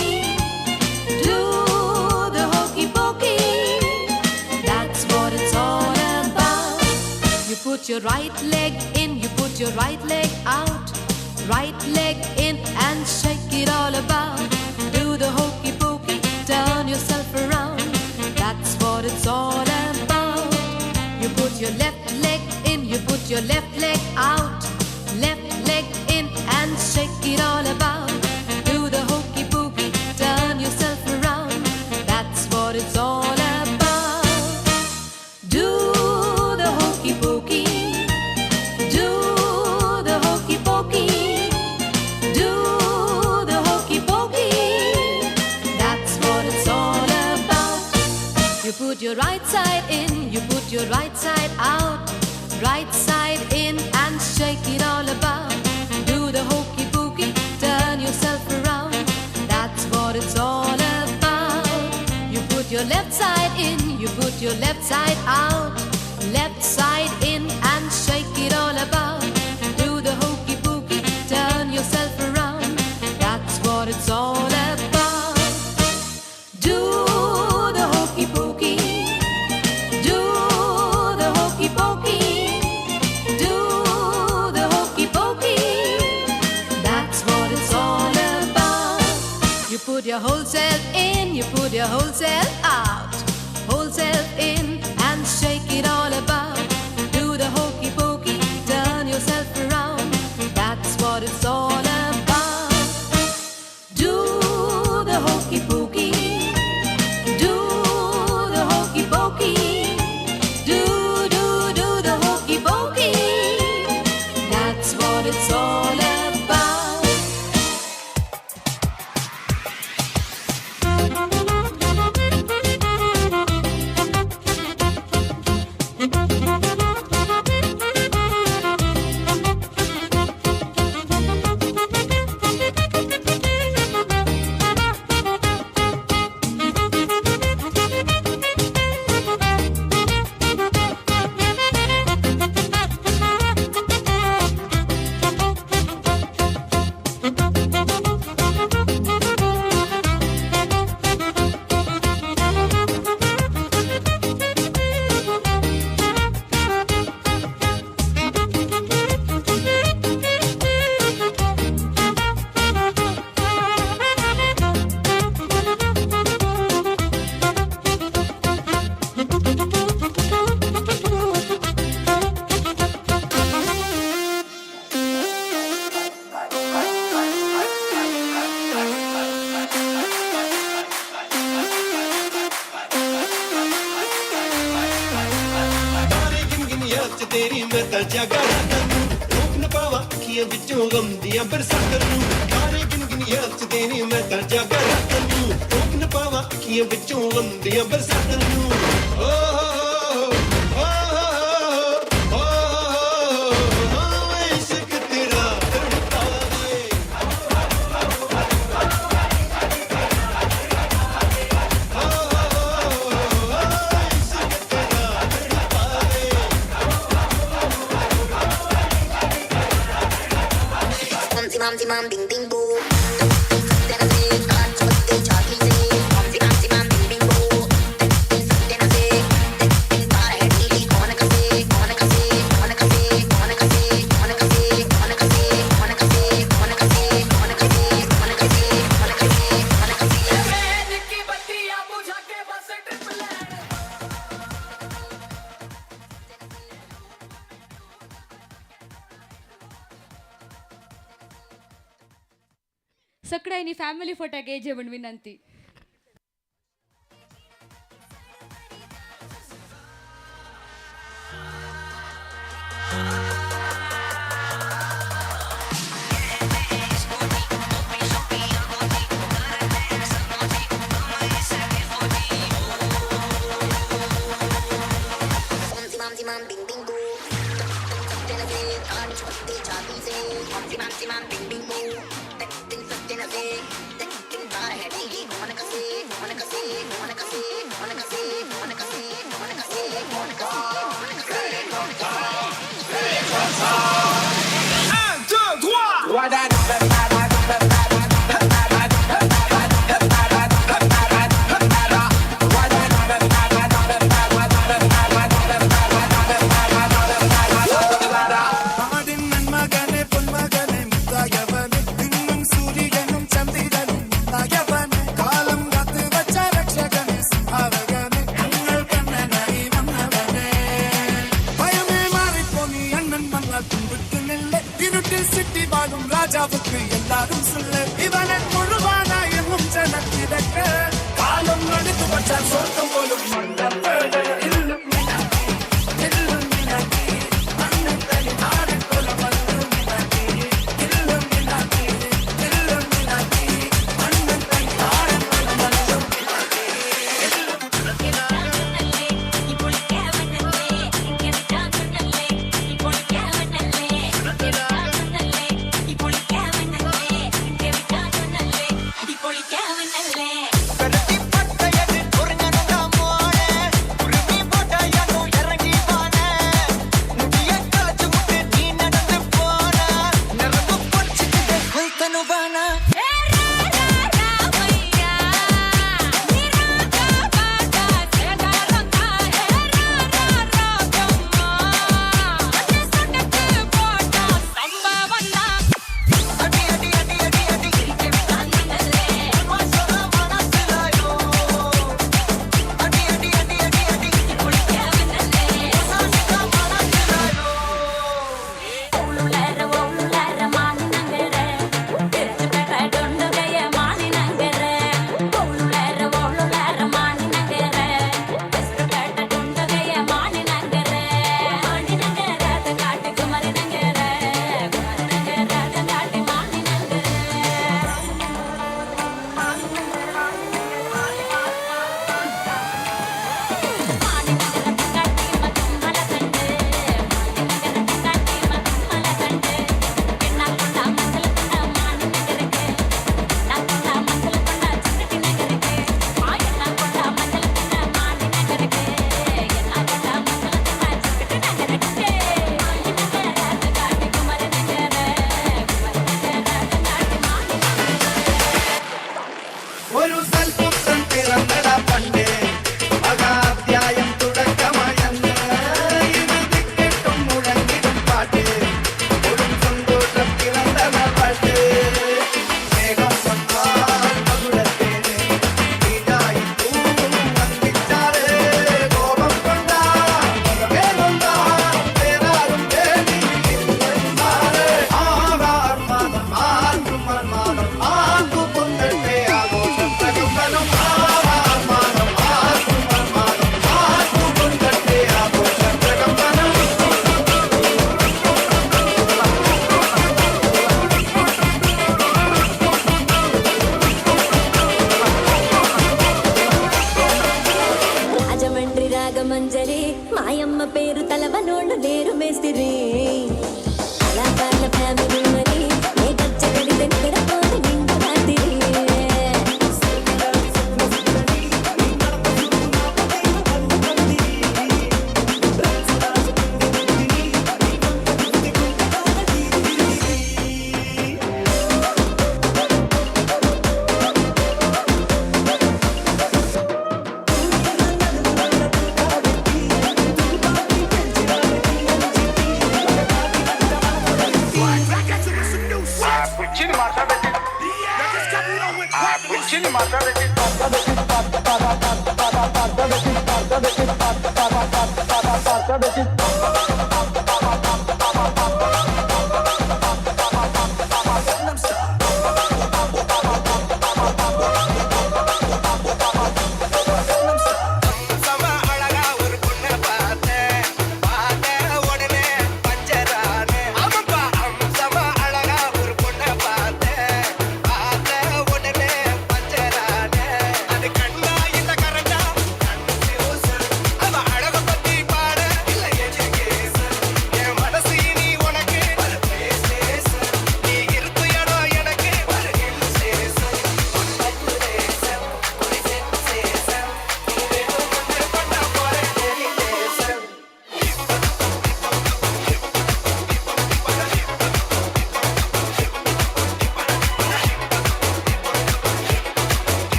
do the hokey pokey, that's what it's all about. You put your right leg in, you put your right leg out, right leg in and shake it all about. Do the hokey pokey, turn yourself around, that's what it's all about. You put your left leg in, you put your left leg out, left leg in and shake it all about. Do the hokey pokey, turn yourself around, that's what it's all about. Do the hokey pokey, do the hokey pokey, do the hokey pokey, that's what it's all about. You put your right side in, you put your right side out, right side in and shake it all about. Do the hokey pokey, turn yourself around, that's what it's all about. You put your left side in, you put your left side out, left side in and shake it all about. Do the hokey pokey, turn yourself around, that's what it's all about. Do the hokey pokey, Wholesale in, you put your wholesale out. Wholesale in and shake it all about. Do the hokey pokey, turn yourself around. That's what it's all about. Do the hokey pokey. Do the hokey pokey. Do the hokey pokey. That's what it's all about. तेरी मैं तर जागा रोक न पावा अखियां विचों गम दियां बरसात नू गाने गिन गिन याद च तेरी मैं तर जागा रोक न पावा अखियां विचों गम दियां बरसात नू ओ इश्क तेरा तड़पा दे Mam bing bing boo. Then I say, catch what they charge me say. Mam bing bing boo. Then I say, para hai dili kaun kase, kaun kase, kaun kase, kaun kase, kaun kase, kaun kase, kaun kase, kaun kase, kaun kase, kaun kase, kaun kase, kaun kase. Train की बत्तियां बुझा के बस ट्रिप ले. सगळ्यांनी फॅमिली फटाके जेवण विनंती. Mam bing bing boo. Then I say, catch what they charge me say. Mam bing bing boo. Then I say, para hai dili kaun kase, kaun kase, kaun kase, kaun kase, kaun kase, kaun kase, kaun kase, kaun kase. 1, 2, 3. Voilà. City வாழும் ராஜாவுக்கு எல்லாரும் சொல்லு இவனை முழுவானா எங்கும் ஜனத்திடக்க காலம் நடுத்து வச்சால் சொர்க்கம் போலும் പുത്രൻ പിറന്നട പണ്ടേ മഹാധ്യായം തുടക്കമായെന്ന് ഇത് ദിക്കെട്ടും മുഴങ്ങിടും പാട്ട് കൊടും സന്തോഷം പിറന്നട പാട്ട് മേഘം വന്നാൽ മകുടത്തേന് തീയായി തൂവും വന്ദിച്ചാറ് കോപം കൊണ്ടാൽ വേറൊന്നാം പേരാരും തേടി ഇന്നാറ് ആറാർ മാതം ആർക്കും മന്മാദം ആർക്കു പൊന്നട്ടെ ആഘോഷം പ്രകമ്പനം ആറാർ മാതം ആർക്കും മന്മാദം ആർക്കു പൊന്നട്ടെ ആഘോഷം പ്രകമ്പനം రాజమండ్రి రాగమంజరి మాయమ్మ పేరు తలవనోళ్ళు లేరు మేస్తిరి కళాకారుల ఫ్యామిలీ మరి ఏ గచ్చ కడితే నిద్రపోని నిండు రాత్రి Puccini